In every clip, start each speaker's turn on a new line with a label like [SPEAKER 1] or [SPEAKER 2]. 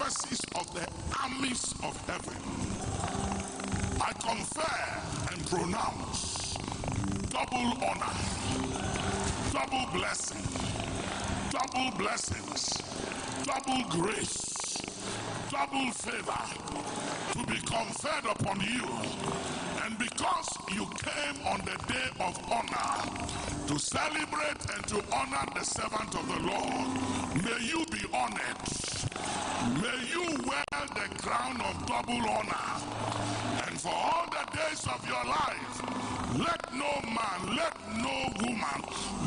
[SPEAKER 1] prophecies of the armies of heaven, I confer and pronounce double honor, double blessing, double blessings, double grace, double favor to be conferred upon you. And because you came on the day of honor to celebrate and to honor the servant of the Lord, may you be honored. May you wear the crown of double honor. And for all the days of your life, let no man, let no woman,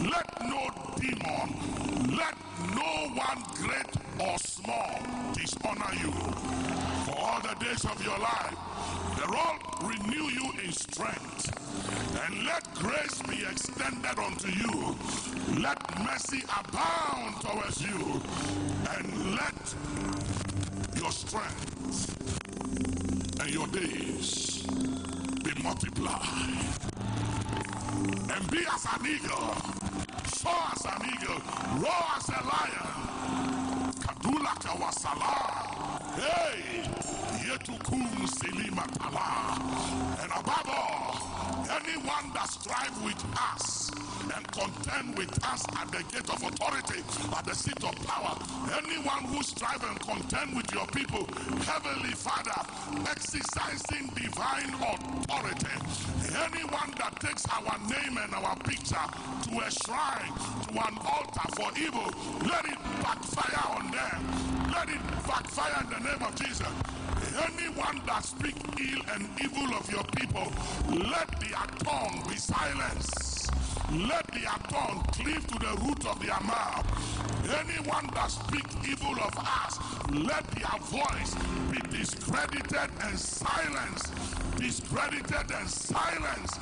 [SPEAKER 1] let no demon, let no one great or small dishonor you. For all the days of your life, the Lord renew you in strength, and let grace be extended unto you. Let mercy abound towards you, and let your strength and your days be multiplied. And be as an eagle, soar as an eagle, roar as a lion. Kadula kawasala. Hey, yetukum silimatala. And above all, anyone that strive with us and contend with us at the gate of authority, at the seat of power, anyone who strive and contend with your people, Heavenly Father, exercising divine authority, anyone that takes our name and our picture to a shrine, to an altar for evil, let it backfire on them. Let it backfire in the name of Jesus. Anyone that speak ill and evil of your people, let their tongue be silenced. Let their tongue cleave to the root of their mouth. Anyone that speak evil of us, let their voice be discredited and silenced. Discredited and silenced.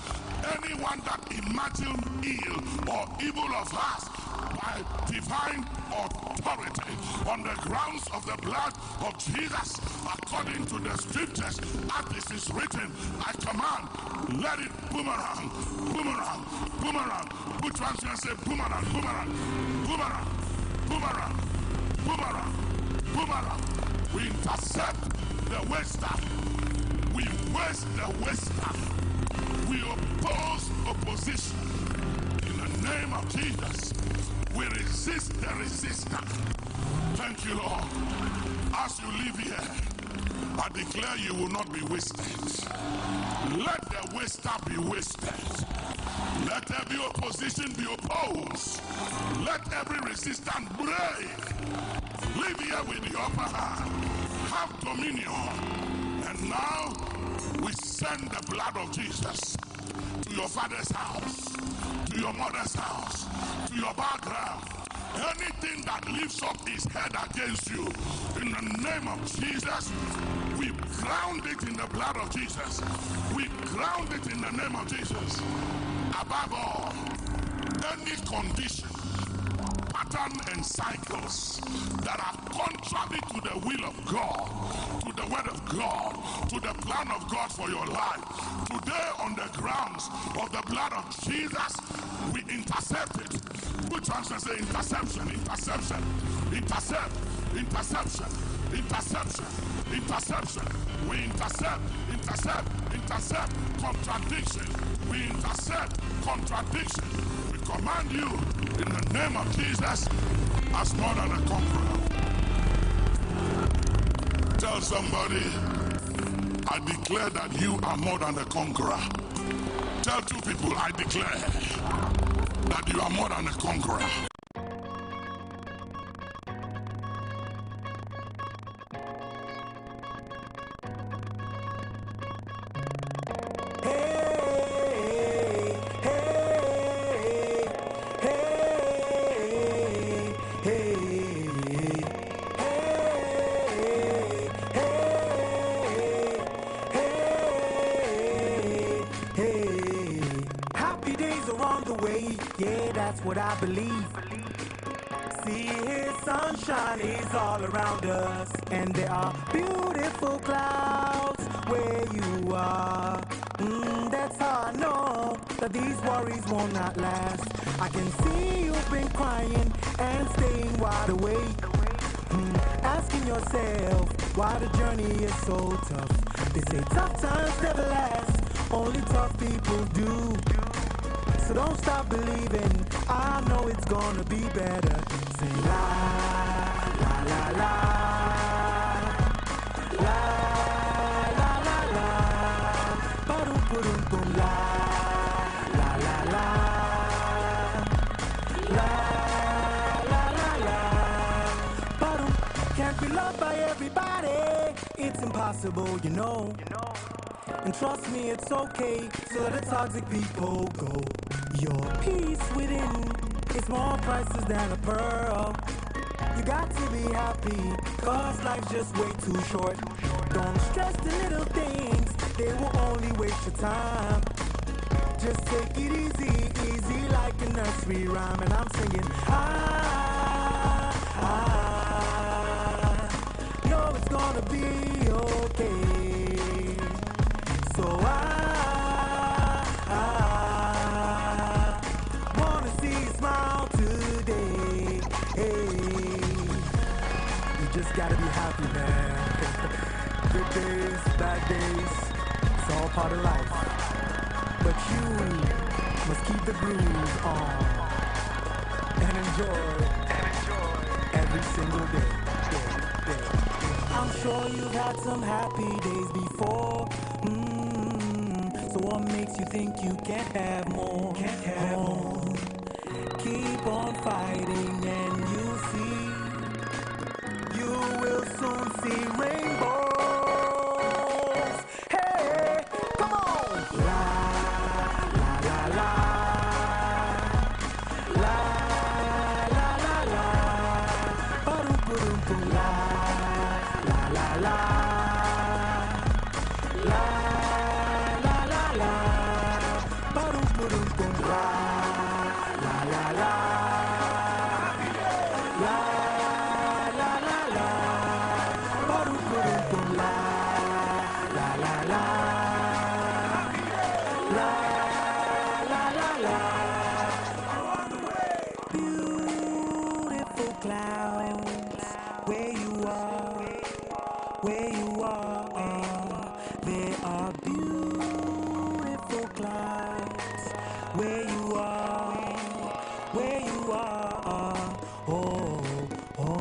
[SPEAKER 1] Anyone that imagine ill or evil of us by divine authority on the grounds of the blood of Jesus, according to the scriptures, as this is written, I command, let it boomerang, boomerang, boomerang. Which one's going to say boomerang, boomerang, boomerang, boomerang, boomerang, boomerang? We intercept the waster. We waste the waster. We oppose opposition. In the name of Jesus, we resist the resistor. Thank you, Lord. As you live here, I declare you will not be wasted. Let the waster be wasted. Let every opposition be opposed. Let every resistance break. Live here with the upper hand. Have dominion. And now we send the blood of Jesus to your father's house, to your mother's house, to your background. Anything that lifts up his head against you, in the name of Jesus, we ground it in the blood of Jesus. We ground it in the name of Jesus. Above all, any condition, pattern and cycles that are contrary to the will of God, to the word of God, to the plan of God for your life, today on the grounds of the blood of Jesus, we intercept it. Which one should say interception, interception, intercept, interception, interception, interception. We intercept, intercept, intercept contradiction. We intercept contradiction. We command you in the name of Jesus as more than a conqueror. Tell somebody, I declare that you are more than a conqueror. Tell two people, I declare that you are more than a conqueror.
[SPEAKER 2] What I believe. See his sunshine is all around us, and there are beautiful clouds where you are. That's how I know that these worries will not last. I can see you've been crying and staying wide awake. Asking yourself why the journey is so tough. They say tough times never last, only tough people do. So don't stop believing, I know it's gonna be better. Say la, la, la, la, la, la, la, la, ba-dum, ba-dum, boom, la, la, la, la, la, la, la, la, ba-dum. Can't be loved by everybody, it's impossible, you know. And trust me, it's okay to let the toxic people go. Your peace within is more priceless than a pearl. You got to be happy, cause life's just way too short. Don't stress the little things, they will only waste your time. Just take it easy, easy like a nursery rhyme. And I'm singing, I know it's gonna be okay. So I wanna see you smile today. Hey, you just gotta be happy, man. Good days, bad days, it's all part of life. But you must keep the groove on and enjoy every single day. I'm sure you've had some happy days before. So what makes you think you can't have more? Keep on fighting and you'll see. You will soon see rainbows. Hey, come on! La, la, la, la. La, la, la, la. Ba-dum, ba-dum, boom, la, la, la, la. La, la, la, la. Ba-dum, ba-dum, boom, la, la, la, la. La, la, la, la. Ba-dum, ba-dum, boom, la, la, la, la. La, la, la, la. Beautiful clouds, where you are, there are beautiful clouds, where you are, oh, oh.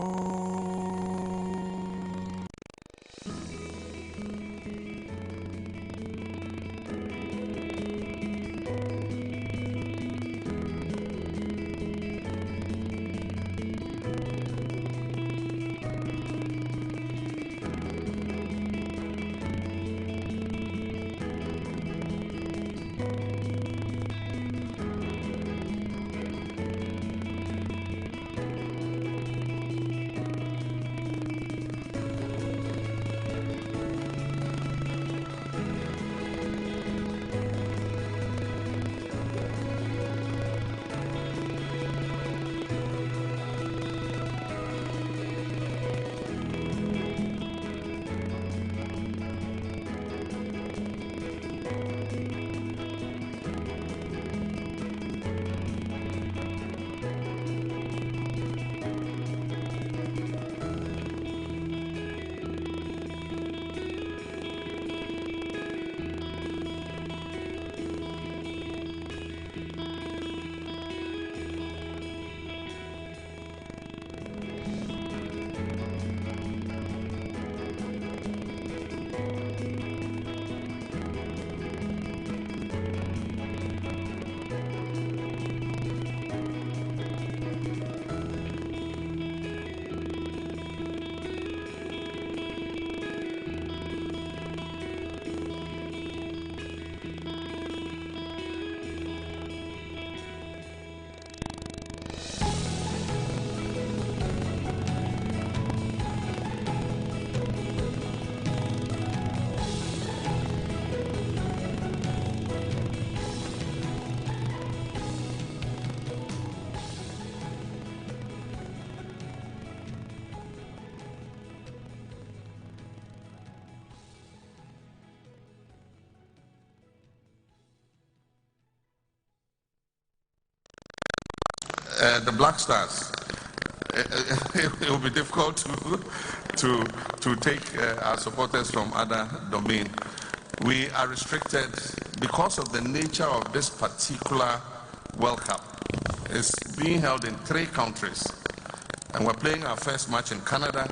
[SPEAKER 1] The Black Stars. it will be difficult to take our supporters from other domain. We are restricted because of the nature of this particular World Cup. It's being held in 3 countries, and we're playing our first match in Canada,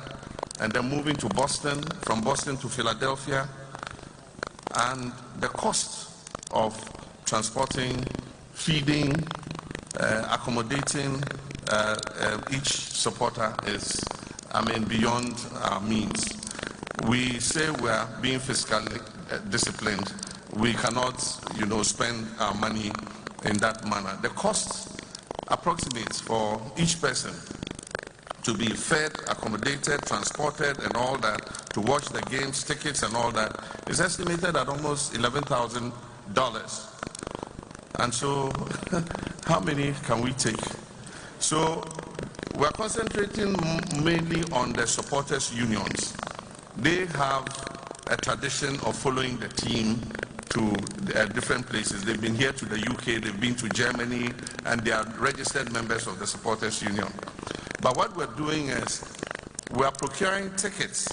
[SPEAKER 1] and then moving to Boston, from Boston to Philadelphia, and the cost of transporting, feeding, accommodating each supporter is, beyond our means. We say we are being fiscally disciplined. We cannot, spend our money in that manner. The cost approximates for each person to be fed, accommodated, transported, and all that, to watch the games, tickets, and all that, is estimated at almost $11,000. And so, how many can we take? So, we're concentrating mainly on the supporters' unions. They have a tradition of following the team to different places. They've been here to the UK, they've been to Germany, and they are registered members of the supporters' union. But what we're doing is we're procuring tickets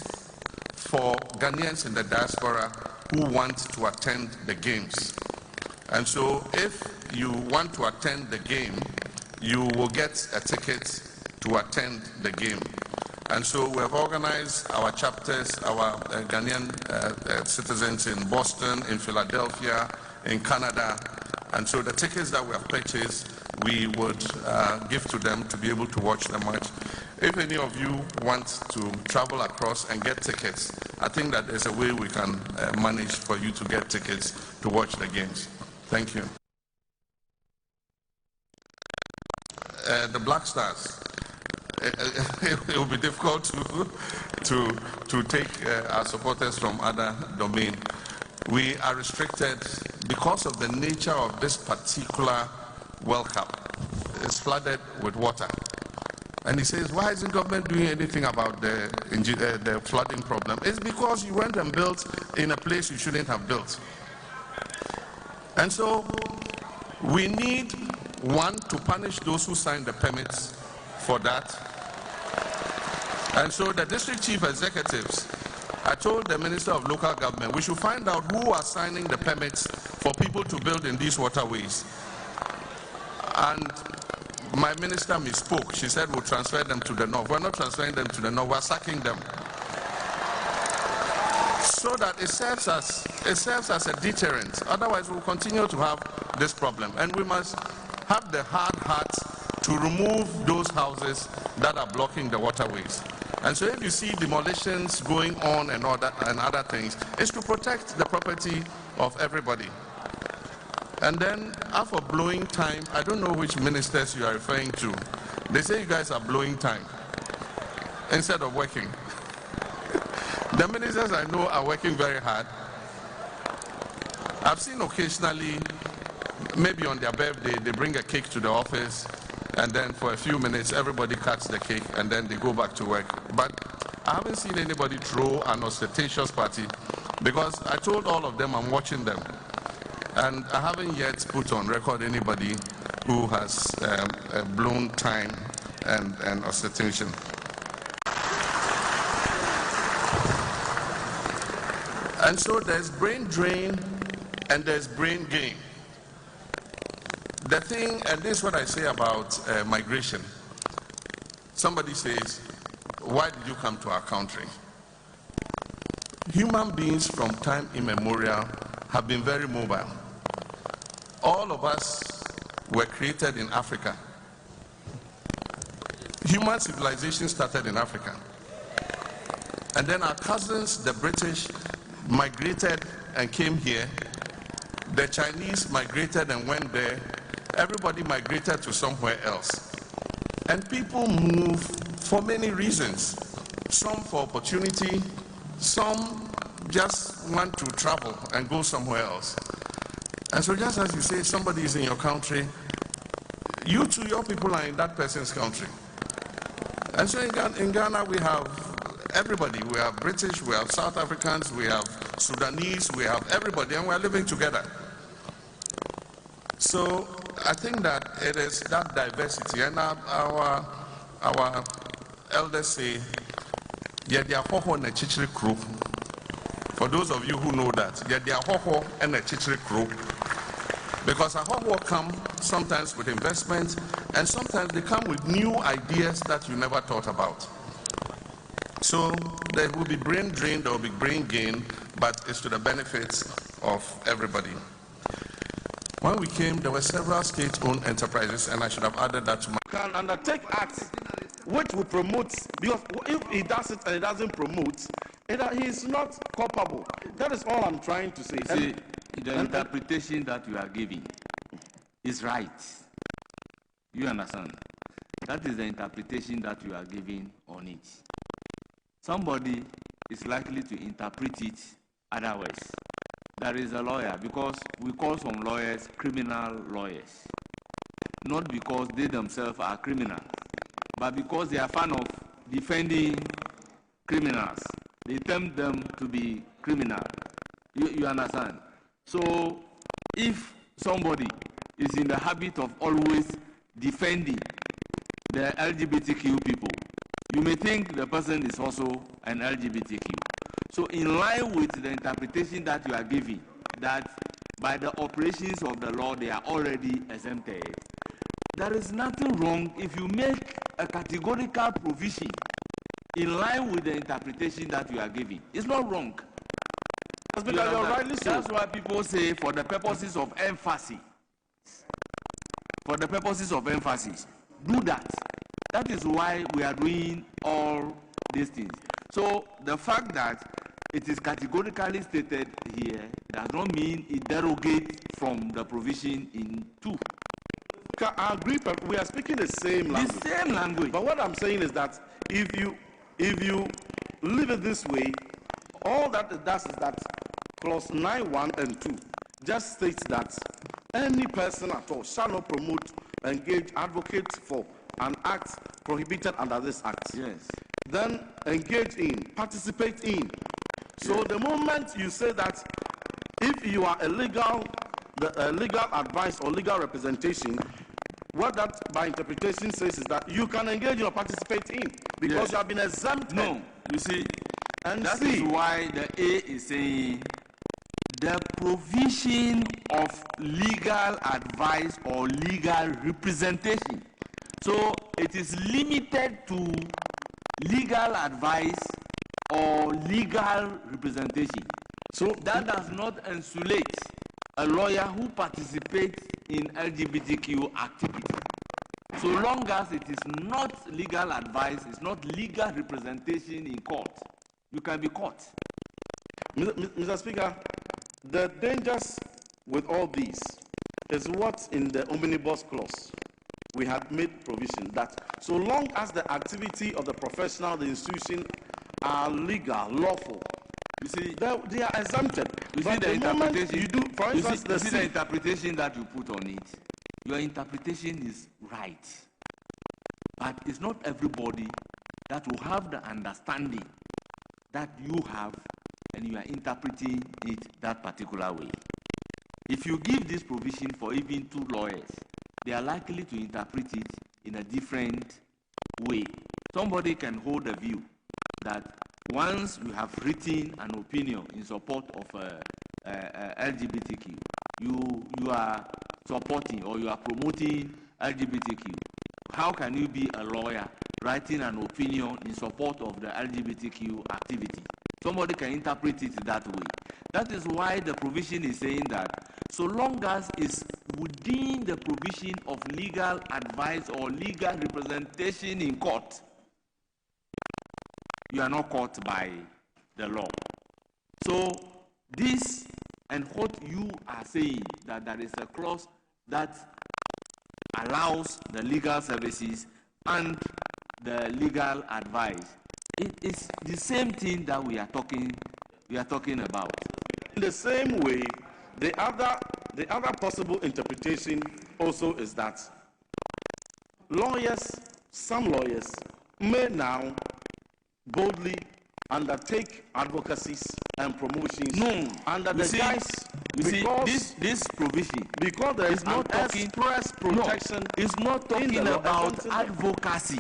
[SPEAKER 1] for Ghanaians in the diaspora who want to attend the games. And so if you want to attend the game, you will get a ticket to attend the game. And so we have organized our chapters, our Ghanaian citizens in Boston, in Philadelphia, in Canada. And so the tickets that we have purchased, we would give to them to be able to watch the match. If any of you want to travel across and get tickets, I think that there's a way we can manage for you to get tickets to watch the games. Thank you. The Black Stars. It will be difficult to take our supporters from other domain. We are restricted because of the nature of this particular World Cup. It's flooded with water. And he says, why isn't government doing anything about the flooding problem? It's because you went and built in a place you shouldn't have built. And so we need, one, to punish those who signed the permits for that. And so the district chief executives, I told the Minister of Local Government, we should find out who are signing the permits for people to build in these waterways. And my minister misspoke. She said we'll transfer them to the north. We're not transferring them to the north, we're sacking them. So that it serves as a deterrent. Otherwise we'll continue to have this problem. And we must have the hard heart to remove those houses that are blocking the waterways. And so if you see demolitions going on and other things, it's to protect the property of everybody. And then, after blowing time, I don't know which ministers you are referring to. They say you guys are blowing time instead of working. The ministers I know are working very hard. I've seen occasionally, maybe on their birthday, they bring a cake to the office, and then for a few minutes, everybody cuts the cake, and then they go back to work. But I haven't seen anybody throw an ostentatious party, because I told all of them I'm watching them. And I haven't yet put on record anybody who has blown time and ostentation. And so there's brain drain and there's brain gain. The thing, and this is what I say about migration. Somebody says, why did you come to our country? Human beings from time immemorial have been very mobile. All of us were created in Africa. Human civilization started in Africa. And then our cousins, the British, migrated and came here. The Chinese migrated and went there. Everybody migrated to somewhere else. And people move for many reasons. Some for opportunity, some just want to travel and go somewhere else. And so just as you say, somebody is in your country, you too, your people are in that person's country. And so in Ghana we have everybody. We have British, we have South Africans, we have Sudanese, we have everybody, and we're living together. So I think that it is that diversity, and our our elders say, yeah, they are hoho and a chichiri crew. For those of you who know that, yeah, they are hoho and a chichiri crew. Because a hoho come sometimes with investment, and sometimes they come with new ideas that you never thought about. So there will be brain drain, there will be brain gain, but it's to the benefit of everybody. When we came, there were several state-owned enterprises, and I should have added that to my...
[SPEAKER 3] Can undertake acts which will promote, because if he does it and he doesn't promote, he is not culpable. That is all I'm trying to say.
[SPEAKER 4] See, the interpretation that you are giving is right. You understand? That is the interpretation that you are giving on it. Somebody is likely to interpret it otherwise. There is a lawyer, because we call some lawyers criminal lawyers. Not because they themselves are criminals, but because they are fan of defending criminals. They tempt them to be criminal. You understand? So if somebody is in the habit of always defending the LGBTQ people, you may think the person is also an LGBTQ. So in line with the interpretation that you are giving, that by the operations of the law they are already exempted, there is nothing wrong if you make a categorical provision in line with the interpretation that you are giving. It's not wrong. That's why people say for the purposes of emphasis. For the purposes of emphasis, do that. That is why we are doing all these things. So the fact that it is categorically stated here does not mean it derogates from the provision in 2.
[SPEAKER 3] I agree, but we are speaking the same language.
[SPEAKER 4] The same language.
[SPEAKER 3] But what I'm saying is that if you leave it this way, all that it does is that clause 9(1) and 2 just states that any person at all shall not promote, engage, advocate for an act prohibited under this act.
[SPEAKER 4] Yes.
[SPEAKER 3] Then engage in, participate in. So yes. The moment you say that if you are legal advice or legal representation, what that by interpretation says is that you can engage in or participate in because yes. You have been exempted.
[SPEAKER 4] No, you see,
[SPEAKER 3] and
[SPEAKER 4] that is why the A is saying the provision of legal advice or legal representation. So it is limited to legal advice or legal representation. So that does not insulate a lawyer who participates in LGBTQ activity. So long as it is not legal advice, it's not legal representation in court, you can be caught.
[SPEAKER 3] Mr. Speaker, the dangers with all these is what in the omnibus clause we had made provision that so long as the activity of the professional, the institution are legal, lawful, you see, they are exempted.
[SPEAKER 4] You see the interpretation
[SPEAKER 3] you do, for instance,
[SPEAKER 4] you see the interpretation that you put on it. Your interpretation is right, but it's not everybody that will have the understanding that you have, and you are interpreting it that particular way. If you give this provision for even 2 lawyers, they are likely to interpret it in a different way. Somebody can hold a view that once you have written an opinion in support of LGBTQ, you are supporting or you are promoting LGBTQ. How can you be a lawyer writing an opinion in support of the LGBTQ activity? Somebody can interpret it that way. That is why the provision is saying that so long as it's within the provision of legal advice or legal representation in court, you are not caught by the law. So this and what you are saying, that there is a clause that allows the legal services and the legal advice, it is the same thing that we are talking about.
[SPEAKER 3] In the same way, the other possible interpretation also is that some lawyers may now boldly undertake advocacies and promotions under the guise.
[SPEAKER 4] You see, this provision,
[SPEAKER 3] because there is not express protection.
[SPEAKER 4] No, it's not talking about advocacy.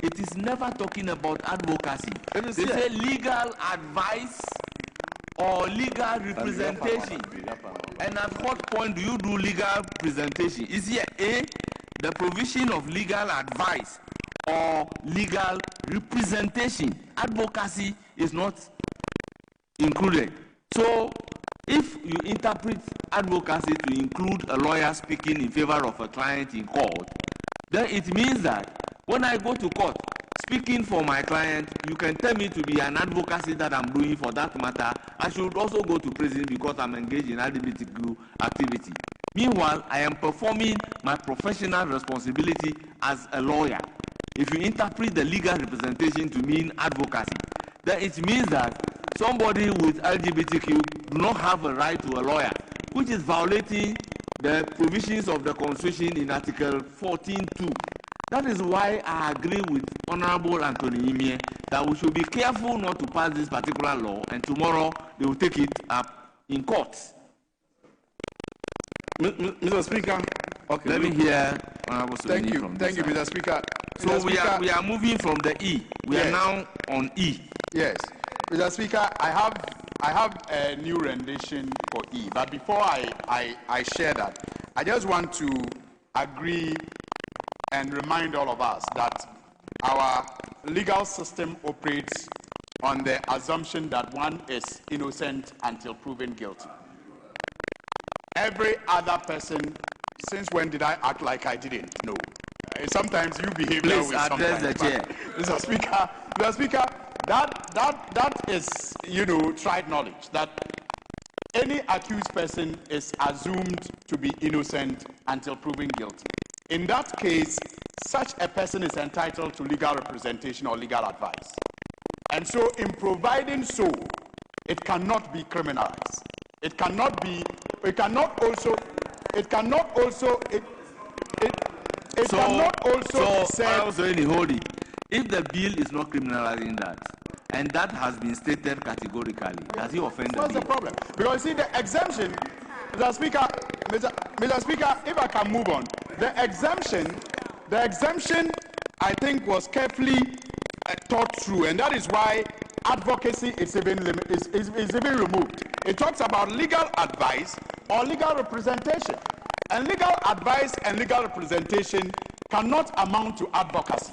[SPEAKER 4] it is never talking about advocacy.
[SPEAKER 3] It is
[SPEAKER 4] They
[SPEAKER 3] here.
[SPEAKER 4] say legal advice or legal representation. And at what point do you do legal presentation? Is here A, the provision of legal advice or legal representation? Advocacy is not included. So if you interpret advocacy to include a lawyer speaking in favor of a client in court, then it means that when I go to court speaking for my client, you can tell me to be an advocacy that I'm doing for that matter. I should also go to prison because I'm engaged in LGBTQ activity. Meanwhile, I am performing my professional responsibility as a lawyer. If you interpret the legal representation to mean advocacy, then it means that somebody with LGBTQ do not have a right to a lawyer, which is violating the provisions of the Constitution in Article 14.2. That is why I agree with Honorable Anthony Imie that we should be careful not to pass this particular law, and tomorrow they will take it up in court.
[SPEAKER 3] Mr. Speaker, okay.
[SPEAKER 4] Let me hear Honorable
[SPEAKER 5] Thank
[SPEAKER 4] Soini
[SPEAKER 5] you.
[SPEAKER 4] from
[SPEAKER 5] Thank
[SPEAKER 4] this
[SPEAKER 5] you,
[SPEAKER 4] side.
[SPEAKER 5] Mr. Speaker.
[SPEAKER 4] So
[SPEAKER 5] Mr.
[SPEAKER 4] we
[SPEAKER 5] Speaker,
[SPEAKER 4] are moving from the E. We
[SPEAKER 5] Yes.
[SPEAKER 4] are now on E.
[SPEAKER 5] Yes. Mr. Speaker, I have a new rendition for E, but before I share that, I just want to agree and remind all of us that our legal system operates on the assumption that one is innocent until proven guilty. Every other person, since when did I act like I didn't? No. Sometimes you behave that
[SPEAKER 4] Please
[SPEAKER 5] way.
[SPEAKER 4] address
[SPEAKER 5] Sometimes,
[SPEAKER 4] the chair.
[SPEAKER 5] Mr. Speaker, that is, tried knowledge, that any accused person is assumed to be innocent until proven guilty. In that case, such a person is entitled to legal representation or legal advice. And so in providing so, it cannot be criminalized. It cannot also
[SPEAKER 4] said, hold it. If the bill is not criminalizing that, and that has been stated categorically, does he offend the
[SPEAKER 5] what's
[SPEAKER 4] bill?
[SPEAKER 5] the problem? Because see, the exemption, Mr. Speaker, if I can move on, the exemption, I think, was carefully thought through, and that is why advocacy is even removed. It talks about legal advice or legal representation, and legal advice and legal representation cannot amount to advocacy.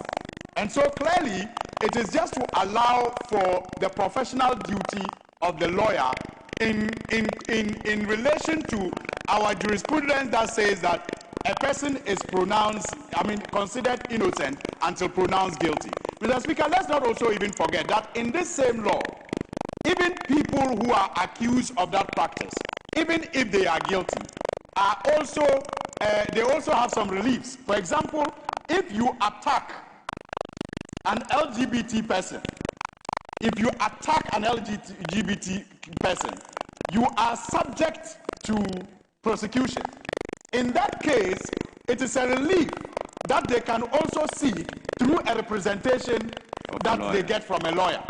[SPEAKER 5] And so clearly, it is just to allow for the professional duty of the lawyer in relation to our jurisprudence that says that a person is considered innocent until pronounced guilty. Mr. Speaker, let's not also even forget that in this same law, even people who are accused of that practice, even if they are guilty, are also they also have some reliefs. For example, if you attack an LGBT person, you are subject to prosecution. In that case, it is a relief that they can also seek through a representation that they get from a lawyer,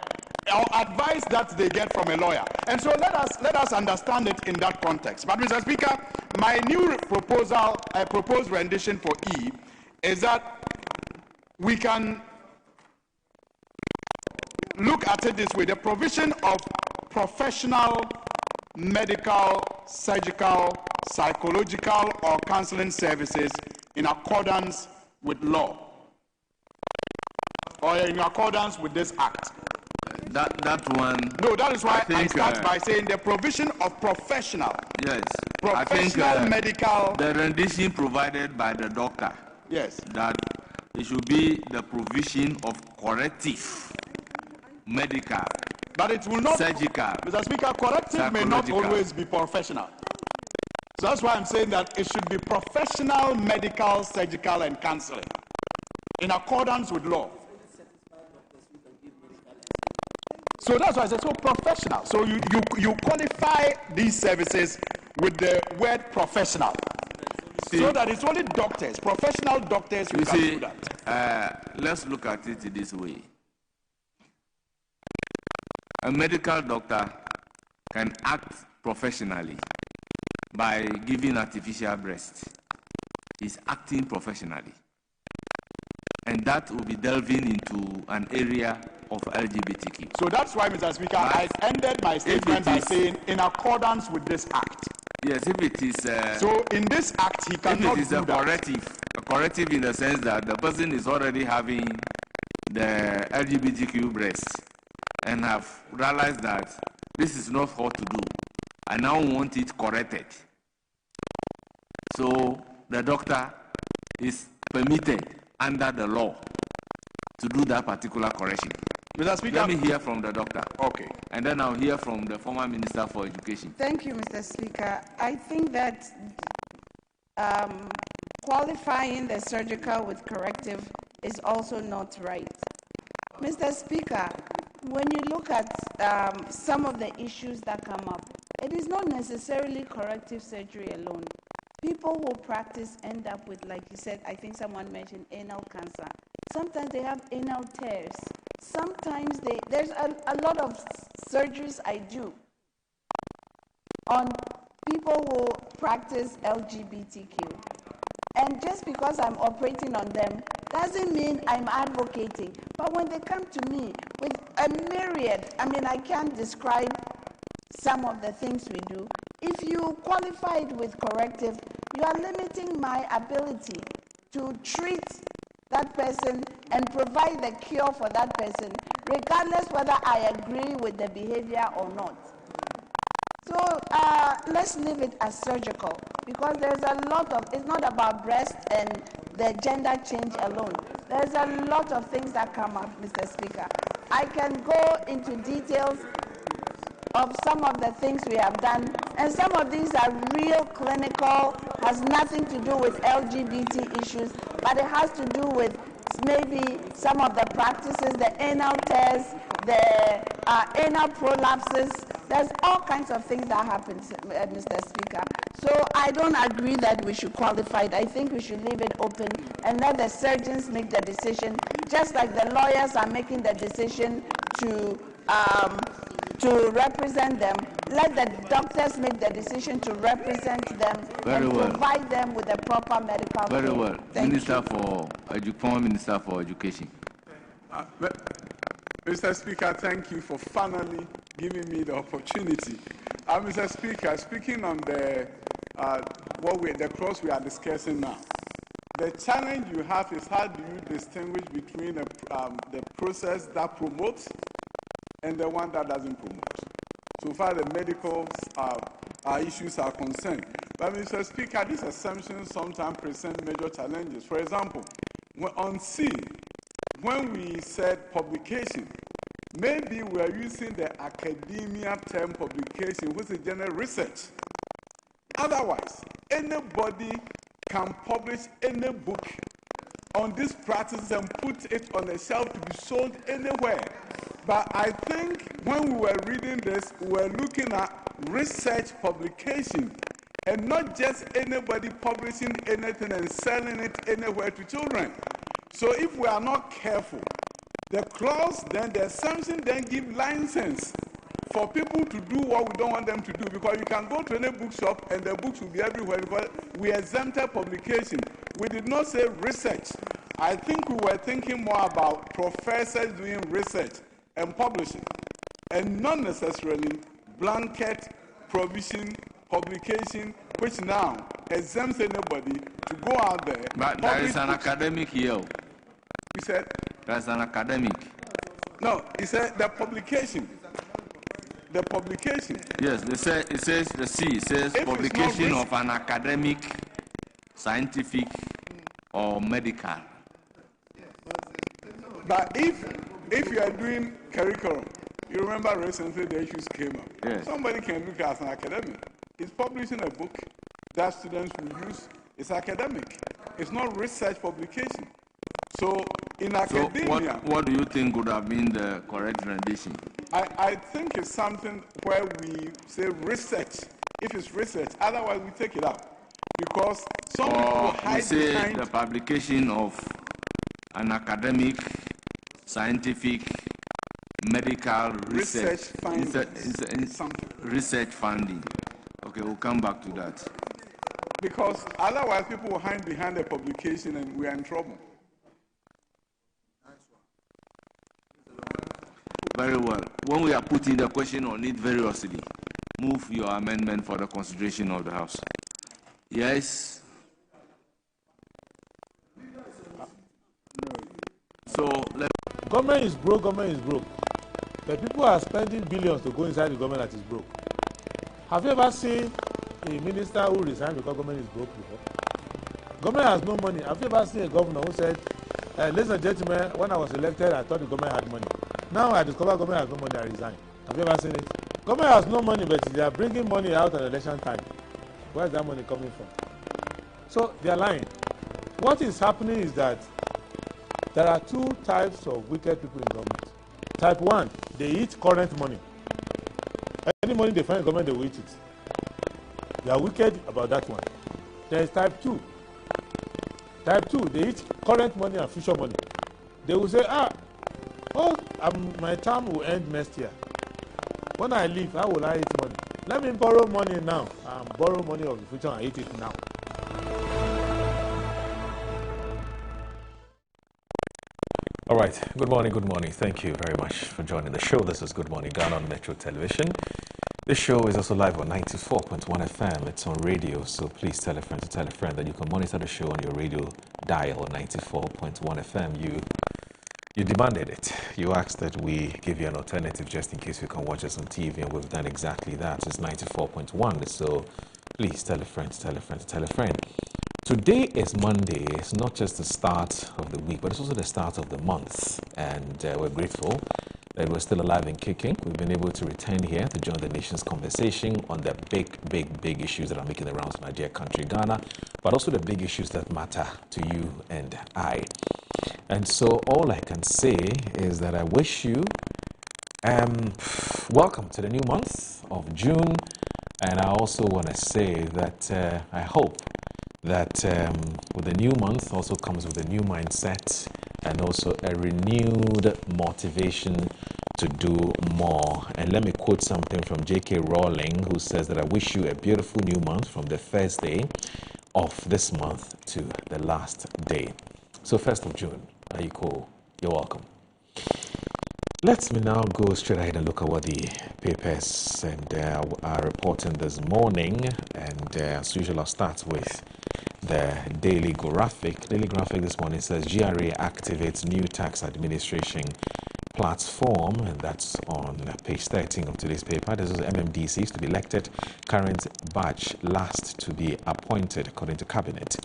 [SPEAKER 5] or advice that they get from a lawyer. And so let us understand it in that context. But Mr. Speaker, my new proposed rendition for E is that we can look at it this way: the provision of professional, medical, surgical, psychological, or counseling services in accordance with law, or in accordance with this act.
[SPEAKER 4] That one.
[SPEAKER 5] No, that is why I start
[SPEAKER 4] by
[SPEAKER 5] by saying the provision of professional.
[SPEAKER 4] Yes.
[SPEAKER 5] Professional medical.
[SPEAKER 4] The rendition provided by the doctor.
[SPEAKER 5] Yes.
[SPEAKER 4] That it should be the provision of corrective, medical,
[SPEAKER 5] But it will not.
[SPEAKER 4] surgical.
[SPEAKER 5] Mr. Speaker, corrective may not
[SPEAKER 4] Psychological.
[SPEAKER 5] always be professional. So that's why I'm saying that it should be professional, medical, surgical, and counseling in accordance with law. So that's why I said so professional. So you qualify these services with the word professional. So that it's only doctors, professional doctors who
[SPEAKER 4] You
[SPEAKER 5] can
[SPEAKER 4] see,
[SPEAKER 5] do that.
[SPEAKER 4] let's look at it this way. A medical doctor can act professionally by giving artificial breast. He's acting professionally. And that will be delving into an area of LGBTQ.
[SPEAKER 5] So that's why, Mr. Speaker, I ended my statement by saying, in accordance with this act.
[SPEAKER 4] Yes, if it is.
[SPEAKER 5] So in this act, he cannot
[SPEAKER 4] if it is
[SPEAKER 5] do
[SPEAKER 4] a
[SPEAKER 5] that.
[SPEAKER 4] corrective in the sense that the person is already having the LGBTQ breasts and have realized that this is not what to do. I now want it corrected. So the doctor is permitted under the law to do that particular correction.
[SPEAKER 5] Mr. Speaker.
[SPEAKER 4] Let me hear from the doctor.
[SPEAKER 5] Okay.
[SPEAKER 4] And then I'll hear from the former Minister for Education.
[SPEAKER 6] Thank you, Mr. Speaker. I think that qualifying the surgical with corrective is also not right. Mr. Speaker, when you look at some of the issues that come up, it is not necessarily corrective surgery alone. People who practice end up with, like you said, I think someone mentioned anal cancer. Sometimes they have anal tears. Sometimes there's a lot of surgeries I do on people who practice LGBTQ. And just because I'm operating on them doesn't mean I'm advocating. But when they come to me with a myriad, I mean, I can't describe some of the things we do. If you qualify it with corrective, you are limiting my ability to treat that person and provide the cure for that person, regardless whether I agree with the behavior or not. So let's leave it as surgical, because there's a lot of, it's not about breast and the gender change alone. There's a lot of things that come up, Mr. Speaker. I can go into details of some of the things we have done, and some of these are real clinical, has nothing to do with LGBT issues, but it has to do with maybe some of the practices, the anal tears, the anal prolapses. There's all kinds of things that happen, Mr. Speaker. So I don't agree that we should qualify it. I think we should leave it open and let the surgeons make the decision, just like the lawyers are making the decision to represent them. Let the doctors make the decision to represent them provide them with the proper medical care.
[SPEAKER 4] Very well. Former Minister for Education.
[SPEAKER 7] Mr. Speaker, thank you for finally giving me the opportunity. Mr. Speaker, speaking on the cross we are discussing now, the challenge you have is how do you distinguish between the process that promotes and the one that doesn't promote. So far, the medical issues are concerned. But, Mr. Speaker, these assumptions sometimes present major challenges. For example, on C, when we said publication, maybe we are using the academia term publication, which is general research. Otherwise, anybody can publish any book on this practice and put it on a shelf to be sold anywhere. But I think when we were reading this, we were looking at research publication and not just anybody publishing anything and selling it anywhere to children. So if we are not careful, the clause, then the assumption then give license for people to do what we don't want them to do, because you can go to any bookshop and the books will be everywhere because we exempted publication. We did not say research. I think we were thinking more about professors doing research and publishing, and not necessarily blanket provision publication, which now exempts anybody to go out there.
[SPEAKER 4] But there is an academic here.
[SPEAKER 7] He said,
[SPEAKER 4] there's an academic.
[SPEAKER 7] No, he said the publication. The publication.
[SPEAKER 4] Yes, it says the C says
[SPEAKER 7] if
[SPEAKER 4] publication of an academic, scientific, or medical.
[SPEAKER 7] But if you are doing curriculum, you remember recently the issues came up.
[SPEAKER 4] Yes.
[SPEAKER 7] Somebody can look as an academic. It's publishing a book that students will use. It's academic. It's not research publication. So in academia...
[SPEAKER 4] So what do you think would have been the correct rendition?
[SPEAKER 7] I think it's something where we say research, if it's research. Otherwise, we take it out. Because some people will hide
[SPEAKER 4] say
[SPEAKER 7] behind...
[SPEAKER 4] the publication of an academic, scientific, medical research funding. Okay, we'll come back to that.
[SPEAKER 7] Because otherwise, people will hide behind a publication and we are in trouble.
[SPEAKER 4] Very well. When we are putting the question on it variously, move your amendment for the consideration of the House. Yes. So,
[SPEAKER 8] government is broke, government is broke. But people are spending billions to go inside the government that is broke. Have you ever seen a minister who resigned because government is broke before? Government has no money. Have you ever seen a governor who said, ladies and gentlemen, when I was elected, I thought the government had money. Now I discover government has no money, I resign. Have you ever seen it? Government has no money, but they are bringing money out at election time. Where is that money coming from? So they are lying. What is happening is that there are two types of wicked people in government. Type 1, they eat current money. Any money they find in government, they will eat it. They are wicked about that one. There is type 2. Type 2, they eat current money and future money. They will say, my term will end next year. When I leave, how will I eat money? Let me borrow money now and borrow money of the future and eat it now.
[SPEAKER 9] All right. Good morning. Good morning. Thank you very much for joining the show. This is Good Morning Ghana on Metro Television. This show is also live on 94.1 FM. It's on radio, so please tell a friend to tell a friend that you can monitor the show on your radio dial on 94.1 FM. You demanded it. You asked that we give you an alternative just in case you can watch us on TV, and we've done exactly that. It's 94.1, so please tell a friend to tell a friend to tell a friend. Today is Monday. It's not just the start of the week, but it's also the start of the month. And we're grateful that we're still alive and kicking. We've been able to return here to join the nation's conversation on the big issues that are making the rounds in our dear country, Ghana, but also the big issues that matter to you and I. And so all I can say is that I wish you welcome to the new month of June. And I also want to say that I hope that with the new month also comes with a new mindset and also a renewed motivation to do more. And let me quote something from J.K. Rowling, who says that I wish you a beautiful new month from the first day of this month to the last day. So 1st of June, are you cool? You're welcome. Let me now go straight ahead and look at what the papers and are reporting this morning. And as usual, I'll start with the Daily Graphic. Daily Graphic this morning says GRA activates new tax administration platform, and that's on page 13 of today's paper. This is MMDCs to be elected, current batch last to be appointed according to cabinet.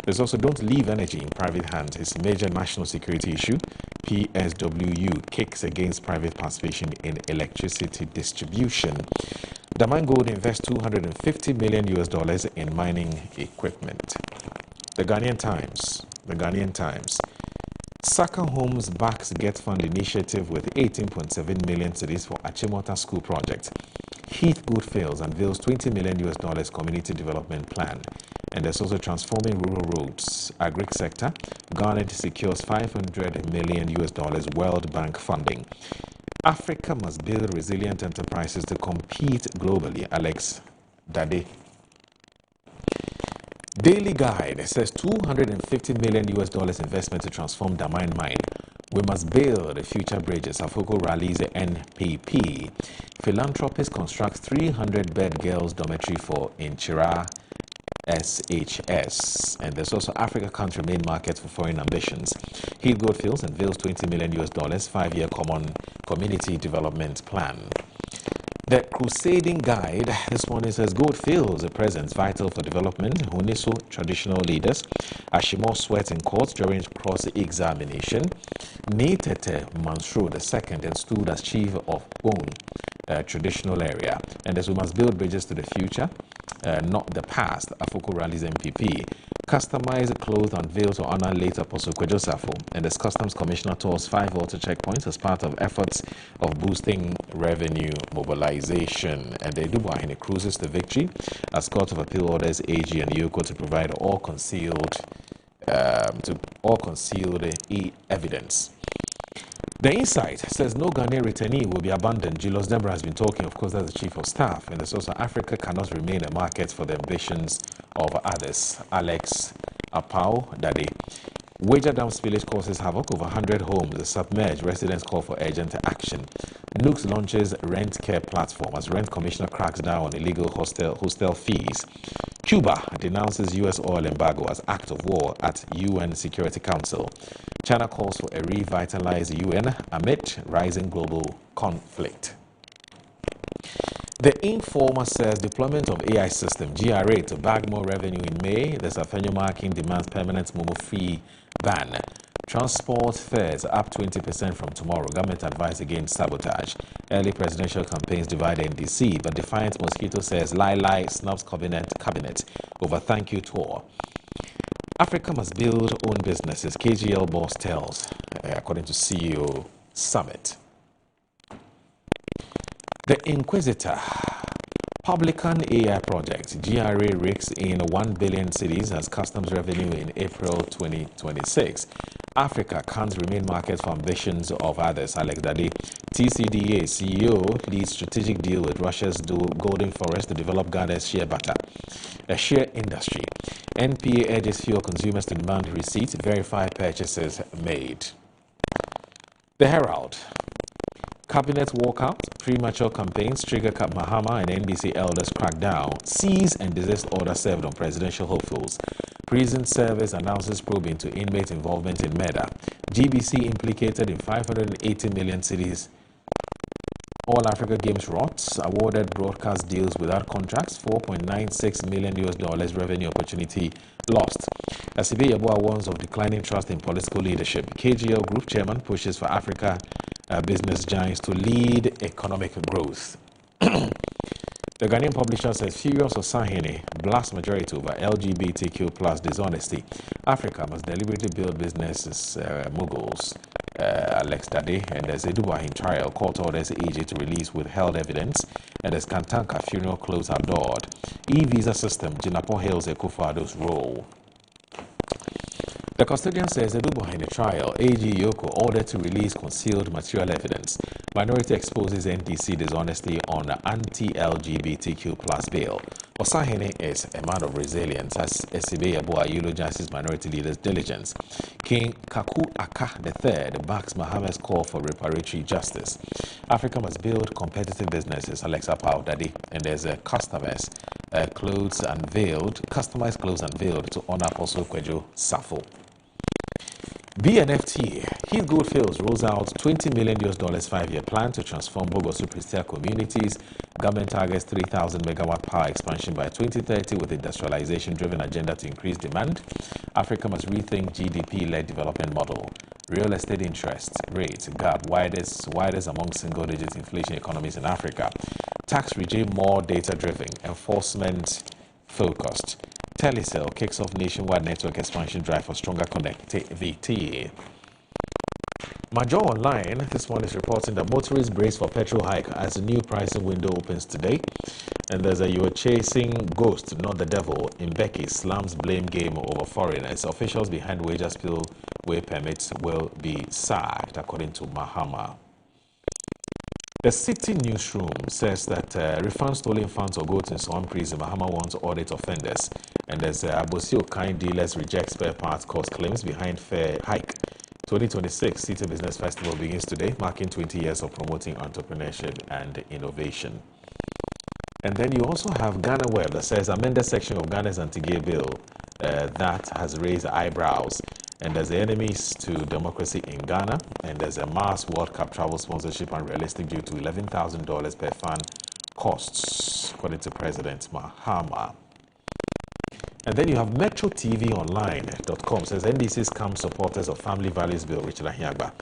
[SPEAKER 9] There's also don't leave energy in private hands. It's a major national security issue. PSWU kicks against private participation in electricity distribution. Daman Gold invests $250 million in mining equipment. The Ghanaian Times. Saka Homes backs Get Fund initiative with 18.7 million cedis for Achimota School project. Heath Goodfields unveils $20 million community development plan. And there's also transforming rural roads. Agri sector, Garnet secures $500 million World Bank funding. Africa must build resilient enterprises to compete globally. Alex Dade. Daily Guide says $250 million investment to transform Damine mine. We must build the future bridges. Afoko rallies the NPP. Philanthropist constructs 300-bed girls' dormitory for Inchira SHS. And there's also Africa can't remain market for foreign ambitions. Heath Goldfields unveils $20 million 5-year common community development plan. The Crusading Guide this morning says Goldfields a presence vital for development. Huniso traditional leaders. Ashimo sweat in court during cross-examination. Netete Mansur II installed as chief of Bone traditional area. And as we must build bridges to the future, not the past. Afoko rallies MPP. Customized clothes unveiled to honor late Apostle Kwejo Safo. And as Customs Commissioner tours 5 auto checkpoints as part of efforts of boosting revenue mobilization. And the Dubuahine cruises to victory as Court of Appeal orders AG and Yoko to provide all concealed evidence. The Insight says no Ghanaian returnee will be abandoned. Julius Dembra has been talking, of course, that's the Chief of Staff. And there's also Africa cannot remain a market for the ambitions of others. Alex Apau Dade. Wager dam spillage causes havoc. Over 100 homes submerged. Residents call for urgent action. Nooks launches rent care platform as rent commissioner cracks down on illegal hostel fees. Cuba denounces U.S. oil embargo as act of war at UN Security Council. China calls for a revitalized UN amid rising global conflict. The Informer says deployment of AI system GRA to bag more revenue in May. The Safenyo marking demands permanent Momo fee ban. Transport fares up 20% from tomorrow. Government advice against sabotage. Early presidential campaigns divide NDC, but Defiant Mosquito says Lai snubs cabinet over thank you tour. Africa must build own businesses, KGL boss tells, according to CEO Summit. The Inquisitor Publican AI project, GRA rakes in 1 billion cedis as customs revenue in April 2026. Africa can't remain market for ambitions of others. Alex Dade, TCDA CEO, leads strategic deal with Russia's Golden Forest to develop Ghana's shea butter, a shea industry. NPA urges fuel consumers to demand receipts, verify purchases made. The Herald. Cabinet walkout, premature campaigns trigger Mahama and NDC elders crackdown, seize and desist order served on presidential hopefuls. Prison service announces probe into inmate involvement in murder. GBC implicated in 580 million cedis. All Africa Games rots, awarded broadcast deals without contracts, $4.96 million revenue opportunity lost. Asibe Yeboah warns of declining trust in political leadership. KGL Group chairman pushes for Africa business giants to lead economic growth. The Ghanaian publisher says Furious Osahene blasts majority over LGBTQ plus dishonesty. Africa must deliberately build businesses, moguls. Alex Dade and there's Eduba in trial. Court orders AG to release withheld evidence. And there's Kantanka funeral close adored. E-visa system, Jinapo hails Ekufado's role. The custodian says Eduba in the trial. AG Yoko ordered to release concealed material evidence. Minority exposes NDC dishonesty on anti-LGBTQ plus bail. Osahene is a man of resilience as Esibe Yeboah eulogizes minority leaders' diligence. King Kaku Aka III backs Mohammed's call for reparatory justice. Africa must build competitive businesses, Alexa Dade, and there's a customized clothes unveiled to honor Apostle Kwejo Safo. BNFT, Heath Goldfields rolls out $20 million 5-year plan to transform Bogosu Prestia communities. Government targets 3,000 megawatt power expansion by 2030 with industrialization-driven agenda to increase demand. Africa must rethink GDP-led development model. Real estate interest rates gap widest among single-digit inflation economies in Africa. Tax regime more data-driven, enforcement-focused. Telecel kicks off nationwide network expansion drive for stronger connectivity. Major Online this morning is reporting that motorists brace for petrol hike as the new pricing window opens today. And there's a "you're chasing ghost, not the devil" in Becky slams blame game over foreigners. Officials behind wage spillway permits will be sacked, according to Mahama. The City Newsroom says that refund stolen funds or goods in some prison. Mahama wants audit offenders. And there's Abosio Kind dealers reject spare parts cost claims behind fair hike. 2026 City Business Festival begins today, marking 20 years of promoting entrepreneurship and innovation. And then you also have Ghana Web that says amended section of Ghana's anti-gay bill that has raised eyebrows. And there's the enemies to democracy in Ghana. And there's a mass World Cup travel sponsorship unrealistic due to $11,000 per fan costs, according to President Mahama. And then you have MetroTVOnline.com says NDC scam supporters of Family Values Bill, Richard Ahiagba.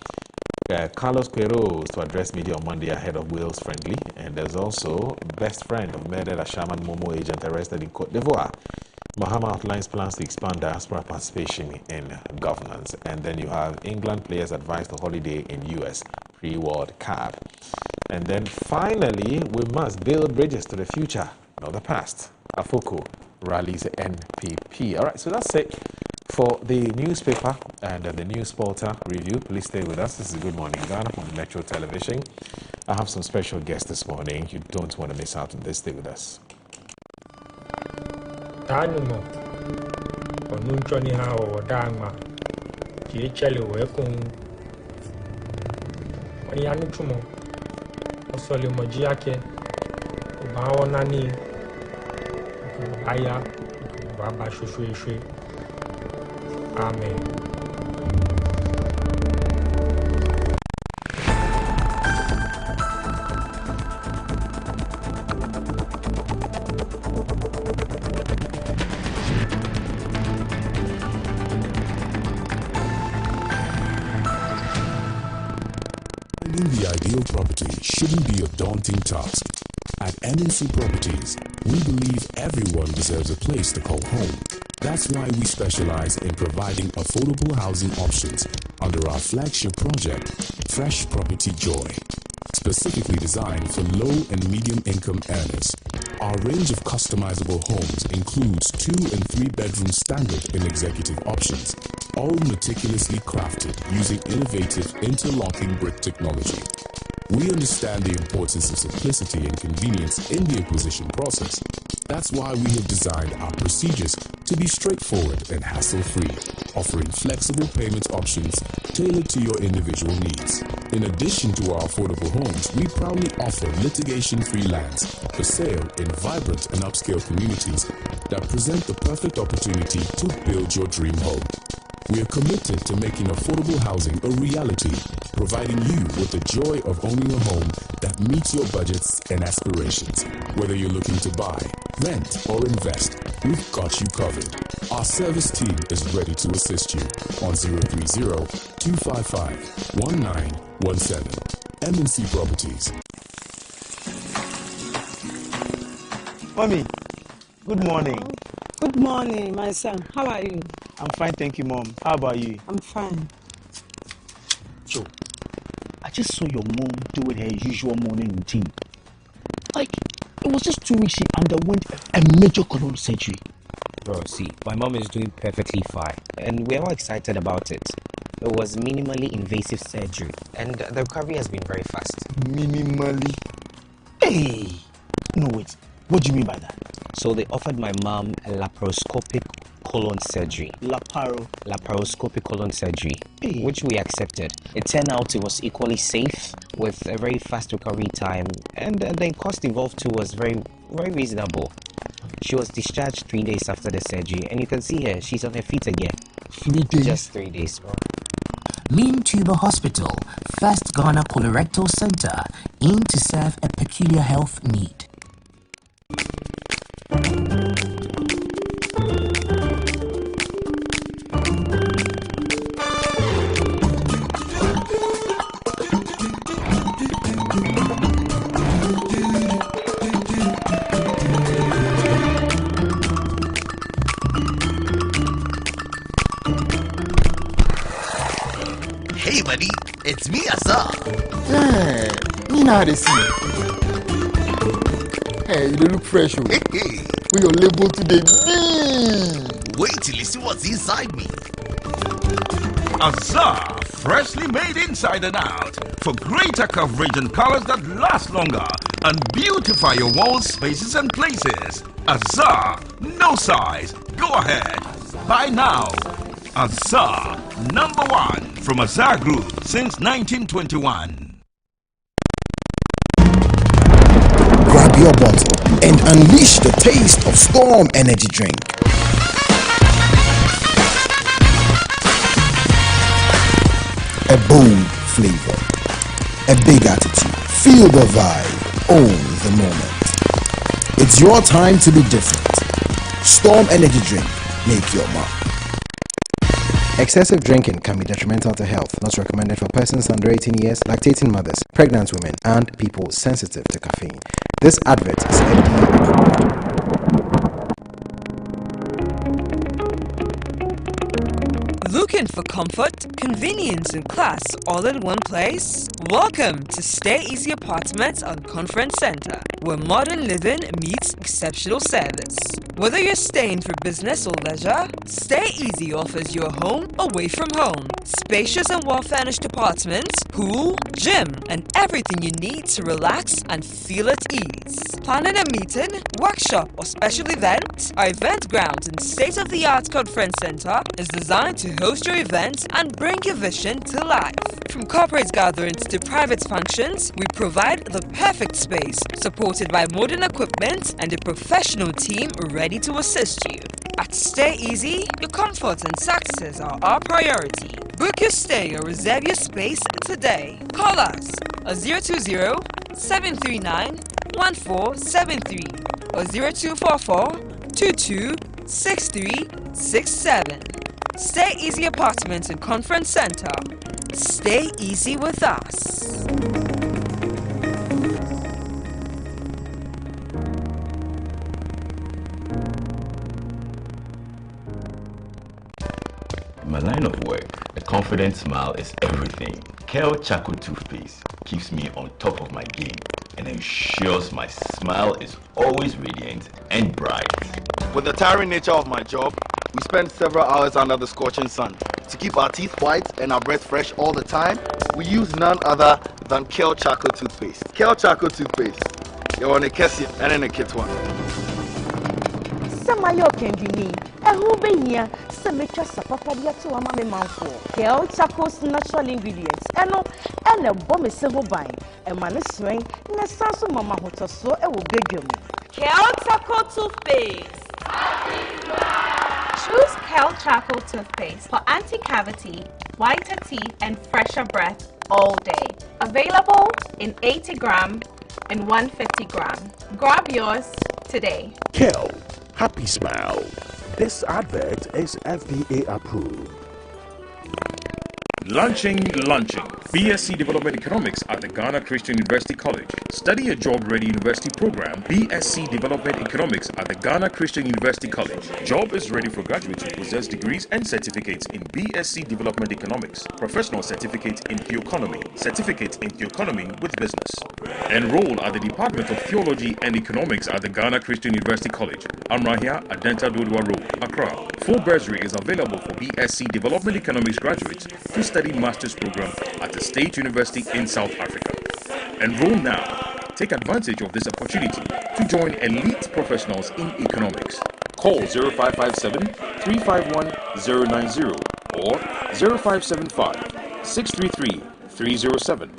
[SPEAKER 9] Carlos Queiroz to address media on Monday ahead of Wales Friendly. And there's also best friend of murdered Ashaman Momo agent arrested in Cote d'Ivoire. Mahama outlines plans to expand diaspora participation in governance. And then you have England players advised to holiday in US pre-World Cup. And then finally, we must build bridges to the future, not the past. Afoko rallies NPP. All right, so that's it for the newspaper and the news portal review. Please stay with us. This is Good Morning Ghana from Metro Television. I have some special guests this morning. You don't want to miss out on this. Stay with us.
[SPEAKER 10] Tanumo, or Nunchoni How or Dama, ki chele we kun oni anu chumo osole moji ake ba wona ni ko aya ko ba shosho amen.
[SPEAKER 11] The ideal property shouldn't be a daunting task. At MNC Properties, we believe everyone deserves a place to call home. That's why we specialize in providing affordable housing options under our flagship project, Fresh Property Joy, specifically designed for low and medium income earners. Our range of customizable homes includes 2 and 3 bedroom standard and executive options, all meticulously crafted using innovative interlocking brick technology. We understand the importance of simplicity and convenience in the acquisition process. That's why we have designed our procedures to be straightforward and hassle-free, offering flexible payment options tailored to your individual needs. In addition to our affordable homes, we proudly offer litigation-free lands for sale in vibrant and upscale communities that present the perfect opportunity to build your dream home. We are committed to making affordable housing a reality, providing you with the joy of owning a home that meets your budgets and aspirations. Whether you're looking to buy, rent, or invest, we've got you covered. Our service team is ready to assist you on 030-255-1917. MNC Properties.
[SPEAKER 12] Mommy, good morning.
[SPEAKER 13] Good morning, my son. How are you?
[SPEAKER 12] I'm fine, thank you, Mom. How about you?
[SPEAKER 13] I'm fine.
[SPEAKER 14] Joe, I just saw your mom doing her usual morning routine. Like, it was just 2 weeks she underwent a major colon surgery.
[SPEAKER 15] Bro, see, my mom is doing perfectly fine, and we're all excited about it. It was minimally invasive surgery, and the recovery has been very fast.
[SPEAKER 14] Minimally? Hey! No, wait. What do you mean by that?
[SPEAKER 15] So they offered my mom a laparoscopic colon surgery. Laparoscopic colon surgery, which we accepted. It turned out it was equally safe with a very fast recovery time, and the cost involved too was very, very reasonable. She was discharged 3 days after the surgery, and you can see her, she's on her feet again.
[SPEAKER 14] 3 days?
[SPEAKER 15] Just 3 days, bro.
[SPEAKER 16] Mean Tuber Hospital, first Ghana Colorectal Center, aim to serve a peculiar health need.
[SPEAKER 17] Hey buddy, it's me Azar.
[SPEAKER 14] Yeah, me now they see. Hey, you look fresh.
[SPEAKER 17] Hey.
[SPEAKER 14] We your label today.
[SPEAKER 17] Wait till you see what's inside me.
[SPEAKER 18] Azar, freshly made inside and out, for greater coverage and colors that last longer and beautify your walls, spaces and places. Azar, no size, go ahead, buy now. Azar, #1 from Azar Group since 1921.
[SPEAKER 19] Grab your bottle and unleash the taste of Storm Energy Drink. A bold flavor, a big attitude, feel the vibe, own the moment. It's your time to be different. Storm Energy Drink, make your mark.
[SPEAKER 20] Excessive drinking can be detrimental to health, not recommended for persons under 18 years, lactating mothers, pregnant women, and people sensitive to caffeine. This advert is FDA approved.
[SPEAKER 21] Looking for comfort, convenience, and class all in one place? Welcome to Stay Easy Apartments on Conference Center, where modern living meets exceptional service. Whether you're staying for business or leisure, Stay Easy offers you a home away from home. Spacious and well-furnished apartments, pool, gym, and everything you need to relax and feel at ease. Planning a meeting, workshop, or special event? Our event grounds and state-of-the-art conference center is designed to host your social events and bring your vision to life. From corporate gatherings to private functions, we provide the perfect space, supported by modern equipment and a professional team ready to assist you. At Stay Easy, your comfort and success are our priority. Book your stay or reserve your space today. Call us 020-739-1473 or 0244-226367. Stay Easy Apartments and Conference Center. Stay easy with us.
[SPEAKER 2] In my line of work, a confident smile is everything. Kel Charcoal Toothpaste keeps me on top of my game and ensures my smile is always radiant and bright.
[SPEAKER 3] With the tiring nature of my job, we spend several hours under the scorching sun. To keep our teeth white and our breath fresh all the time, we use none other than Kel Charcoal Toothpaste. Kel Charcoal Toothpaste. You're on a Kessie and in a kit one.
[SPEAKER 22] Samayo Kendini, a Hubenia, Semicha Sapapadia to Amame Manfo, Kel Charcoal's natural ingredients, and a bomb is silver bine, and Maniswing, Nasasu Mama Hotaso, and will beg you.
[SPEAKER 23] Kel Charcoal Toothpaste. Choose Kel Charcoal Toothpaste for anti-cavity, whiter teeth, and fresher breath all day. Available in 80 gram and 150 gram. Grab yours today.
[SPEAKER 11] Kel, happy smile. This advert is FDA approved.
[SPEAKER 24] Launching BSc Development Economics at the Ghana Christian University College. Study a job-ready university program, BSc Development Economics at the Ghana Christian University College. Job is ready for graduates who possess degrees and certificates in BSc Development Economics, professional certificate in Theoeconomy, certificate in Theoeconomy with business. Enroll at the Department of Theology and Economics at the Ghana Christian University College, Amrahia, Adenta Dodua Road, Accra. Full bursary is available for BSc Development Economics graduates who study master's program at the State University in South Africa. Enroll now. Take advantage of this opportunity to join elite professionals in economics. Call 0557-351-090 or 0575-633-307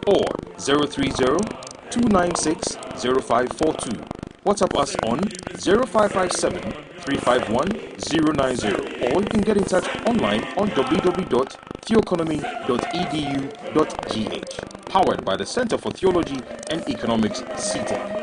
[SPEAKER 24] or 030-296-0542. WhatsApp us on 0557-351-090 or you can get in touch online on www.theoeconomy.edu.gh. Powered by the Center for Theology and Economics, CETEC.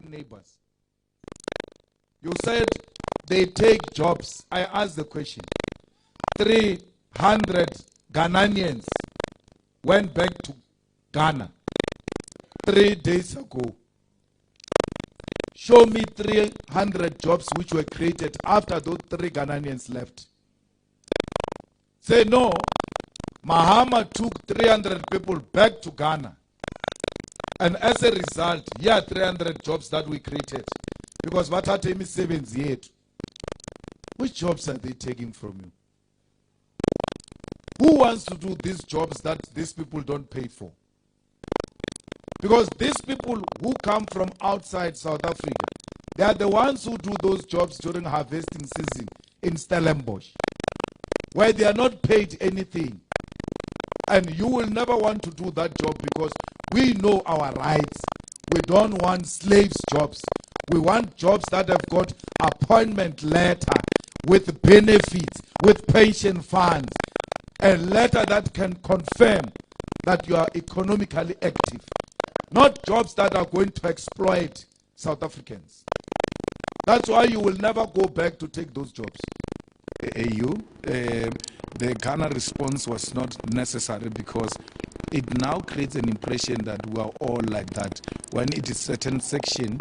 [SPEAKER 8] Neighbors. You said they take jobs. I asked the question. 300 Ghanaians went back to Ghana 3 days ago. Show me 300 jobs which were created after those 3 Ghanaians left. Say no, Mahama took 300 people back to Ghana. And as a result, here are 300 jobs that we created. Because what are 7 years? Which jobs are they taking from you? Who wants to do these jobs that these people don't pay for? Because these people who come from outside South Africa, they are the ones who do those jobs during harvesting season in Stellenbosch, where they are not paid anything. And you will never want to do that job because we know our rights. We don't want slaves jobs. We want jobs that have got appointment letter with benefits, with pension funds, a letter that can confirm that you are economically active. Not jobs that are going to exploit South Africans. That's why you will never go back to take those jobs.
[SPEAKER 5] The Ghana response was not necessary because it now creates an impression that we are all like that, when it is certain section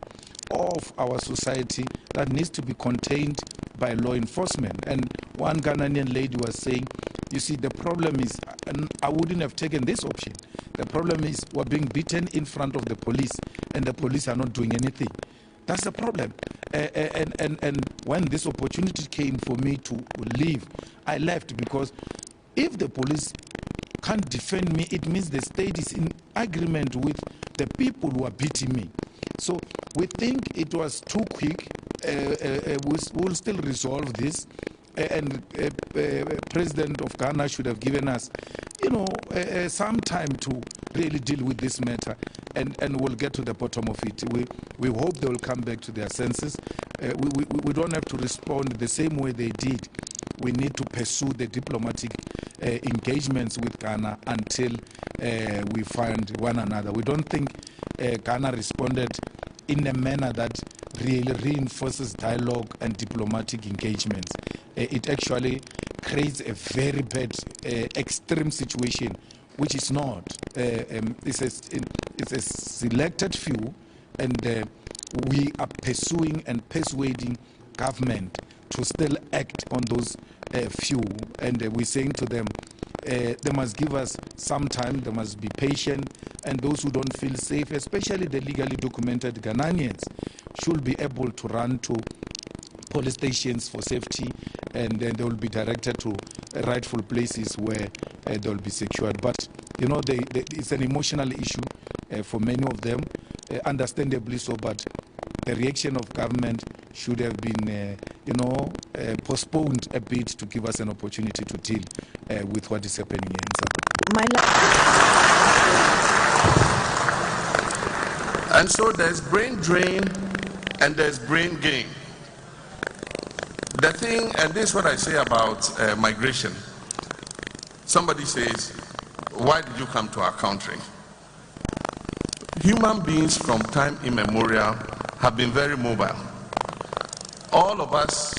[SPEAKER 5] of our society that needs to be contained by law enforcement. And one Ghanaian lady was saying, you see, the problem is, and I wouldn't have taken this option, the problem is we're being beaten in front of the police and the police are not doing anything. That's the problem. And when this opportunity came for me to leave, I left because if the police can't defend me, it means the state is in agreement with the people who are beating me. So we think it was too quick. We'll still resolve this. And President of Ghana should have given us, some time to really deal with this matter, and we'll get to the bottom of it. We hope they will come back to their senses. We don't have to respond the same way they did. We need to pursue the diplomatic engagements with Ghana until we find one another. We don't think Ghana responded in a manner that really reinforces dialogue and diplomatic engagements. It actually creates a very bad, extreme situation, which is not. It's a selected few, and we are pursuing and persuading government to still act on those few. And we're saying to them, they must give us some time, they must be patient, and those who don't feel safe, especially the legally documented Ghanaians, should be able to run to police stations for safety, and then they will be directed to rightful places where they will be secured. But, it's an emotional issue for many of them, understandably so, but the reaction of government should have been, postponed a bit to give us an opportunity to deal with what is happening here in
[SPEAKER 3] And so there's brain drain and there's brain gain. The thing, and this is what I say about migration. Somebody says, why did you come to our country? Human beings from time immemorial have been very mobile. All of us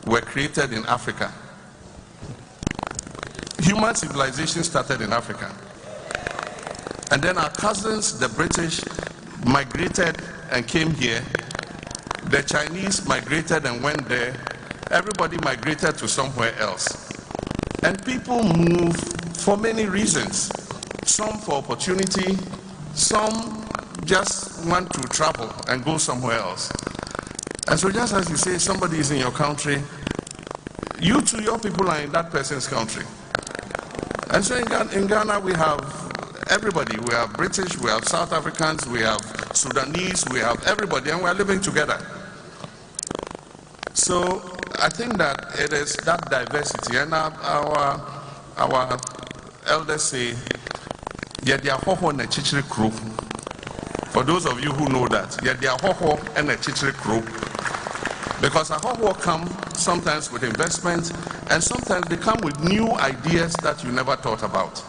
[SPEAKER 3] were created in Africa. Human civilization started in Africa. And then our cousins, the British, migrated and came here. The Chinese migrated and went there. Everybody migrated to somewhere else. And people move for many reasons. Some for opportunity, some just want to travel and go somewhere else. And so just as you say, somebody is in your country, you too, your people are in that person's country. And so in Ghana we have everybody. We have British, we have South Africans, we have Sudanese, we have everybody, and we are living together. So I think that it is that diversity, and our elders say, for those of you who know that, and a chichiri group, because a hoho come sometimes with investment, and sometimes they come with new ideas that you never thought about.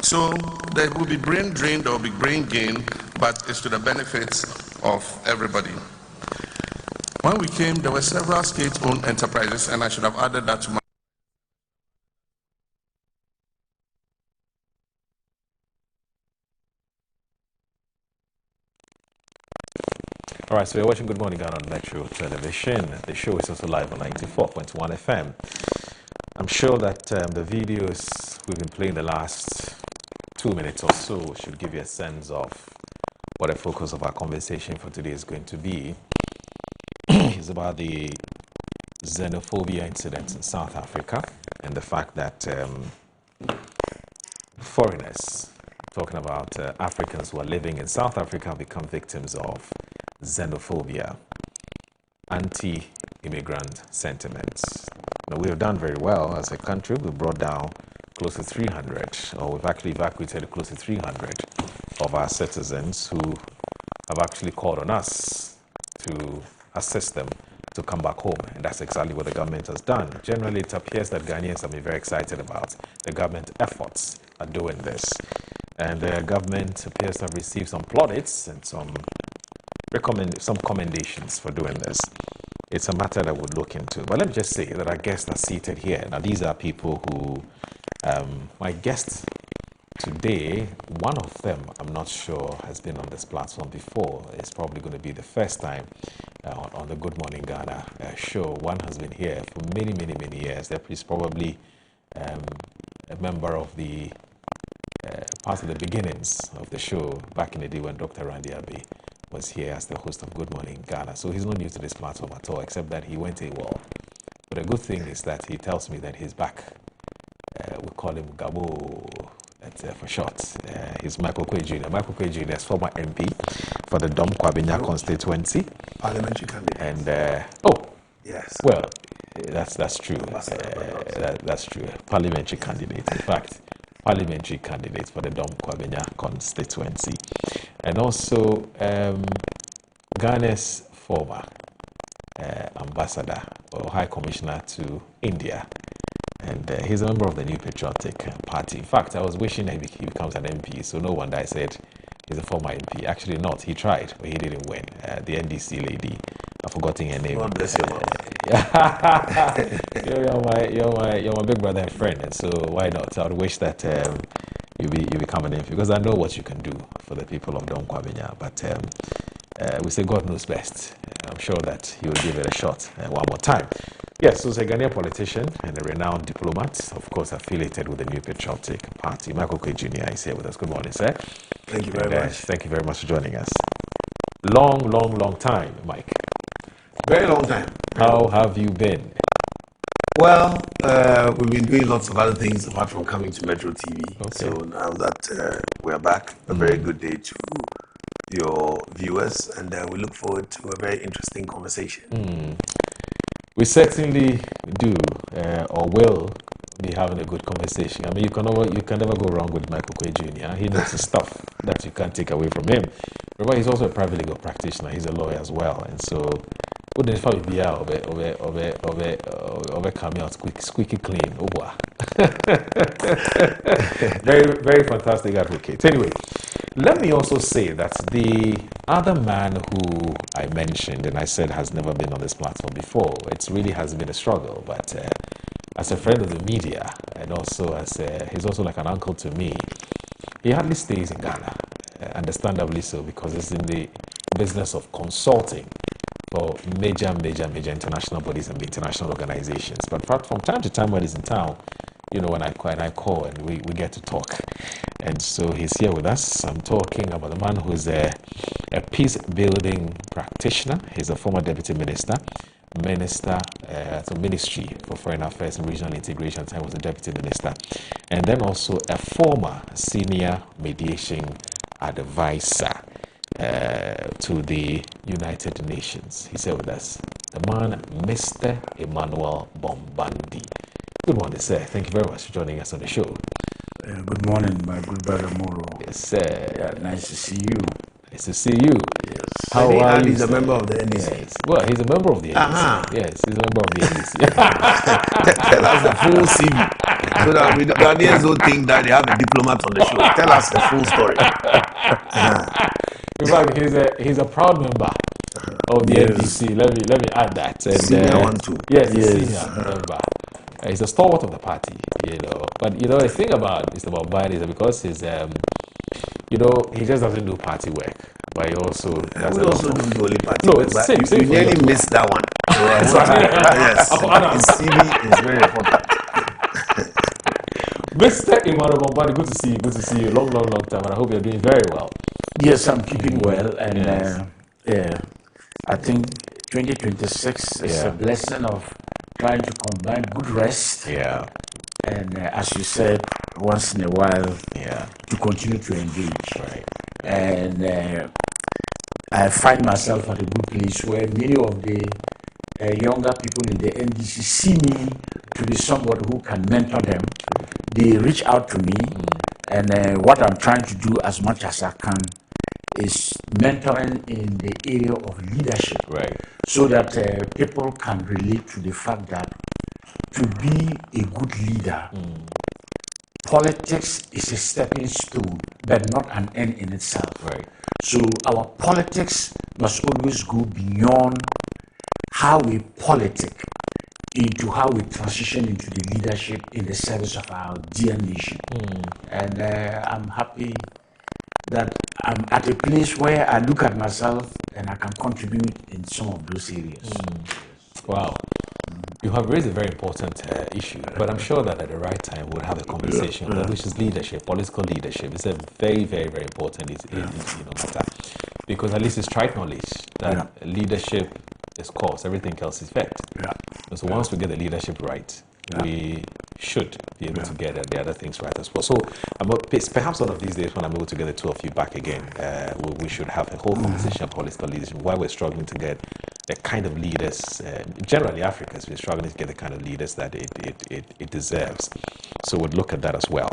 [SPEAKER 3] So there will be brain drain, there will be brain gain, but it's to the benefits of everybody. When we came, there were several state-owned enterprises, and I should have added that to my
[SPEAKER 9] All right, so you're watching Good Morning Ghana on Metro Television. The show is also live on 94.1 FM. I'm sure that the videos we've been playing the last 2 minutes or so should give you a sense of what the focus of our conversation for today is going to be. It's about the xenophobia incidents in South Africa and the fact that foreigners, talking about Africans who are living in South Africa, become victims of xenophobia, anti-immigrant sentiments. Now, we have done very well as a country. We brought down close to 300, or we've actually evacuated close to 300 of our citizens who have actually called on us to assist them to come back home, and that's exactly what the government has done. Generally, it appears that Ghanaians have been very excited about the government efforts at doing this, and the government appears to have received some plaudits and some commendations for doing this. It's a matter that we'll look into. But let me just say that our guests are seated here. Now, these are people who, my guest today, one of them, I'm not sure, has been on this platform before. It's probably going to be the first time on the Good Morning Ghana show. One has been here for many, many, many years. He's probably a member of the part of the beginnings of the show back in the day when Dr. Randy Abbey was here as the host of Good Morning Ghana. So he's not new to this platform at all, except that he went AWOL. But the good thing is that he tells me that he's back. We call him Gabo for short. He's Michael Quay Jr. Michael Quay Jr. is former MP for the Dom Kwabenya constituency.
[SPEAKER 1] Parliamentary candidate.
[SPEAKER 9] And,
[SPEAKER 1] yes.
[SPEAKER 9] Well, that's true. That's true. Parliamentary candidate. In fact, parliamentary candidate for the Dom Kwabenya constituency. And also Ghana's former ambassador or high commissioner to India. And he's a member of the New Patriotic Party. In fact, I was wishing he becomes an MP, so no wonder I said he's a former MP. Actually not, he tried, but he didn't win. The NDC lady, I've forgotten her name.
[SPEAKER 1] God bless you, mom.
[SPEAKER 9] You're my big brother and friend, and so why not? I would wish that you become an MP, because I know what you can do for the people of Dom Kwabenya, but we say God knows best. I'm sure that he will give it a shot one more time. Yes, so he's a Ghanaian politician and a renowned diplomat, of course affiliated with the New Patriotic Party. Michael Quay Jr. is here with us. Good morning, sir.
[SPEAKER 1] Thank you very much.
[SPEAKER 9] Thank you very much for joining us. Long time, Mike.
[SPEAKER 1] Very long time.
[SPEAKER 9] How have you been?
[SPEAKER 1] Well, we've been doing lots of other things apart from coming to Metro TV. Okay. So now that we're back, a very good day to your viewers, and we look forward to a very interesting conversation.
[SPEAKER 9] We certainly do, or will be having a good conversation. I mean, you can never go wrong with Michael Quay Jr. He knows his stuff that you can't take away from him. Remember, he's also a private legal practitioner. He's a lawyer as well, and so wouldn't it probably be out of coming out squeaky clean? Oh wow! very fantastic advocate. Anyway, let me also say that the other man who I mentioned and I said has never been on this platform before, it really has been a struggle, but as a friend of the media and also he's also like an uncle to me, he hardly stays in Ghana, understandably so, because he's in the business of consulting for major international bodies and international organizations. But from time to time when he's in town, when I call and we get to talk. And so he's here with us. I'm talking about the man who's a peace building practitioner. He's a former deputy minister to Ministry for Foreign Affairs and Regional Integration. He was a deputy minister. And then also a former senior mediation advisor to the United Nations. He's here with us. The man, Mr. Emmanuel Bombandi. Good morning, sir. Thank you very much for joining us on the show.
[SPEAKER 4] Good morning, my good brother Moro.
[SPEAKER 9] Yes, sir.
[SPEAKER 4] Yeah, nice to see you.
[SPEAKER 9] Nice to see you.
[SPEAKER 4] Yes.
[SPEAKER 9] How are you?
[SPEAKER 1] He's a member of the NDC.
[SPEAKER 9] Yes. Well, he's a member of the NDC. Yes, he's a member of the NDC.
[SPEAKER 1] Tell us the full CV. So that the Ghanaians don't think that they have a diplomat on the show. Tell us the full story.
[SPEAKER 9] In fact, he's a proud member of the NDC. Let me add that. And,
[SPEAKER 1] senior one too.
[SPEAKER 9] Yes, senior member. He's a stalwart of the party, But the thing about Mr. Bombandi is that because he's, he just doesn't do party work, but he also does
[SPEAKER 1] we also do the only party
[SPEAKER 9] no,
[SPEAKER 1] work.
[SPEAKER 9] It's same
[SPEAKER 1] You nearly missed that one. Yes, his CV is very important.
[SPEAKER 9] Mr. Emmanuel Bombandi, good to see you. Long time, and I hope you're doing very well.
[SPEAKER 4] Yes, I'm keeping well, and I think 2026 is a blessing of trying to combine good rest, and as you said, once in a while, to continue to engage.
[SPEAKER 9] Right.
[SPEAKER 4] And I find myself at a good place where many of the younger people in the NDC see me to be somebody who can mentor them. They reach out to me, and what I'm trying to do as much as I can is mentoring in the area of leadership,
[SPEAKER 9] right?
[SPEAKER 4] So that people can relate to the fact that to be a good leader, politics is a stepping stone, but not an end in itself.
[SPEAKER 9] Right.
[SPEAKER 4] So our politics must always go beyond how we politic into how we transition into the leadership in the service of our dear nation. And I'm happy that I'm at a place where I look at myself and I can contribute in some of those areas.
[SPEAKER 9] Wow. You have raised a very important issue, but I'm sure that at the right time we'll have a conversation, which is leadership, political leadership. It's a very, very, very important matter. because at least it's tried knowledge that leadership is cause, everything else is effect. And so once we get the leadership right, we should be able to get the other things right as well. So perhaps one of these days when I'm able to get the two of you back again, we should have a whole conversation on political leadership, why we're struggling to get the kind of leaders, generally Africans, we're struggling to get the kind of leaders that it deserves. So we'll look at that as well.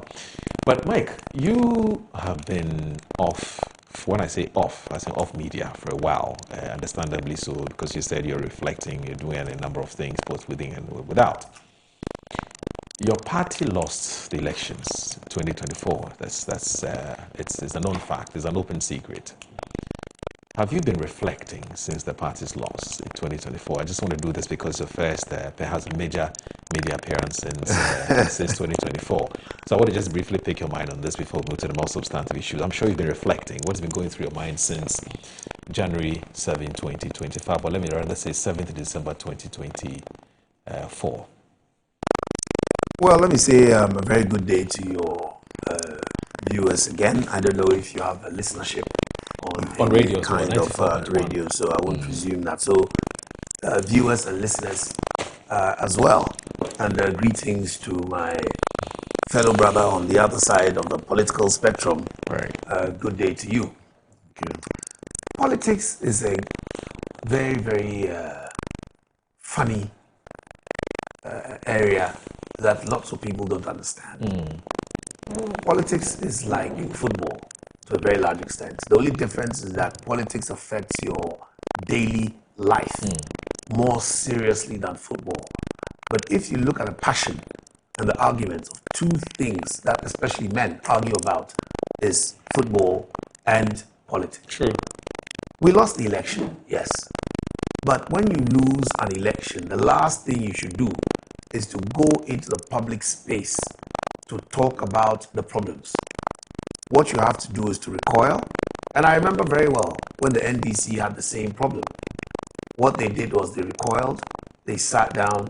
[SPEAKER 9] But Mike, you have been off, when I say off media for a while, understandably so, because you said you're reflecting, you're doing a number of things, both within and without. Your party lost the elections 2024. It's a known fact. It's an open secret. Have you been reflecting since the party's loss in 2024? I just want to do this because your first perhaps major media appearance since 2024. So I want to just briefly pick your mind on this before we move to the more substantive issues. I'm sure you've been reflecting. What's been going through your mind since January 7, 2025? Or let me rather say 7th December 2024.
[SPEAKER 1] Well, let me say a very good day to your viewers again. I don't know if you have a listenership on
[SPEAKER 9] radio,
[SPEAKER 1] kind of radio, so I won't presume that. So, viewers and listeners as well, and greetings to my fellow brother on the other side of the political spectrum. Good day to you. Politics is a very, very funny area that lots of people don't understand. Politics is like in football to a very large extent. The only difference is that politics affects your daily life more seriously than football. But if you look at the passion and the arguments of two things that especially men argue about, is football and politics.
[SPEAKER 9] True.
[SPEAKER 1] We lost the election, yes. But when you lose an election, the last thing you should do is to go into the public space to talk about the problems. What you have to do is to recoil. And I remember very well when the NDC had the same problem. What they did was they recoiled, they sat down,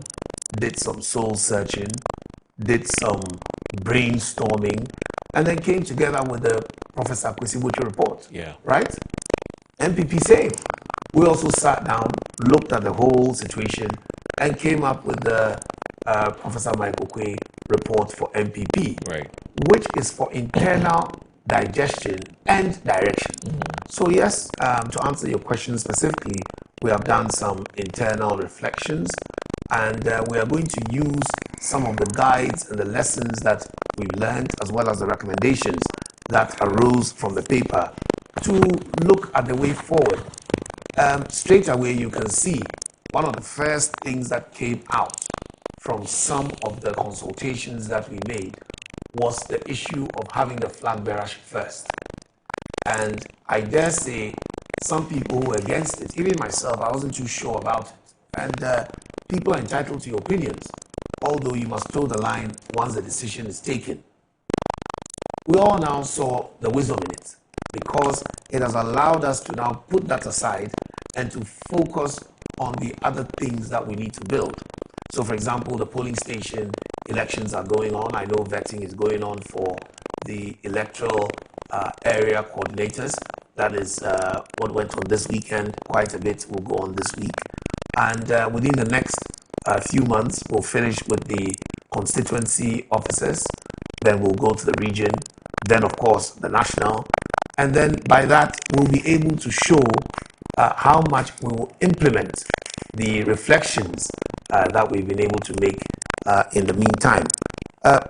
[SPEAKER 1] did some soul searching, did some brainstorming, and then came together with the Professor Kwesi Botchwey report. Right? MPP same. We also sat down, looked at the whole situation, and came up with the Professor Michael Quay report for MPP, which is for internal digestion and direction. So yes, to answer your question specifically, we have done some internal reflections, and we are going to use some of the guides and the lessons that we've learned, as well as the recommendations that arose from the paper, to look at the way forward. Straight away, you can see one of the first things that came out from some of the consultations that we made was the issue of having the flag bearers first. And I dare say some people were against it. Even myself, I wasn't too sure about it. And people are entitled to your opinions, although you must toe the line once the decision is taken. We all now saw the wisdom in it, because it has allowed us to now put that aside and to focus on the other things that we need to build. So, for example, the polling station elections are going on. I know vetting is going on for the electoral area coordinators. That is what went on this weekend. Quite a bit will go on this week. And within the next few months, we'll finish with the constituency officers. Then we'll go to the region. Then, of course, the national. And then by that, we'll be able to show how much we will implement the reflections that we've been able to make in the meantime.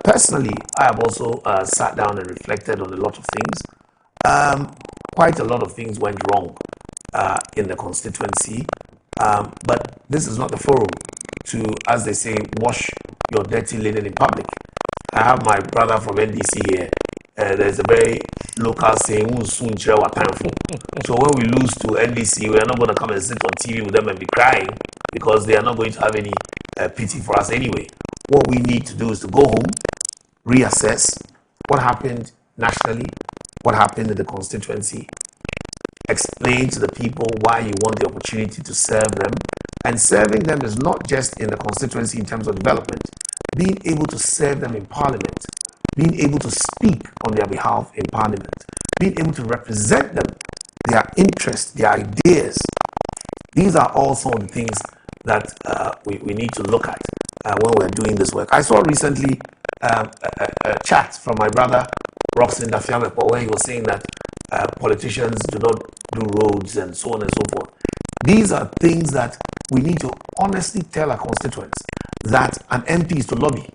[SPEAKER 1] Personally, I have also sat down and reflected on a lot of things. Quite a lot of things went wrong in the constituency, but this is not the forum to, as they say, wash your dirty linen in public. I have my brother from NDC here. There's a very local saying, so when we lose to NDC, we are not going to come and sit on TV with them and be crying, because they are not going to have any pity for us anyway. What we need to do is to go home, reassess what happened nationally, what happened in the constituency, explain to the people why you want the opportunity to serve them. And serving them is not just in the constituency in terms of development, being able to serve them in parliament, being able to speak on their behalf in parliament, being able to represent them their interests, their ideas. These are all some of the things that we need to look at when we're doing this work. I saw recently a chat from my brother Roxin Dafiamepo, where he was saying that politicians do not do roads and so on and so forth. These are things that we need to honestly tell our constituents that an MP is to lobby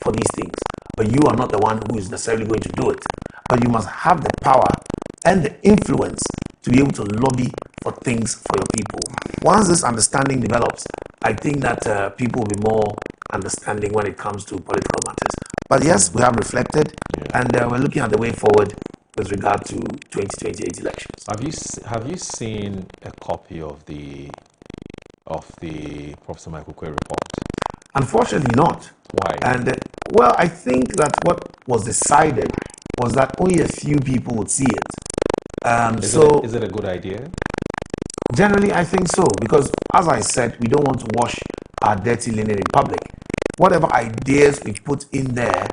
[SPEAKER 1] for these things, but you are not the one who is necessarily going to do it. But you must have the power and the influence to be able to lobby for things for your people. Once this understanding develops, I think that people will be more understanding when it comes to political matters. But yes, we have reflected, and we're looking at the way forward with regard to 2028 elections.
[SPEAKER 9] Have you seen a copy of the Professor Michael Quay report?
[SPEAKER 1] Unfortunately not.
[SPEAKER 9] Why?
[SPEAKER 1] And well, I think that what was decided was that only a few people would see it.
[SPEAKER 9] Is it a good idea?
[SPEAKER 1] Generally, I think so, because as I said, we don't want to wash our dirty linen in public. Whatever ideas we put in there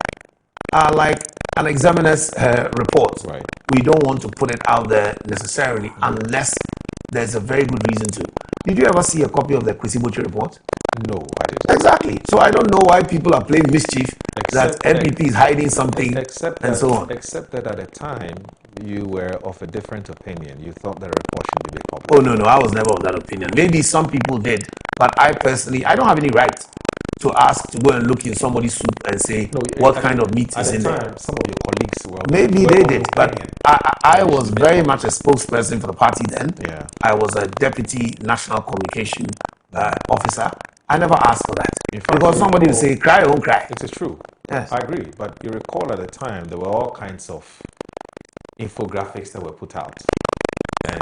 [SPEAKER 1] are like an examiner's report.
[SPEAKER 9] Right.
[SPEAKER 1] We don't want to put it out there necessarily unless there's a very good reason to. Did you ever see a copy of the Kwesi Botchwey report?
[SPEAKER 9] No, I didn't.
[SPEAKER 1] Exactly. So I don't know why people are playing mischief that MPP is hiding something and so on.
[SPEAKER 9] Except that at the time, you were of a different opinion. You thought the report should be made public.
[SPEAKER 1] Oh, no, I was never of that opinion. Maybe some people did, but I personally, I don't have any right to ask to go and look in somebody's soup and say what kind of meat is in there.
[SPEAKER 9] Some of your colleagues were.
[SPEAKER 1] Maybe they did, but I was very much a spokesperson for the party then.
[SPEAKER 9] Yeah.
[SPEAKER 1] I was a deputy national communication officer. I never asked for that. Because somebody will say, cry or won't cry.
[SPEAKER 9] It is true.
[SPEAKER 1] Yes.
[SPEAKER 9] I agree. But you recall at the time, there were all kinds of infographics that were put out.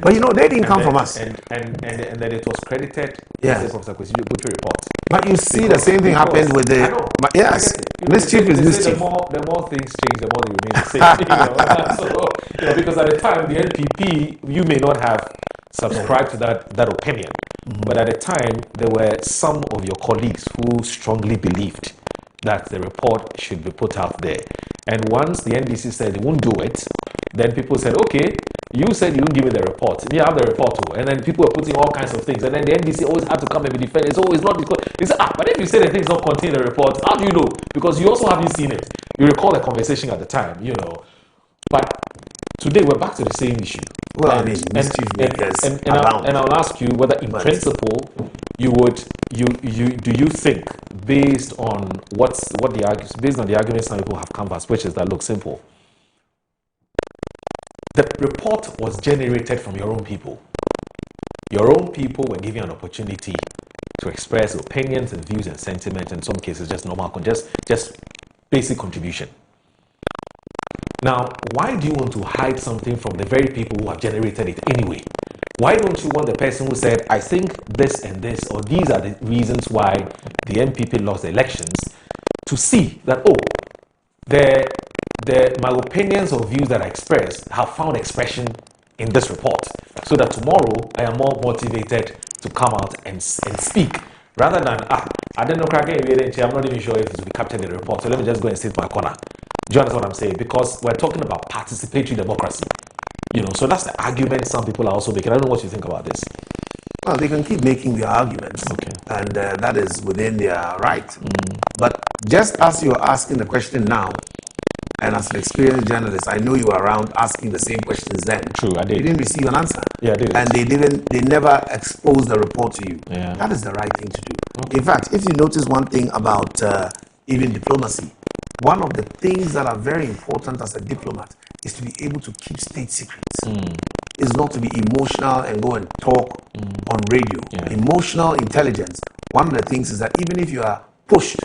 [SPEAKER 1] But you know, they didn't come from us.
[SPEAKER 9] And then it was credited
[SPEAKER 1] Yes.
[SPEAKER 9] as a Professor Kwesi Botchwey report.
[SPEAKER 1] But you see the same thing happened with the... Yes, mischief is mischief.
[SPEAKER 9] The more things change, the more they remain the same. So, because at the time, the NPP, you may not have subscribed to that opinion. But at the time, there were some of your colleagues who strongly believed that the report should be put out there. And once the NDC said they won't do it, then people said, okay, you said you won't give me the report. Me, I have the report too. And then people were putting all kinds of things. And then the NDC always had to come and be defended. So it's not because they said, but if you say the things don't contain the report, how do you know? Because you also haven't seen it. You recall the conversation at the time, But today we're back to the same issue.
[SPEAKER 1] Well, I mean, mischief makers abound.
[SPEAKER 9] And I'll ask you whether, in principle, do you think, based on based on the arguments some people have canvassed, which is that, look, simple. The report was generated from your own people. Your own people were given an opportunity to express opinions and views and sentiment. In some cases, just normal, just basic contribution. Now, why do you want to hide something from the very people who have generated it anyway? Why don't you want the person who said, I think this and this, or these are the reasons why the MPP lost the elections, to see that, my opinions or views that I expressed have found expression in this report, so that tomorrow I am more motivated to come out and speak, rather than, I don't know, I'm not even sure if it will be captured in the report, so let me just go and sit in my corner. Do you understand what I'm saying? Because we're talking about participatory democracy. So that's the argument some people are also making. I don't know what you think about this.
[SPEAKER 1] Well, they can keep making their arguments, and that is within their right. But just as you're asking the question now, and as an experienced journalist, I know you were around asking the same questions then.
[SPEAKER 9] True, I did.
[SPEAKER 1] You didn't receive an answer.
[SPEAKER 9] Yeah, I did.
[SPEAKER 1] And they never exposed the report to you.
[SPEAKER 9] Yeah.
[SPEAKER 1] That is the right thing to do. In fact, if you notice one thing about even diplomacy, one of the things that are very important as a diplomat is to be able to keep state secrets. Is not to be emotional and go and talk on radio. Emotional intelligence, one of the things is that even if you are pushed,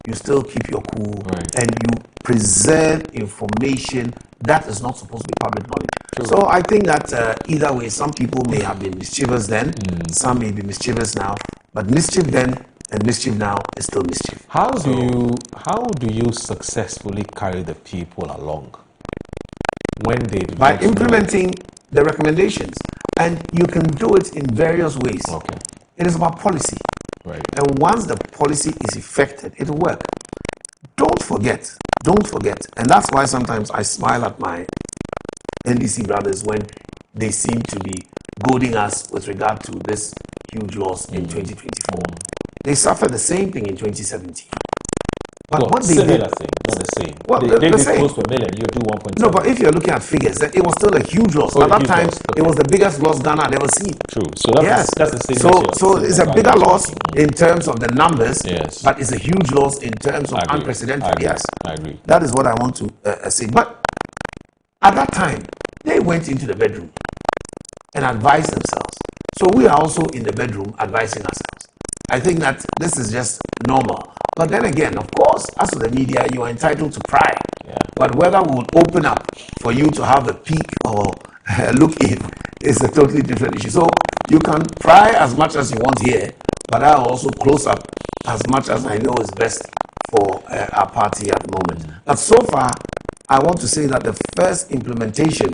[SPEAKER 1] you still keep your cool and you preserve information that is not supposed to be public knowledge. So I think that either way, some people may have been mischievous then, some may be mischievous now, but mischief then and mischief now is still mischief.
[SPEAKER 9] How do you successfully carry the people along when they do
[SPEAKER 1] by implementing the recommendations, and you can do it in various ways. It is about policy, and once the policy is effected, it will work. Don't forget, and that's why sometimes I smile at my NDC brothers when they seem to be goading us with regard to this huge loss in 2024. They suffered the same thing in 2017. But
[SPEAKER 9] well,
[SPEAKER 1] what they
[SPEAKER 9] similar
[SPEAKER 1] did,
[SPEAKER 9] thing, not the same.
[SPEAKER 1] well,
[SPEAKER 9] they
[SPEAKER 1] the
[SPEAKER 9] did
[SPEAKER 1] same.
[SPEAKER 9] close to $1 million. You do 1.7.
[SPEAKER 1] No, but if you're looking at figures, then it was still a huge loss.
[SPEAKER 9] Oh,
[SPEAKER 1] at that
[SPEAKER 9] huge
[SPEAKER 1] time,
[SPEAKER 9] loss.
[SPEAKER 1] it was the biggest loss Ghana had ever seen.
[SPEAKER 9] True. So that's the same.
[SPEAKER 1] So it's a bigger loss in terms of the numbers,
[SPEAKER 9] yes,
[SPEAKER 1] but it's a huge loss in terms of unprecedented. Yes,
[SPEAKER 9] I agree.
[SPEAKER 1] That is what I want to say. But at that time, they went into the bedroom and advised themselves. So we are also in the bedroom advising ourselves. I think that this is just normal. But then again, of course, as for the media, you are entitled to pry. Yeah. But whether we would open up for you to have a peek or look in is a totally different issue. So you can pry as much as you want here, but I'll also close up as much as I know is best for our party at the moment. But so far, I want to say that the first implementation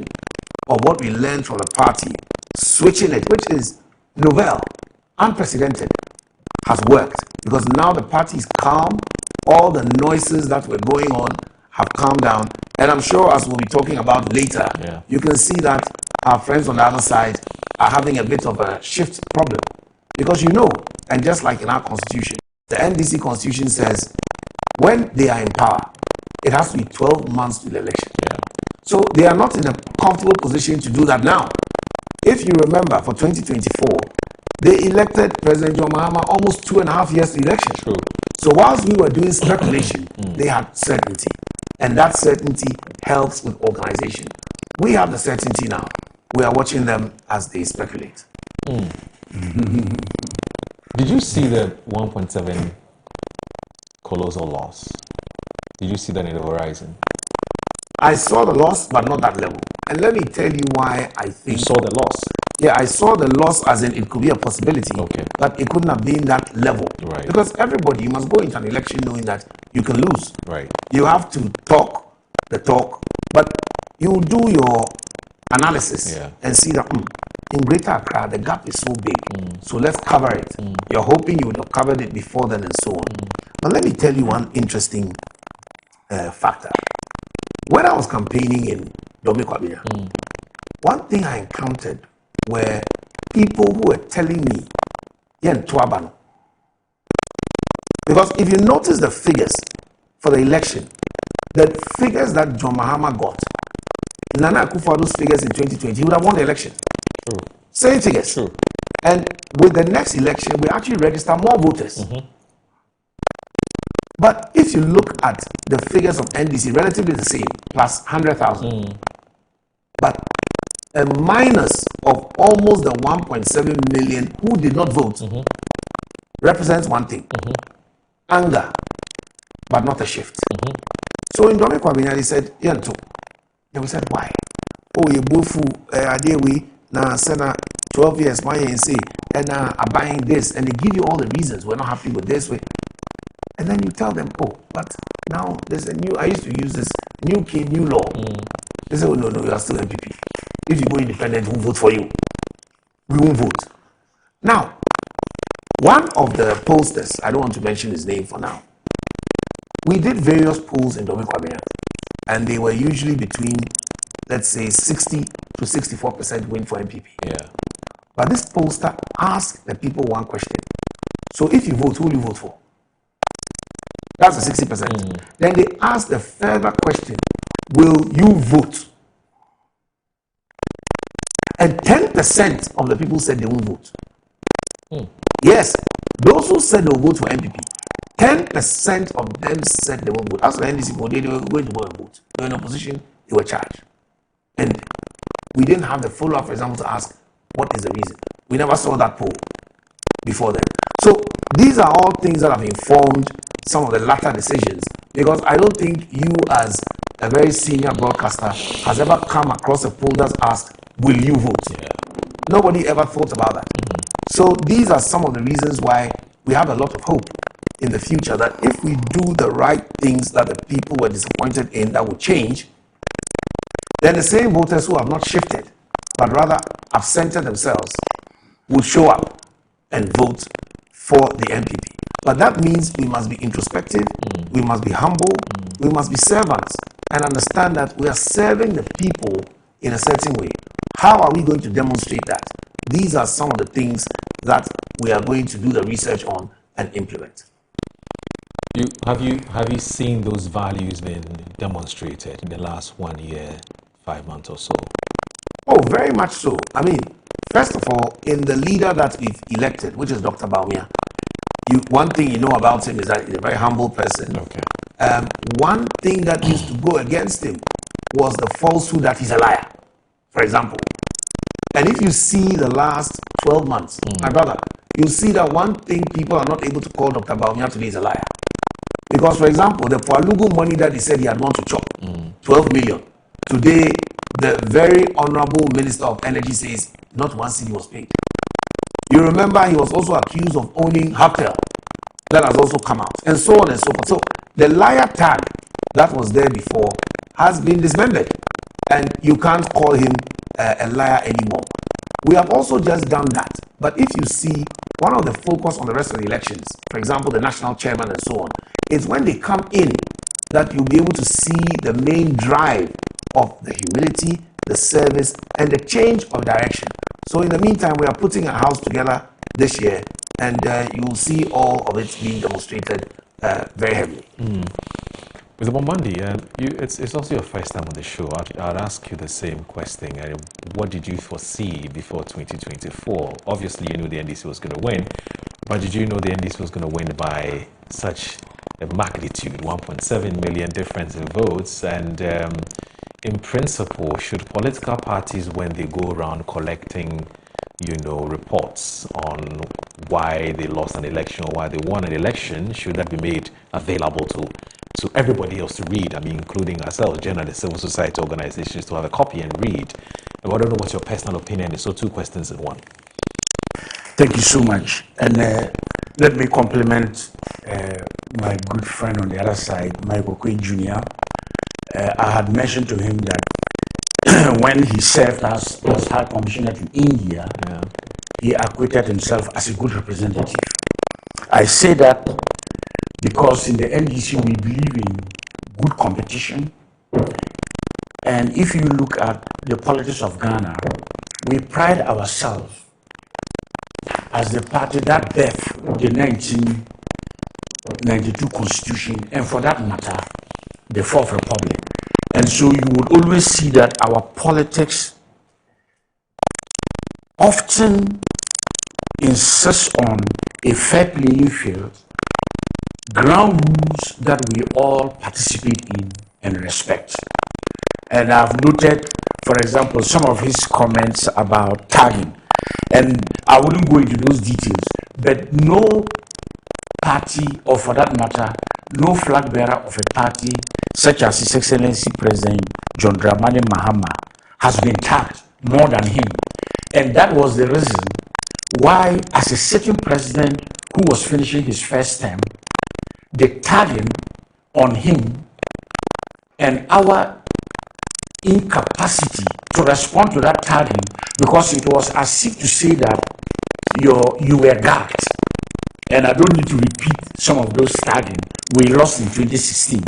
[SPEAKER 1] of what we learned from the party, switching it, which is novel, unprecedented, has worked, because now the party is calm. All the noises that were going on have calmed down, and I'm sure, as we'll be talking about later, you can see that our friends on the other side are having a bit of a shift problem, because and just like in our constitution, the NDC constitution says when they are in power, it has to be 12 months to the election. So they are not in a comfortable position to do that now. If you remember, for 2024, they elected President John Mahama almost 2.5 years to election.
[SPEAKER 9] True.
[SPEAKER 1] So whilst we were doing speculation, they had certainty. And that certainty helps with organization. We have the certainty now. We are watching them as they speculate.
[SPEAKER 9] Did you see the 1.7 colossal loss? Did you see that in the horizon?
[SPEAKER 1] I saw the loss, but not that level. And let me tell you why I think...
[SPEAKER 9] You saw the loss?
[SPEAKER 1] Yeah, I saw the loss as in it could be a possibility, but it couldn't have been that level.
[SPEAKER 9] Right.
[SPEAKER 1] Because everybody, you must go into an election knowing that you can lose.
[SPEAKER 9] Right.
[SPEAKER 1] You have to talk the talk, but you do your analysis and see that in Greater Accra, the gap is so big. So let's cover it. You're hoping you would have covered it before then and so on. But let me tell you one interesting factor. When I was campaigning in Dome Kwabena, one thing I encountered were people who were telling me, because if you notice the figures for the election, the figures that John Mahama got, Nana Akufo-Addo's figures in 2020, he would have won the election.
[SPEAKER 9] True.
[SPEAKER 1] Same figures.
[SPEAKER 9] True.
[SPEAKER 1] And with the next election, we actually register more voters. But if you look at the figures of NDC, relatively the same, plus 100,000. But a minus of almost the 1.7 million who did not vote represents one thing. Anger, but not a shift. So in Dome Kwabena, they said, Yanto. They said, why? Oh, you both adewe na sena 12 years, my say, and are buying this, and they give you all the reasons we're not happy with this way. And then you tell them, oh, but now there's a new, I used to use this new key, new law. They say, oh, no, you are still MPP. If you go independent, we'll vote for you. We won't vote. Now, one of the pollsters, I don't want to mention his name for now, we did various polls in Dome Kwabena, and they were usually between, let's say, 60 to 64% win for MPP.
[SPEAKER 9] Yeah.
[SPEAKER 1] But this pollster asked the people one question. So if you vote, who will you vote for? That's the 60%. Then they asked the further question, will you vote? And 10% of the people said they won't vote. Yes, those who said they'll vote for MPP, 10% of them said they won't vote. As for the NDC, they were going to go and vote. They were in opposition, they were charged. And we didn't have the follow-up, for example, to ask, what is the reason? We never saw that poll before then. So these are all things that have informed some of the latter decisions, because I don't think you as a very senior broadcaster has ever come across a poll that's asked, will you vote? Nobody ever thought about that. So these are some of the reasons why we have a lot of hope in the future that if we do the right things that the people were disappointed in, that will change, then the same voters who have not shifted, but rather absented themselves, will show up and vote for the MPP. But that means we must be introspective, we must be humble, we must be servants, and understand that we are serving the people in a certain way. How are we going to demonstrate that? These are some of the things that we are going to do the research on and implement.
[SPEAKER 9] Have you seen those values being demonstrated in the last 1 year, 5 months or so?
[SPEAKER 1] Oh, very much so. I mean, first of all, in the leader that we've elected, which is Dr. Bawumia, one thing you know about him is that he's a very humble person.
[SPEAKER 9] Okay.
[SPEAKER 1] One thing that used to go against him was the falsehood that he's a liar, for example. And if you see the last 12 months, my brother, you'll see that one thing people are not able to call Dr. Bawumia today is a liar. Because, for example, the Poalugu money that he said he had want to chop, 12 million. Today, the very honorable Minister of Energy says not one cedi was paid. You remember he was also accused of owning Haptel. That has also come out, and so on and so forth. So the liar tag that was there before has been dismembered, and you can't call him a liar anymore. We have also just done that. But if you see one of the focus on the rest of the elections, for example, the national chairman and so on, is when they come in that you'll be able to see the main drive of the humility, the service, and the change of direction. So in the meantime, we are putting a house together this year, and you will see all of it being demonstrated very heavily.
[SPEAKER 9] Mr. Bombandi, it's also your first time on the show. I'd ask you the same question. What did you foresee before 2024? Obviously, you knew the NDC was going to win, but did you know the NDC was going to win by such a magnitude, 1.7 million difference in votes? And in principle, should political parties, when they go around collecting, reports on why they lost an election or why they won an election, should that be made available to everybody else to read? I mean, including ourselves, journalists, civil society organizations, to have a copy and read. I don't know what your personal opinion is. So 2 questions in one.
[SPEAKER 4] Thank you so much. And let me compliment my good friend on the other side, Michael Quay Jr. I had mentioned to him that when he served as High Commissioner to India, he acquitted himself as a good representative. I say that because in the NDC we believe in good competition. And if you look at the politics of Ghana, we pride ourselves as the party that birthed the 1992 Constitution, and for that matter, the Fourth Republic. And so you would always see that our politics often insists on a fair playing field, ground rules that we all participate in and respect. And I've noted, for example, some of his comments about tagging. And I wouldn't go into those details, but no party, or for that matter, no flag bearer of a party such as His Excellency President John Dramani Mahama has been tagged more than him. And that was the reason why, as a sitting president who was finishing his first term, the tagging on him and our incapacity to respond to that tagging, because it was as if to say that you were gagged. And I don't need to repeat some of those tagging we lost in 2016.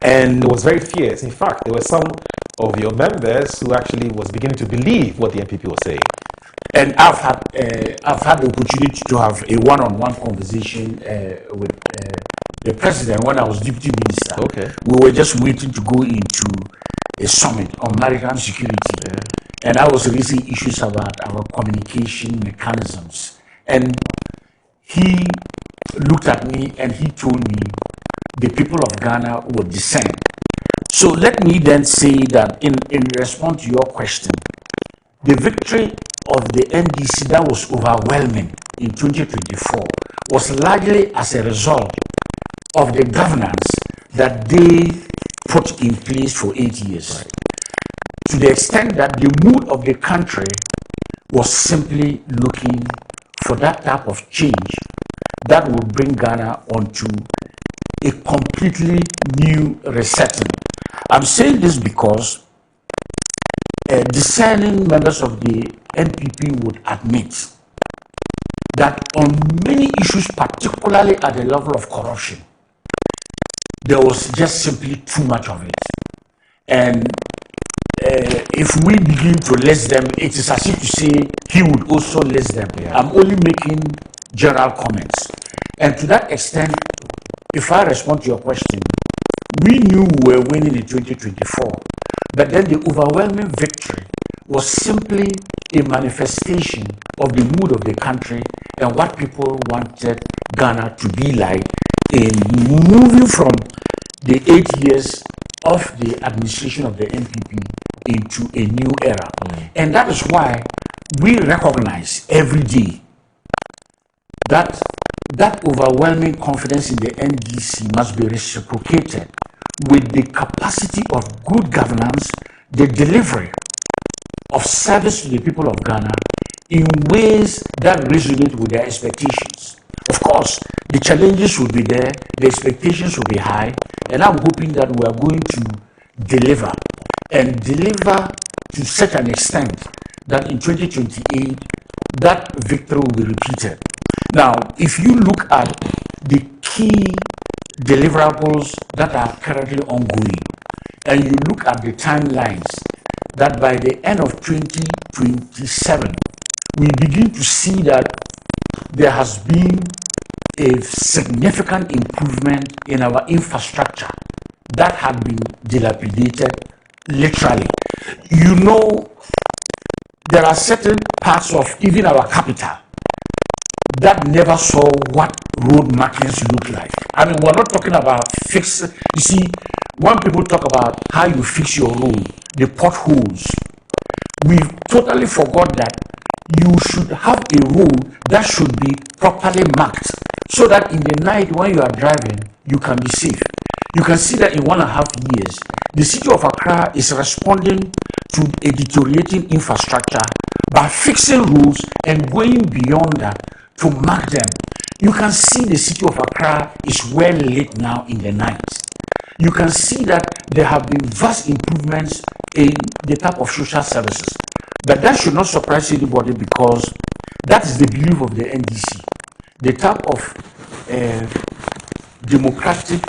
[SPEAKER 4] And
[SPEAKER 9] it was very fierce. In fact, there were some of your members who actually was beginning to believe what the NPP was saying.
[SPEAKER 4] And I've had the opportunity to have a one-on-one conversation with the president when I was deputy minister.
[SPEAKER 9] Okay.
[SPEAKER 4] We were just waiting to go into a summit on maritime security, and I was raising issues about our communication mechanisms. And he looked at me and he told me the people of Ghana would descend. So let me then say that in response to your question, the victory of the NDC that was overwhelming in 2024 was largely as a result of the governance that they put in place for 8 years. Right. To the extent that the mood of the country was simply looking for that type of change that would bring Ghana onto a completely new resetting. I'm saying this because discerning members of the NPP would admit that on many issues, particularly at the level of corruption, there was just simply too much of it. And if we begin to list them, it is as if to say he would also list them. I'm only making general comments. And to that extent, if I respond to your question, we knew we were winning in 2024, but then the overwhelming victory was simply a manifestation of the mood of the country and what people wanted Ghana to be like in moving from the 8 years of the administration of the NPP into a new era. And that is why we recognize every day that overwhelming confidence in the NDC must be reciprocated with the capacity of good governance, the delivery of service to the people of Ghana in ways that resonate with their expectations. Of course, the challenges will be there, the expectations will be high, and I'm hoping that we are going to deliver, and deliver to such an extent that in 2028, that victory will be repeated. Now, if you look at the key deliverables that are currently ongoing, and you look at the timelines, that by the end of 2027, we begin to see that there has been a significant improvement in our infrastructure that had been dilapidated, literally. You know, there are certain parts of even our capital that never saw what road markings look like. I mean, we're not talking about fix. You see, when people talk about how you fix your road, the potholes, we totally forgot that you should have a road that should be properly marked so that in the night when you are driving, you can be safe. You can see that in 1.5 years, the city of Accra is responding to a deteriorating infrastructure by fixing roads and going beyond that to mark them. You can see the city of Accra is well lit now in the night. You can see that there have been vast improvements in the type of social services. But that should not surprise anybody because that is the belief of the NDC. The type of democratic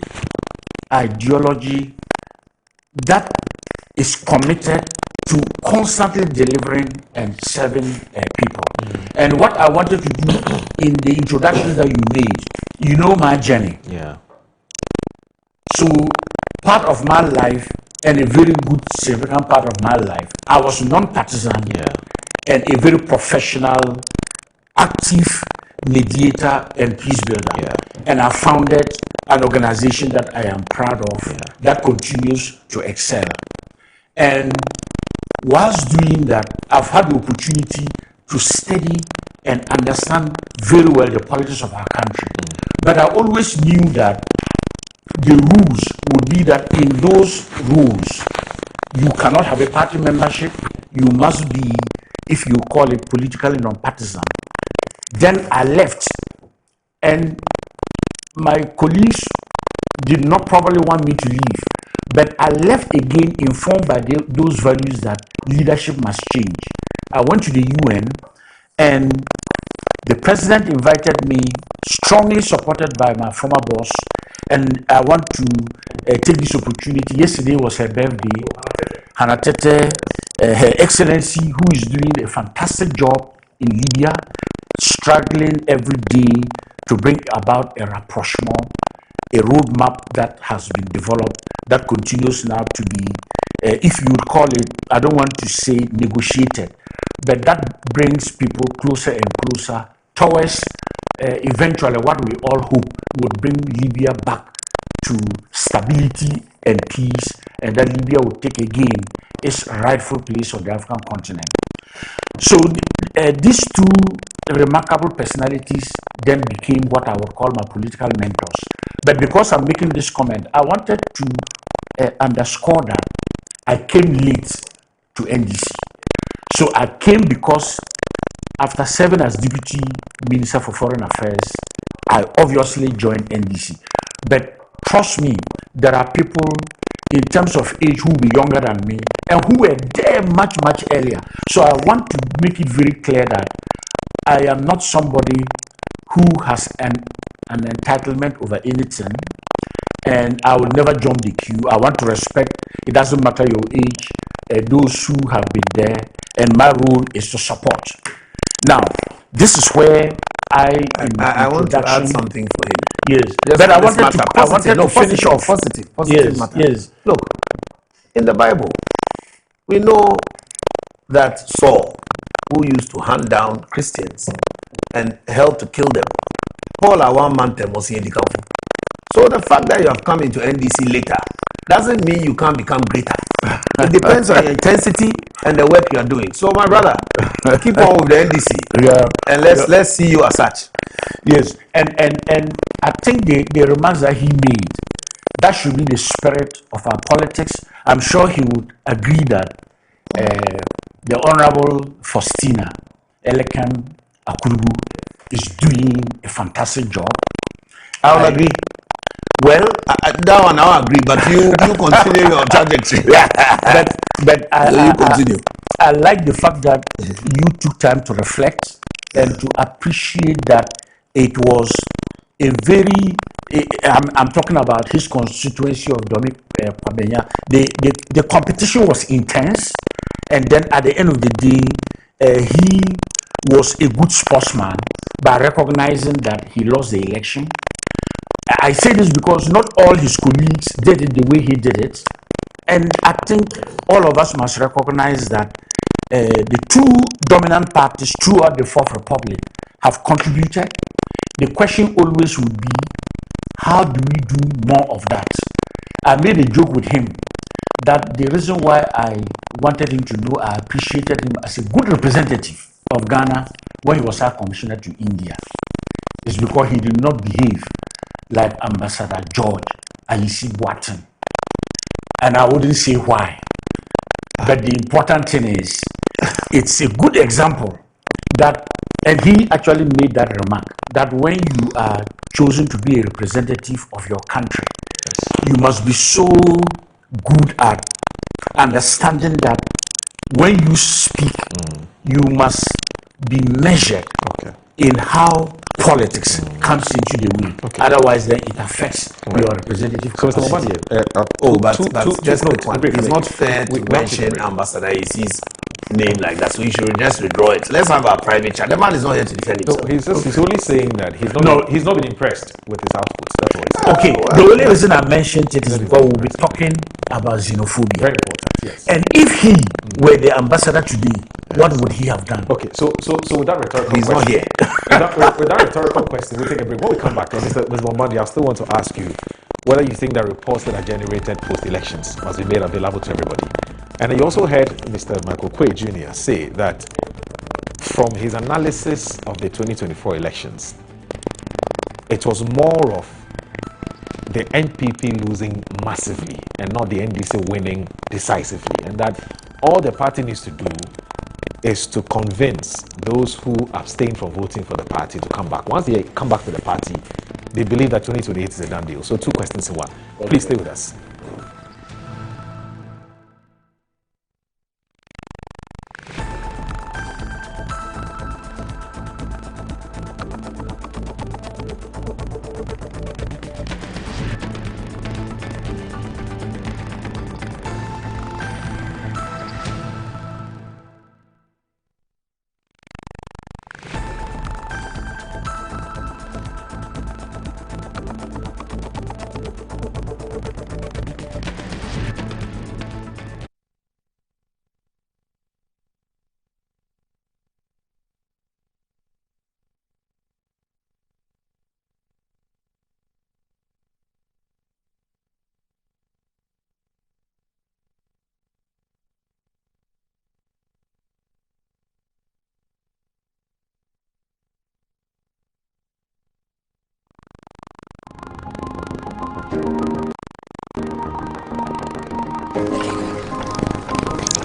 [SPEAKER 4] ideology that is committed to constantly delivering and serving people. And what I wanted to do in the introduction that you made, you know my journey.
[SPEAKER 9] Yeah.
[SPEAKER 4] So part of my life and a very good significant part of my life, I was non-partisan and a very professional, active mediator and peace builder. And I founded an organization that I am proud of that continues to excel. And whilst doing that, I've had the opportunity to study and understand very well the politics of our country. But I always knew that the rules would be that in those rules, you cannot have a party membership. You must be, if you call it politically non-partisan. Then I left, and my colleagues did not probably want me to leave. But I left again informed by those values that leadership must change. I went to the UN, and the president invited me, strongly supported by my former boss, and I want to take this opportunity. Yesterday was her birthday. Hannah Tete, Her Excellency, who is doing a fantastic job in Libya, struggling every day to bring about a rapprochement, a roadmap that has been developed that continues now to be, if you would call it, I don't want to say negotiated, but that brings people closer and closer towards eventually what we all hope would bring Libya back to stability and peace, and that Libya would take again its rightful place on the African continent. So these two remarkable personalities then became what I would call my political mentors. But because I'm making this comment, I wanted to underscore that I came late to NDC. So I came because after serving as Deputy Minister for Foreign Affairs, I obviously joined NDC. But trust me, there are people in terms of age who will be younger than me and who were there much, much earlier. So I want to make it very clear that I am not somebody who has an entitlement over anything, and I will never jump the queue. I want to respect, it doesn't matter your age, those who have been there, and my role is to support. Now, this is where
[SPEAKER 1] I want to add something for him.
[SPEAKER 4] Yes,
[SPEAKER 1] Just
[SPEAKER 4] but I
[SPEAKER 1] this
[SPEAKER 4] wanted
[SPEAKER 1] matter.
[SPEAKER 4] to finish off.
[SPEAKER 1] Positive
[SPEAKER 4] Yes,
[SPEAKER 1] matter.
[SPEAKER 4] yes.
[SPEAKER 1] Look, in the Bible, we know that Saul, who used to hunt down Christians and help to kill them, Paul one man was in the camp. So the fact that you have come into NDC later doesn't mean you can't become greater. It depends on your intensity and the work you are doing. So my brother, keep on with the NDC.
[SPEAKER 4] Yeah.
[SPEAKER 1] And let's see you as such.
[SPEAKER 4] Yes, and I think the remarks that he made, that should be the spirit of our politics. I'm sure he would agree that the Honorable Faustina Elekam Akurubu is doing a fantastic job.
[SPEAKER 1] I will agree.
[SPEAKER 4] Well,
[SPEAKER 1] that one I agree, but you continue your trajectory.
[SPEAKER 4] but
[SPEAKER 1] you continue.
[SPEAKER 4] I like the fact that you took time to reflect and to appreciate that it was a very. I'm talking about his constituency of Dominic Kwabenya. The competition was intense, and then at the end of the day, he was a good sportsman by recognizing that he lost the election. I say this because not all his colleagues did it the way he did it. And I think all of us must recognize that the two dominant parties throughout the Fourth Republic have contributed. The question always would be, how do we do more of that? I made a joke with him that the reason why I wanted him to know I appreciated him as a good representative of Ghana when he was our commissioner to India is because he did not behave like Ambassador George Alisi Boateng. And I wouldn't say why. But the important thing is, it's a good example that, and he actually made that remark, that when you are chosen to be a representative of your country, you must be so good at understanding that when you speak, you must be measured in how politics comes into the way. Otherwise, then it affects your representative capacity.
[SPEAKER 1] But just quick one. It's not fair to mention Ambassador Isi's name like that, so you should just withdraw it. Let's have our private chat. The man is not here to defend himself.
[SPEAKER 9] He's only saying that he's not been impressed with his outputs. That's what he's saying.
[SPEAKER 4] Okay, the only reason I mentioned it is because we'll be talking about xenophobia.
[SPEAKER 9] Very important, yes.
[SPEAKER 4] And if he were the ambassador today, what would he have done?
[SPEAKER 9] Okay, so with that rhetorical
[SPEAKER 1] He's
[SPEAKER 9] question,
[SPEAKER 1] not here.
[SPEAKER 9] with that rhetorical question, we'll take a break. When we come back, Mr. Bombandi, I still want to ask you whether you think that reports that are generated post-elections must be made available to everybody. And you also heard Mr. Michael Quay Jr. say that from his analysis of the 2024 elections, it was more of the NPP losing massively and not the NDC winning decisively, and that all the party needs to do is to convince those who abstain from voting for the party to come back. Once they come back to the party, they believe that 2028 is a done deal. So two questions in one. Please stay with us.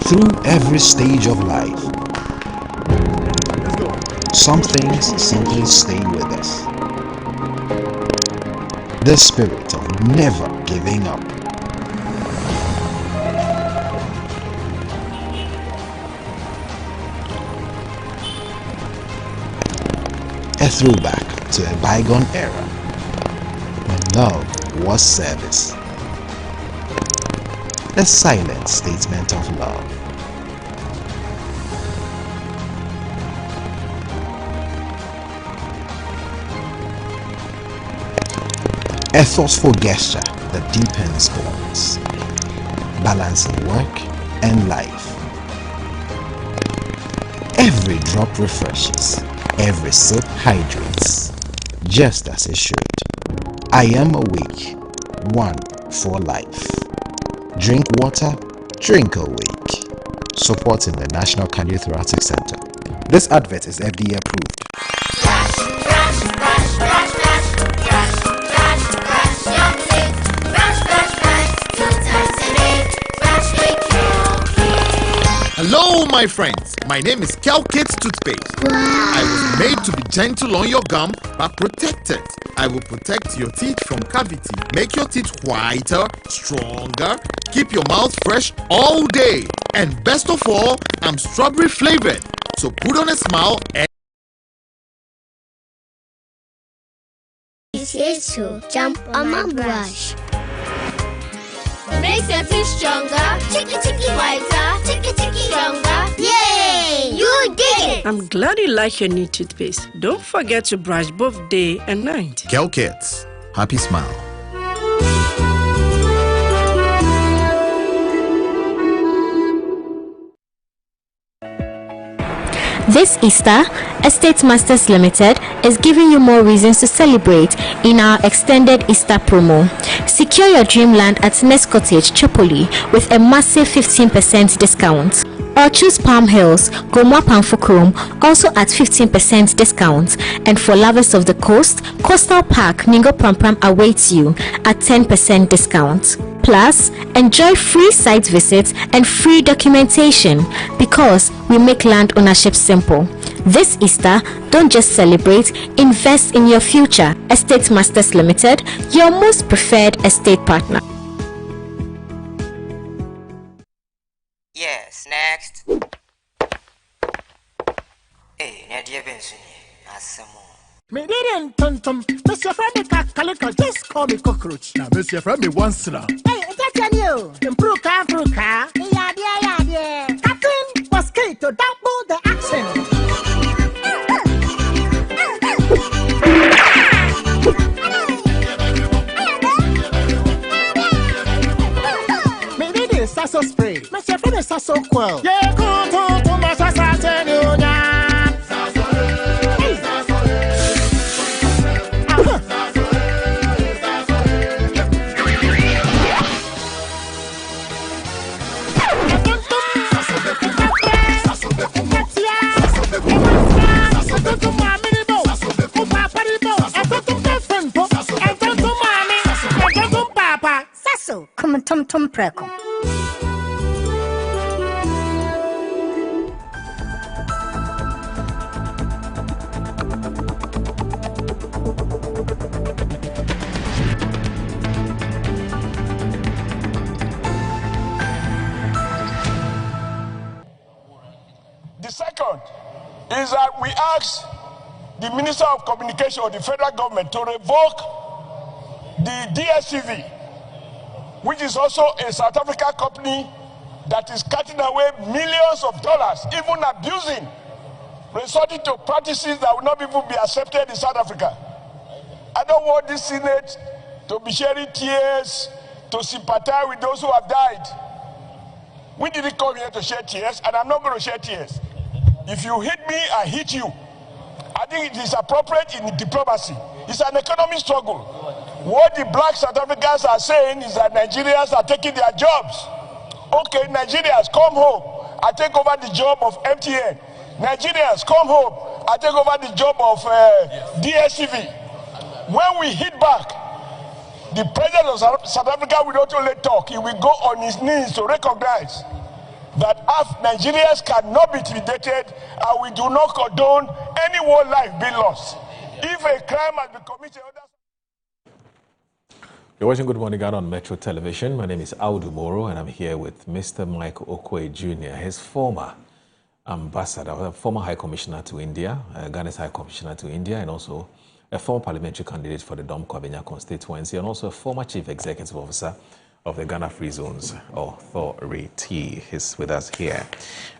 [SPEAKER 19] Through every stage of life, some things simply stay with us. The spirit of never giving up. A throwback to a bygone era when love was service.
[SPEAKER 20] a silent statement of love. A thoughtful gesture that deepens bonds, balancing work and life. Every drop refreshes, every sip hydrates, just as it should. I am awake, one for life. Drink water, drink awake. Supporting the National Cardiothoracic Center. This advert is FDA approved.
[SPEAKER 6] Hello, my friends. My name is Kelkit Toothpaste. Wow. I was made to be gentle on your gum but protected. I will protect your teeth from cavity, make your teeth whiter, stronger, keep your mouth fresh all day. And best of all, I'm strawberry flavored. So put on a smile and
[SPEAKER 7] to jump on my brush. Makes your teeth stronger, chicky whiter, chicky younger. Yay! You did it!
[SPEAKER 10] I'm glad you like your new toothpaste. Don't forget to brush both day and night.
[SPEAKER 6] Kelkits, happy smile.
[SPEAKER 12] This Easter, Estate Masters Limited is giving you more reasons to celebrate in our extended Easter promo. Secure your dreamland at Nest Cottage, Chopoli with a massive 15% discount. Or choose Palm Hills, Gomwa Pamfukrom, also at 15% discount. And for lovers of the coast, Coastal Park, Ningo Prampram awaits you at 10% discount. Plus, enjoy free site visits and free documentation because we make land ownership simple. This Easter, don't just celebrate, invest in your future. Estate Masters Limited, your most preferred estate partner.
[SPEAKER 25] Yes, next. Hey, Nadia Benson, some more.
[SPEAKER 26] Me didn't tum. Mr. Friend, Calico, just call me cockroach. Now, Mr. Friend, me once now. Hey, that's you. Improve car. Yeah. Captain, mosquito, double the action. Me didn't sasso spray. Mr. Friend, sasso quell. Yeah, go to my sasso.
[SPEAKER 27] Come tum preko.
[SPEAKER 28] The second is that we ask the Minister of Communication of the federal government to revoke the DSTV, which is also a South African company that is cutting away millions of dollars, even abusing, resorting to practices that will not even be accepted in South Africa. I don't want this Senate to be shedding tears, to sympathize with those who have died. We didn't come here to shed tears, and I'm not going to shed tears. If you hit me, I hit you. I think it is appropriate in diplomacy. It's an economic struggle. What the black South Africans are saying is that Nigerians are taking their jobs. Okay, Nigerians, come home. I take over the job of MTN. Nigerians, come home. I take over the job of DSTV. When we hit back, the president of South Africa will not only talk, he will go on his knees to recognize that Nigerians cannot be intimidated, and we do not condone any one life being lost. If a crime has been committed,
[SPEAKER 9] you're watching Good Morning Ghana on Metro Television. My name is Audu Moro, and I'm here with Mr. Michael Okoye Jr., his former ambassador, former High Commissioner to India, Ghana's High Commissioner to India, and also a former parliamentary candidate for the Dom Kwabenya constituency, and also a former Chief Executive Officer of the Ghana Free Zones Authority. He's with us here.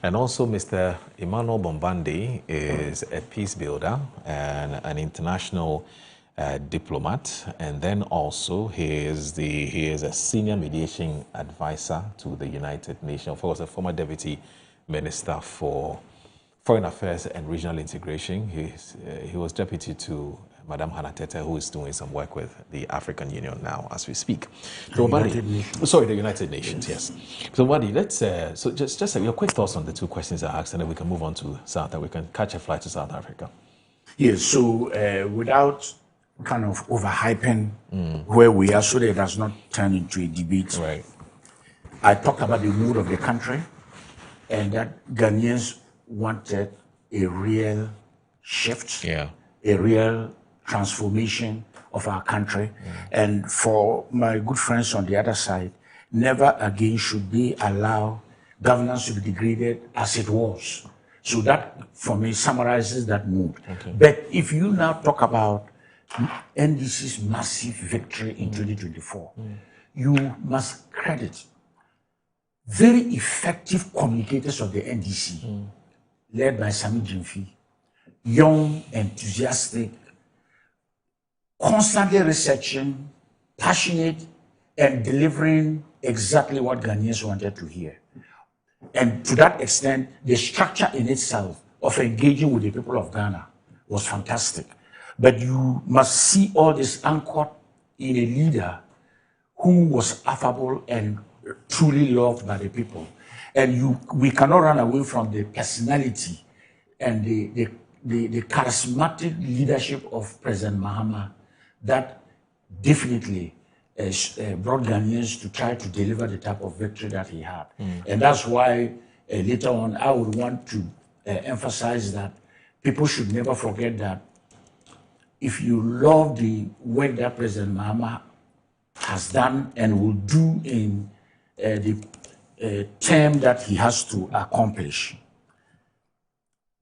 [SPEAKER 9] And also Mr. Emmanuel Bombande is a peace builder and an international diplomat, and then also he is a senior mediation advisor to the United Nations. Of course, a former deputy minister for Foreign Affairs and Regional Integration. He was deputy to Madame Hannah Tete, who is doing some work with the African Union now as we speak. So, the United Nations, yes. So, Buddy, let's so just your quick thoughts on the two questions I asked, and then we can move on to South Africa. We can catch a flight to South Africa.
[SPEAKER 4] Yes. So, without kind of overhyping where we are, so that it does not turn into a debate.
[SPEAKER 9] Right.
[SPEAKER 4] I talked about the mood of the country, and that Ghanaians wanted a real shift, a real transformation of our country. And for my good friends on the other side, never again should they allow governance to be degraded as it was. So that, for me, summarizes that mood.
[SPEAKER 9] Okay.
[SPEAKER 4] But if you now talk about NDC's massive victory in 2024, you must credit very effective communicators of the NDC, led by Sami Jimfi, young, enthusiastic, constantly researching, passionate, and delivering exactly what Ghanaians wanted to hear. And to that extent, the structure in itself of engaging with the people of Ghana was fantastic. But you must see all this anchored in a leader who was affable and truly loved by the people. And we cannot run away from the personality and the charismatic leadership of President Mahama that definitely brought Ghanaians to try to deliver the type of victory that he had. And that's why later on I would want to emphasize that people should never forget that if you love the work that President Mahama has done and will do in the term that he has to accomplish,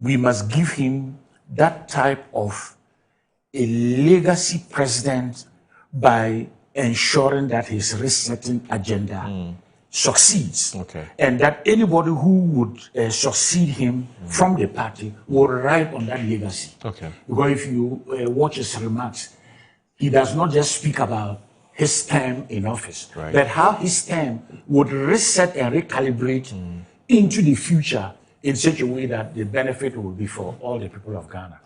[SPEAKER 4] we must give him that type of a legacy president by ensuring that his resetting agenda succeeds, and that anybody who would succeed him from the party will ride on that legacy. Because if you watch his remarks, he does not just speak about his term in office, but how his term would reset and recalibrate into the future in such a way that the benefit will be for all the people of Ghana.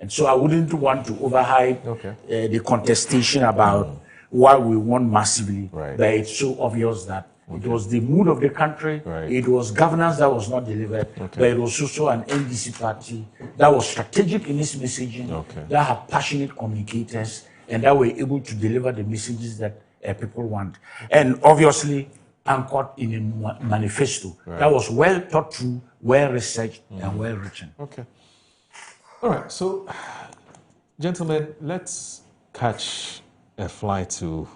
[SPEAKER 4] And so I wouldn't want to overhype the contestation about why we won massively, but it's so obvious that it was the mood of the country, it was governance that was not delivered, but it was also an NDC party that was strategic in its messaging, that had passionate communicators, and that were able to deliver the messages that people want. And obviously anchored in a manifesto that was well thought through, well researched, and well written.
[SPEAKER 9] All right, so gentlemen, let's catch a flight to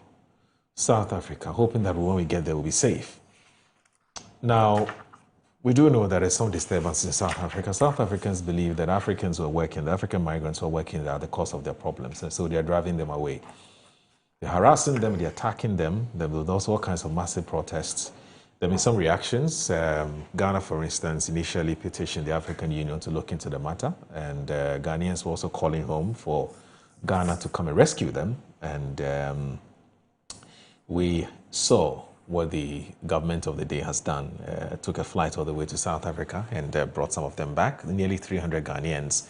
[SPEAKER 9] South Africa, hoping that when we get there, we'll be safe. Now, we do know that there's some disturbance in South Africa. South Africans believe that Africans were working, the African migrants were working at the cause of their problems, and so they're driving them away. They're harassing them, they're attacking them. There were also all kinds of massive protests. There have been some reactions. Ghana, for instance, initially petitioned the African Union to look into the matter, and Ghanaians were also calling home for Ghana to come and rescue them. And we saw what the government of the day has done. Took a flight all the way to South Africa and brought some of them back. Nearly 300 Ghanaians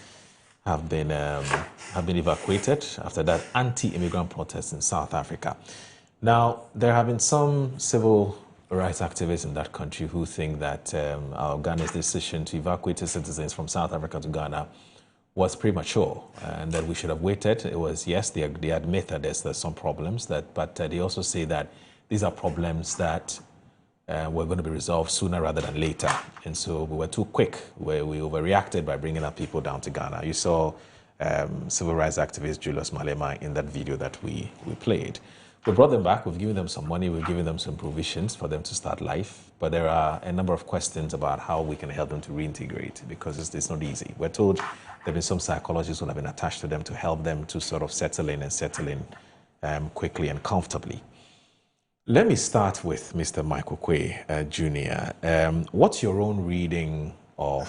[SPEAKER 9] have been evacuated after that anti-immigrant protest in South Africa. Now, there have been some civil rights activists in that country who think that Ghana's decision to evacuate its citizens from South Africa to Ghana was premature and that we should have waited. It was, yes, they admit that there's some problems, but they also say that these are problems that were going to be resolved sooner rather than later. And so we were too quick, where we overreacted by bringing our people down to Ghana. You saw civil rights activist Julius Malema in that video that we played. We brought them back, we've given them some money, we've given them some provisions for them to start life, but there are a number of questions about how we can help them to reintegrate, because it's not easy. We're told there have been some psychologists who have been attached to them to help them to sort of settle in quickly and comfortably. Let me start with Mr. Michael Quay Jr. What's your own reading of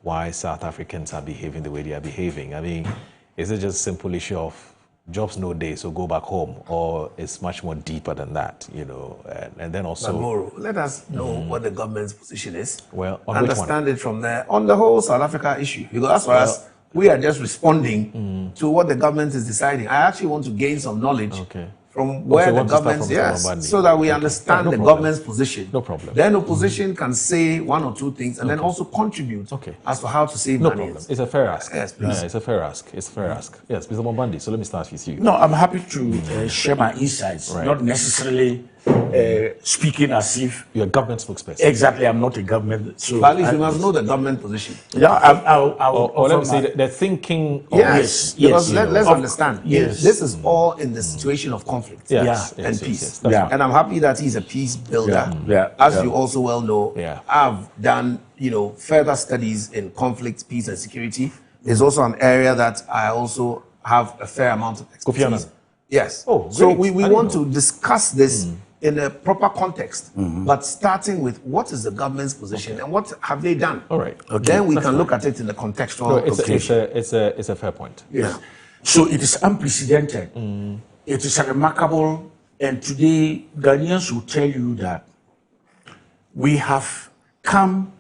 [SPEAKER 9] why South Africans are behaving the way they are behaving? I mean, is it just a simple issue of jobs no day, so go back home, or it's much more deeper than that, you know? And then also...
[SPEAKER 1] But Moro, let us know what the government's position is.
[SPEAKER 9] Well, on
[SPEAKER 1] understand it from there on the whole South Africa issue. Because as far as we are just responding to what the government is deciding, I actually want to gain some knowledge from where the government, so that we understand the government's position.
[SPEAKER 9] No problem.
[SPEAKER 1] Then opposition can say one or two things and then also contribute as to how to save money.
[SPEAKER 9] No problem. It's a fair ask.
[SPEAKER 1] Yes, please.
[SPEAKER 9] Yeah, it's a fair ask. It's a fair ask. Yes, Mr. Mombandi, so let me start with you.
[SPEAKER 4] No, I'm happy to share my insights, not necessarily speaking as if
[SPEAKER 9] you're a government spokesperson.
[SPEAKER 4] Exactly, I'm not a government. So
[SPEAKER 1] but at least you must know the government position.
[SPEAKER 4] Yeah,
[SPEAKER 9] or let me say the thinking.
[SPEAKER 1] Yes, because let's understand.
[SPEAKER 4] Yes,
[SPEAKER 1] this is all in the situation of conflict and peace. And I'm happy that he's a peace builder. As you also well know, I've done further studies in conflict, peace, and security. There's also an area that I also have a fair amount of expertise. Yes.
[SPEAKER 4] Oh,
[SPEAKER 1] so we want to discuss this in a proper context, but starting with what is the government's position and what have they done.
[SPEAKER 9] All right.
[SPEAKER 1] Then we can look at it in the contextual.
[SPEAKER 9] It's a fair point.
[SPEAKER 4] Yeah. So it is unprecedented. It is remarkable, and today Ghanaians will tell you that we have come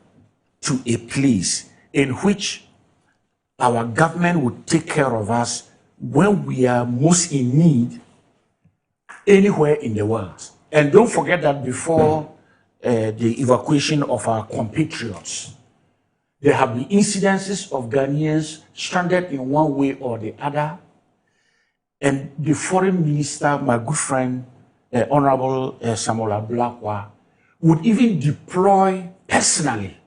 [SPEAKER 4] to a place in which our government would take care of us when we are most in need anywhere in the world. And don't forget that before the evacuation of our compatriots, there have been incidences of Ghanaians stranded in one way or the other. And the foreign minister, my good friend, Honorable Samuel Ablakwa, would even deploy personally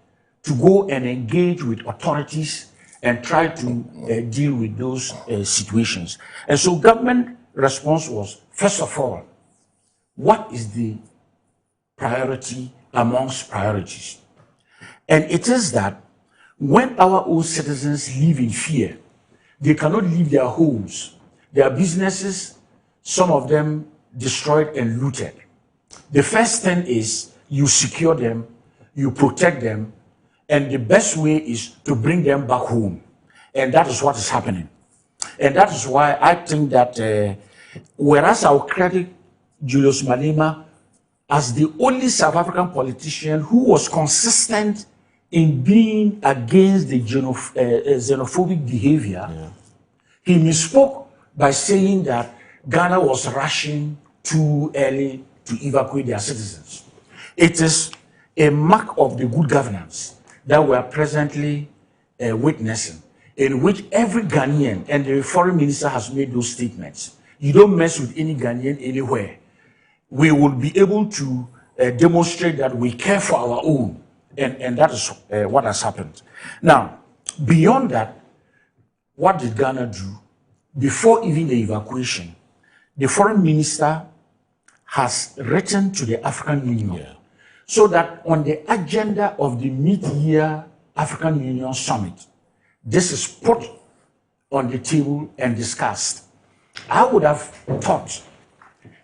[SPEAKER 4] to go and engage with authorities and try to deal with those situations. And so government response was, first of all, what is the priority amongst priorities? And it is that when our own citizens live in fear, they cannot leave their homes, their businesses, some of them destroyed and looted. The first thing is you secure them, you protect them, and the best way is to bring them back home. And that is what is happening. And that is why I think that whereas our credit Julius Malema as the only South African politician who was consistent in being against the xenophobic behavior, he misspoke by saying that Ghana was rushing too early to evacuate their citizens. It is a mark of the good governance that we are presently witnessing, in which every Ghanaian, and the foreign minister has made those statements, you don't mess with any Ghanaian anywhere. We will be able to demonstrate that we care for our own, and that is what has happened. Now, beyond that, what did Ghana do? Before even the evacuation, the foreign minister has written to the African Union so that on the agenda of the mid-year African Union Summit, this is put on the table and discussed. I would have thought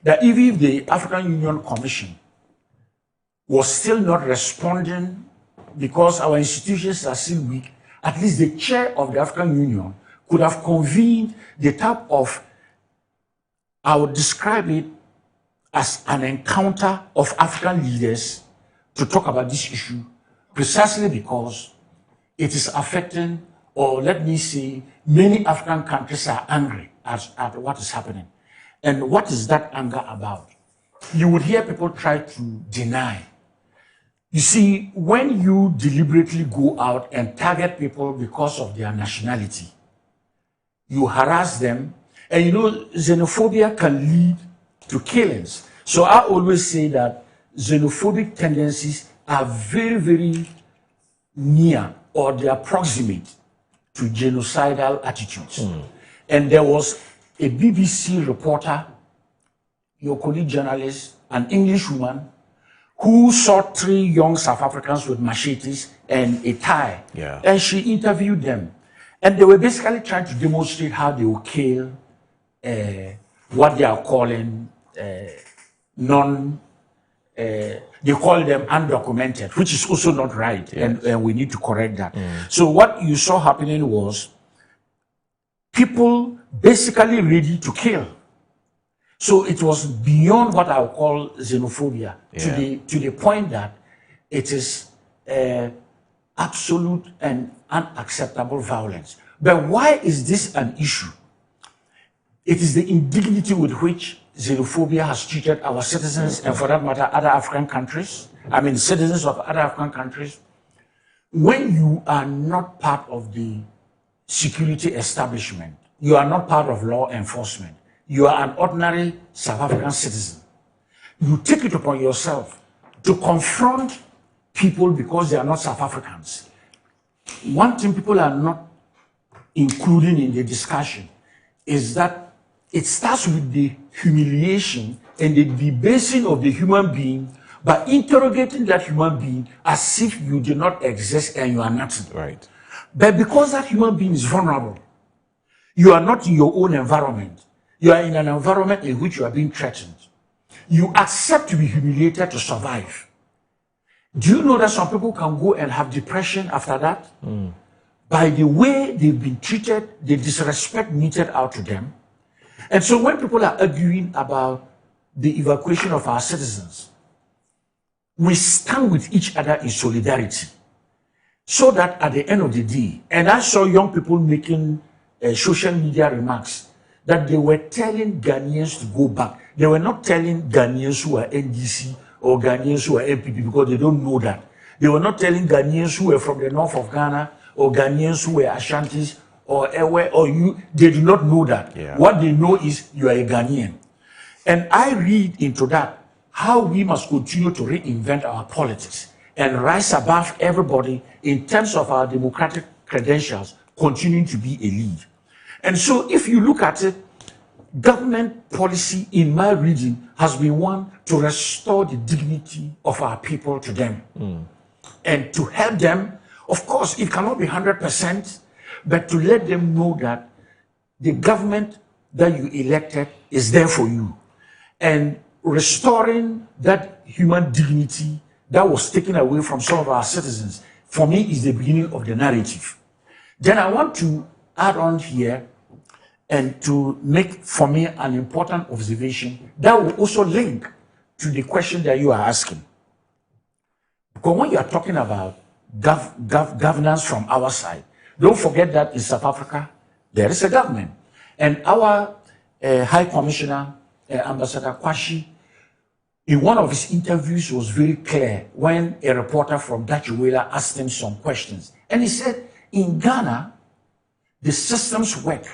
[SPEAKER 4] that even if the African Union Commission was still not responding because our institutions are still weak, at least the chair of the African Union could have convened the type of, I would describe it as an encounter of African leaders to talk about this issue, precisely because it is affecting, or let me say, many African countries are angry at what is happening. And what is that anger about? You would hear people try to deny. You see, when you deliberately go out and target people because of their nationality, you harass them, and you know, xenophobia can lead to killings. So I always say that xenophobic tendencies are very, very near, or they are proximate to genocidal attitudes. And there was a BBC reporter, your colleague journalist, an English woman, who saw 3 young South Africans with machetes and a tie. And she interviewed them. And they were basically trying to demonstrate how they will kill what they are calling they call them undocumented, which is also not right, and we need to correct that. So what you saw happening was people basically ready to kill. So it was beyond what I would call xenophobia, to the point that it is absolute and unacceptable violence. But why is this an issue? It is the indignity with which xenophobia has treated our citizens, and for that matter, other African countries. I mean, citizens of other African countries. When you are not part of the security establishment, you are not part of law enforcement, you are an ordinary South African citizen, you take it upon yourself to confront people because they are not South Africans. One thing people are not including in the discussion is that it starts with the humiliation and the debasing of the human being by interrogating that human being as if you do not exist and you are nothing.
[SPEAKER 9] Right.
[SPEAKER 4] But because that human being is vulnerable, you are not in your own environment. You are in an environment in which you are being threatened. You accept to be humiliated to survive. Do you know that some people can go and have depression after that? By the way they've been treated, the disrespect meted out to them. And so when people are arguing about the evacuation of our citizens, we stand with each other in solidarity so that at the end of the day, and I saw young people making social media remarks that they were telling Ghanaians to go back. They were not telling Ghanaians who are NDC or Ghanaians who are MPP because they don't know that. They were not telling Ghanaians who were from the north of Ghana or Ghanaians who were Ashantis or Ewe or you. They do not know that. What they know is you are a Ghanaian. And I read into that how we must continue to reinvent our politics and rise above everybody in terms of our democratic credentials, continuing to be a lead. And so if you look at it, government policy in my region has been one to restore the dignity of our people to them and to help them. Of course, it cannot be 100%, but to let them know that the government that you elected is there for you. And restoring that human dignity that was taken away from some of our citizens, for me, is the beginning of the narrative. Then I want to add on here and to make, for me, an important observation that will also link to the question that you are asking. Because when you are talking about governance from our side, don't forget that in South Africa, there is a government. And our High Commissioner, Ambassador Kwashi, in one of his interviews was very clear when a reporter from Dutch Whaler asked him some questions. And he said, in Ghana, the systems work,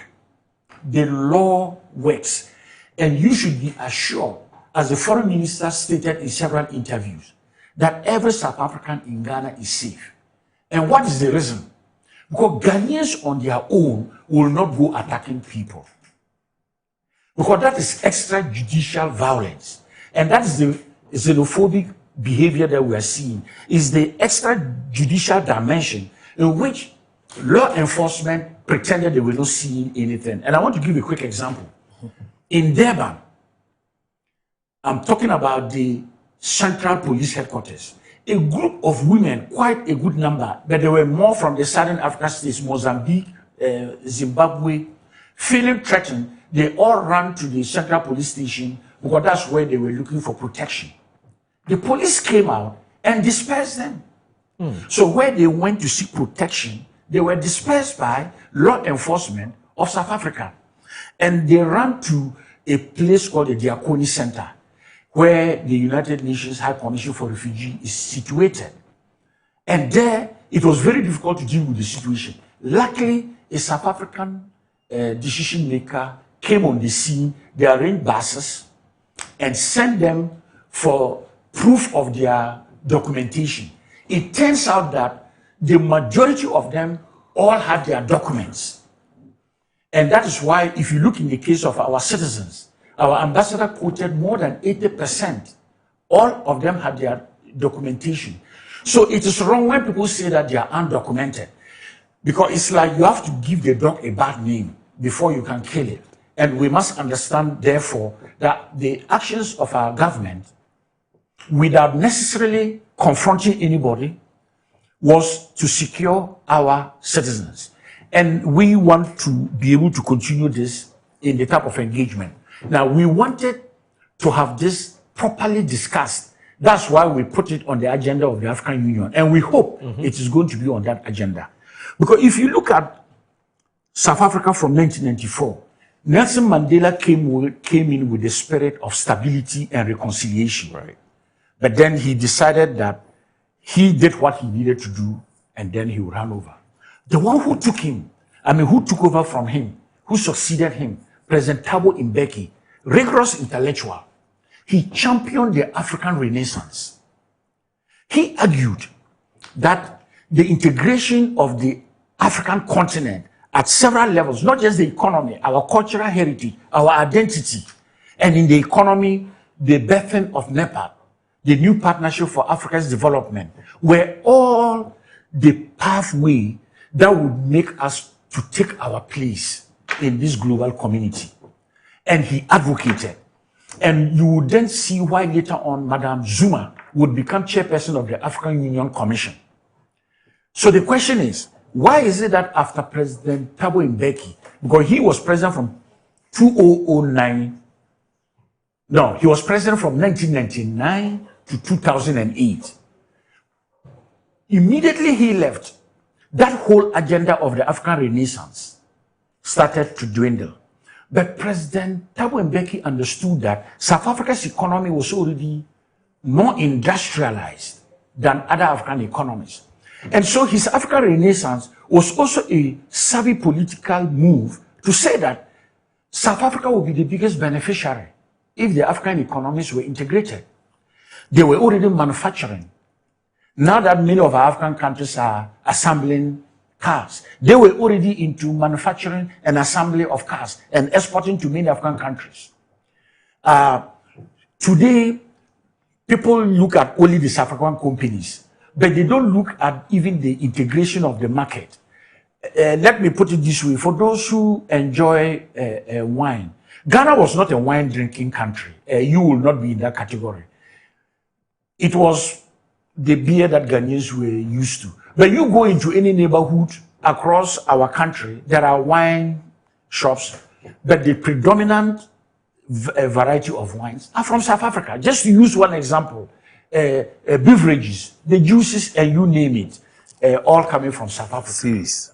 [SPEAKER 4] the law works, and you should be assured, as the foreign minister stated in several interviews, that every South African in Ghana is safe. And what is the reason? Because Ghanaians on their own will not go attacking people. Because that is extrajudicial violence. And that is the xenophobic behavior that we are seeing, is the extrajudicial dimension in which law enforcement pretended they were not seeing anything. And I want to give a quick example. In Durban, I'm talking about the Central Police Headquarters. A group of women, quite a good number, but there were more from the Southern African states, Mozambique, Zimbabwe, feeling threatened, they all ran to the Central Police Station because that's where they were looking for protection. The police came out and dispersed them. So where they went to seek protection, they were dispersed by law enforcement of South Africa. And they ran to a place called the Diakoni Center, where the United Nations High Commission for Refugees is situated. And there, it was very difficult to deal with the situation. Luckily, a South African decision maker came on the scene. They arranged buses and sent them for proof of their documentation. It turns out that the majority of them all had their documents. And that is why, if you look in the case of our citizens, our ambassador quoted more than 80%. All of them had their documentation. So it is wrong when people say that they are undocumented, because it's like you have to give the dog a bad name before you can kill it. And we must understand, therefore, that the actions of our government, without necessarily confronting anybody, was to secure our citizens. And we want to be able to continue this in the type of engagement. Now, we wanted to have this properly discussed. That's why we put it on the agenda of the African Union. And we hope it is going to be on that agenda. Because if you look at South Africa from 1994, Nelson Mandela came in with the spirit of stability and reconciliation.
[SPEAKER 9] Right.
[SPEAKER 4] But then he decided that he did what he needed to do, and then he would hand over. The one who took him, who took over from him, who succeeded him, President Thabo Mbeki, rigorous intellectual, he championed the African Renaissance. He argued that the integration of the African continent at several levels, not just the economy, our cultural heritage, our identity, and in the economy, the birthing of NEPA, the New Partnership for Africa's Development, were all the pathway that would make us to take our place in this global community. And he advocated. And you would then see why later on Madame Zuma would become chairperson of the African Union Commission. So the question is, why is it that after President Thabo Mbeki, because he was president from 2009, no, he was president from 1999 to 2008. Immediately he left, that whole agenda of the African Renaissance started to dwindle. But President Thabo Mbeki understood that South Africa's economy was already more industrialized than other African economies. And so his African Renaissance was also a savvy political move to say that South Africa would be the biggest beneficiary if the African economies were integrated. They were already manufacturing. Now that many of our African countries are assembling cars, they were already into manufacturing and assembly of cars and exporting to many African countries. Today, people look at only the South African companies, but they don't look at even the integration of the market. Let me put it this way. For those who enjoy wine, Ghana was not a wine drinking country. You will not be in that category. It was the beer that Ghanaians were used to. But you go into any neighborhood across our country, there are wine shops, but the predominant variety of wines are from South Africa. Just to use one example, beverages, the juices, and you name it, all coming from South Africa.
[SPEAKER 1] Series.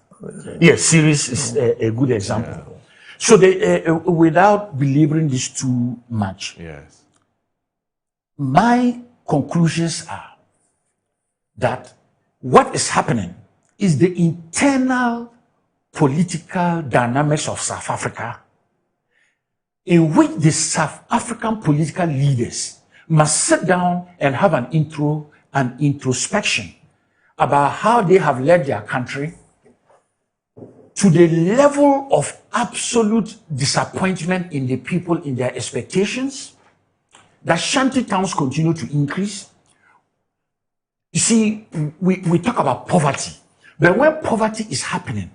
[SPEAKER 4] Yes, series is a good example. Yeah. So they, without belaboring this too much,
[SPEAKER 9] yes,
[SPEAKER 4] my conclusions are that what is happening is the internal political dynamics of South Africa, in which the South African political leaders must sit down and have an introspection about how they have led their country to the level of absolute disappointment in the people in their expectations, that shanty towns continue to increase. You see, we talk about poverty, but when poverty is happening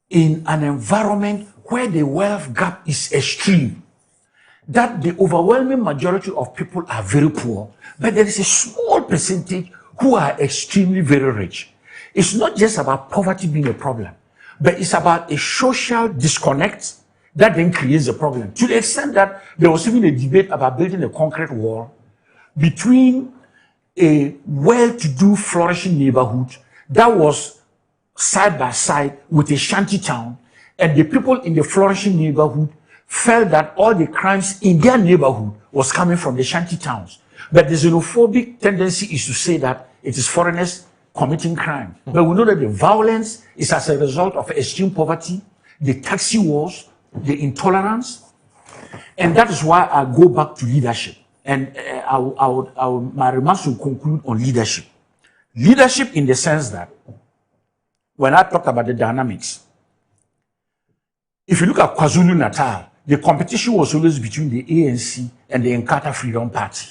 [SPEAKER 4] in an environment where the wealth gap is extreme, that the overwhelming majority of people are very poor, but there is a small percentage who are extremely very rich. It's not just about poverty being a problem, but it's about a social disconnect that then creates a problem. To the extent that there was even a debate about building a concrete wall between a well-to-do, flourishing neighborhood that was side by side with a shanty town, and the people in the flourishing neighborhood felt that all the crimes in their neighborhood was coming from the shanty towns. But the xenophobic tendency is to say that it is foreigners committing crime. But we know that the violence is as a result of extreme poverty, the taxi wars, the intolerance, and that is why I go back to leadership. And my remarks will conclude on leadership. Leadership in the sense that when I talked about the dynamics, if you look at KwaZulu-Natal, the competition was always between the ANC and the Inkatha Freedom Party.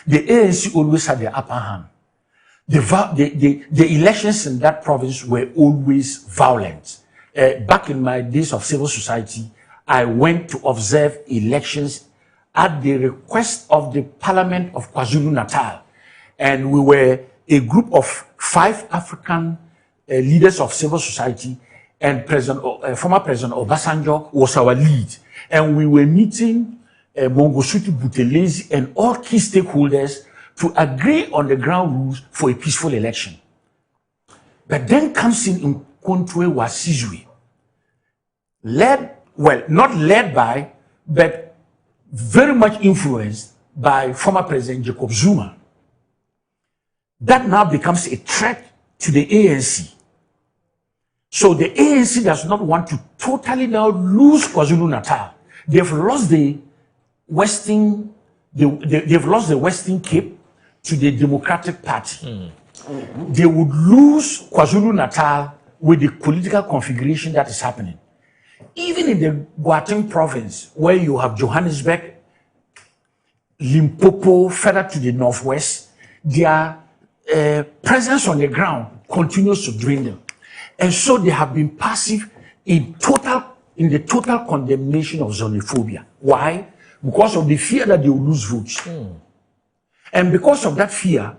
[SPEAKER 4] The ANC always had the upper hand. The elections in that province were always violent. Back in my days of civil society, I went to observe elections at the request of the Parliament of KwaZulu-Natal. And we were a group of 5 African leaders of civil society, and former President Obasanjo was our lead. And we were meeting Mangosuthu Buthelezi and all key stakeholders to agree on the ground rules for a peaceful election. But then comes in Nkontwe wa Sizwe, not led by, but very much influenced by former President Jacob Zuma. That now becomes a threat to the ANC. So the ANC does not want to totally now lose KwaZulu-Natal. They've lost the Western Cape to the Democratic Party. They would lose KwaZulu-Natal with the political configuration that is happening. Even in the Gauteng province, where you have Johannesburg, Limpopo, further to the northwest, their presence on the ground continues to dwindle. And so they have been passive in the total condemnation of xenophobia. Why? Because of the fear that they will lose votes. And because of that fear,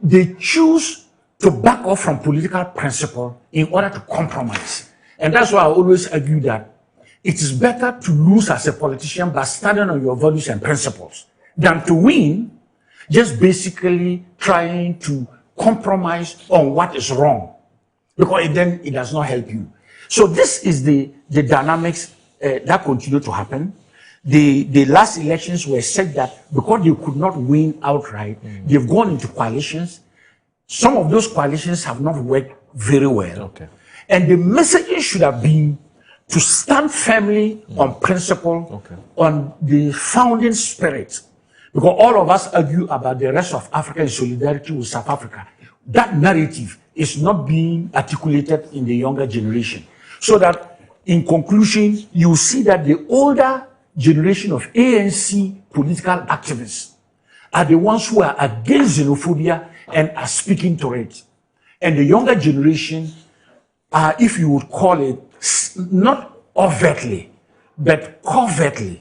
[SPEAKER 4] they choose to back off from political principle in order to compromise. And that's why I always argue that it is better to lose as a politician by standing on your values and principles than to win just basically trying to compromise on what is wrong, because then it does not help you. So this is the dynamics that continue to happen. The last elections were said that because they could not win outright, they've gone into coalitions. Some of those coalitions have not worked very well. And the message should have been to stand firmly on principle, on the founding spirit. Because all of us argue about the rest of Africa in solidarity with South Africa. That narrative is not being articulated in the younger generation. So that, in conclusion, you see that the older generation of ANC political activists are the ones who are against xenophobia and are speaking to it. And the younger generation are, if you would call it, not overtly, but covertly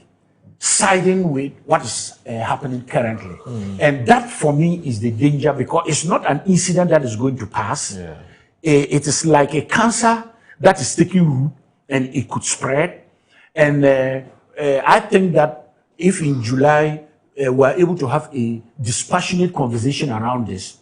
[SPEAKER 4] siding with what is happening currently. And that, for me, is the danger, because it's not an incident that is going to pass. It is like a cancer that is taking root, and it could spread. And I think that if in July we're able to have a dispassionate conversation around this,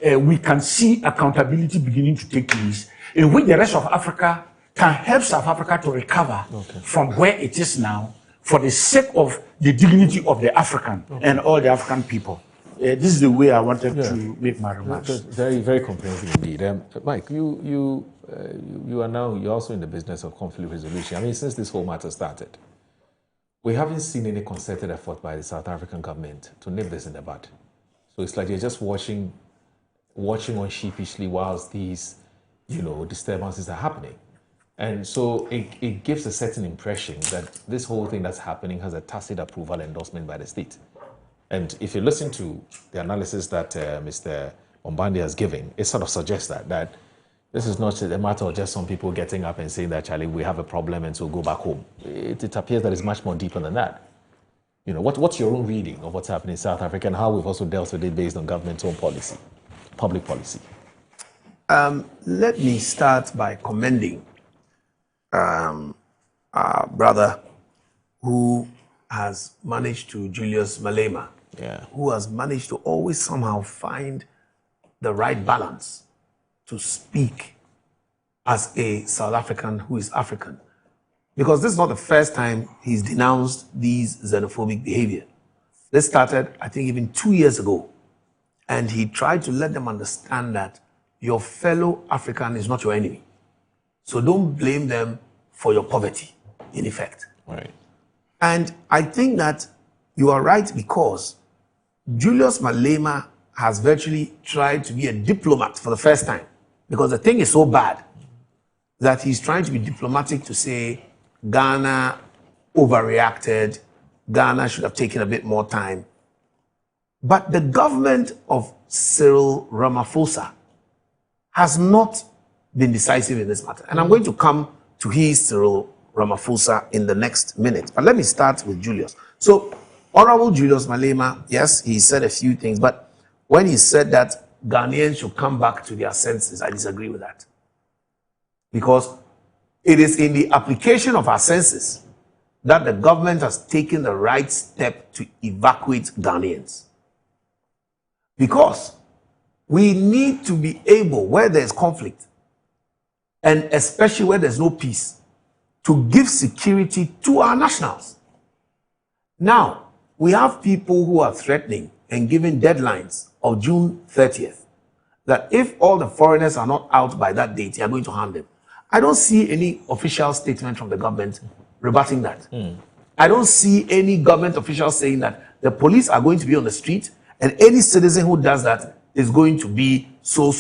[SPEAKER 4] we can see accountability beginning to take place, in which the rest of Africa can help South Africa to recover from where it is now, for the sake of the dignity of the African and all the African people. This is the way I wanted to make my remarks.
[SPEAKER 9] Very, very comprehensive indeed. Mike, you're also in the business of conflict resolution. I mean, since this whole matter started, we haven't seen any concerted effort by the South African government to nip this in the bud. So it's like you're just watching on sheepishly whilst these, disturbances are happening. And so it gives a certain impression that this whole thing that's happening has a tacit approval endorsement by the state. And if you listen to the analysis that Mr. Ombande has given, it sort of suggests that this is not a matter of just some people getting up and saying that, Charlie, we have a problem and so go back home. It appears that it's much more deeper than that. What's your own reading of what's happening in South Africa and how we've also dealt with it based on government's own policy, public policy?
[SPEAKER 1] Let me start by commending our brother who has managed to, Julius Malema, who has managed to always somehow find the right balance to speak as a South African who is African. Because this is not the first time he's denounced these xenophobic behavior. This started, I think, even 2 years ago. And he tried to let them understand that your fellow African is not your enemy. So don't blame them for your poverty, in effect.
[SPEAKER 9] Right.
[SPEAKER 1] And I think that you are right, because Julius Malema has virtually tried to be a diplomat for the first time, because the thing is so bad that he's trying to be diplomatic to say Ghana overreacted, Ghana should have taken a bit more time. But the government of Cyril Ramaphosa has not been decisive in this matter. And I'm going to come to his Cyril Ramaphosa in the next minute. But let me start with Julius. So, Honorable Julius Malema, yes, he said a few things, but when he said that Ghanaians should come back to their senses, I disagree with that. Because it is in the application of our senses that the government has taken the right step to evacuate Ghanaians. Because we need to be able, where there's conflict, and especially where there's no peace, to give security to our nationals. Now, we have people who are threatening and giving deadlines of June 30th, that if all the foreigners are not out by that date, they are going to harm them. I don't see any official statement from the government rebutting that. I don't see any government official saying that the police are going to be on the street and any citizen who does that is going to be so.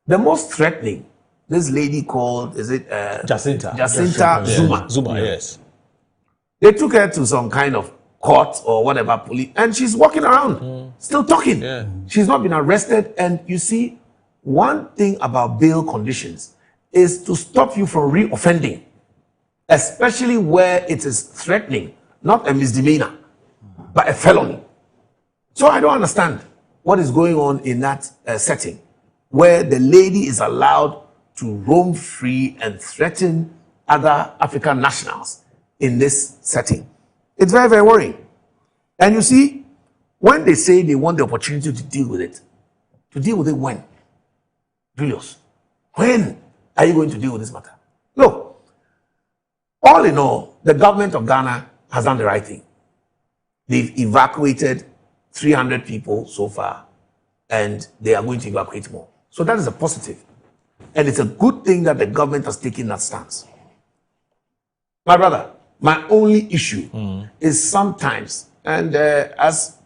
[SPEAKER 1] The most threatening, this lady called, is it Jacinta Zuma.
[SPEAKER 9] Zuma, yes.
[SPEAKER 1] They took her to some kind of court or whatever, police, and she's walking around, still talking. She's not been arrested. And you see, one thing about bail conditions is to stop you from re-offending, especially where it is threatening, not a misdemeanor, but a felony. So I don't understand what is going on in that setting, where the lady is allowed to roam free and threaten other African nationals in this setting. It's very, very worrying. And you see, when they say they want the opportunity to deal with it when? Julius, when are you going to deal with this matter? Look, all in all, the government of Ghana has done the right thing. They've evacuated 300 people so far, and they are going to evacuate more. So that is a positive. And it's a good thing that the government has taken that stance. My brother, my only issue is sometimes, and as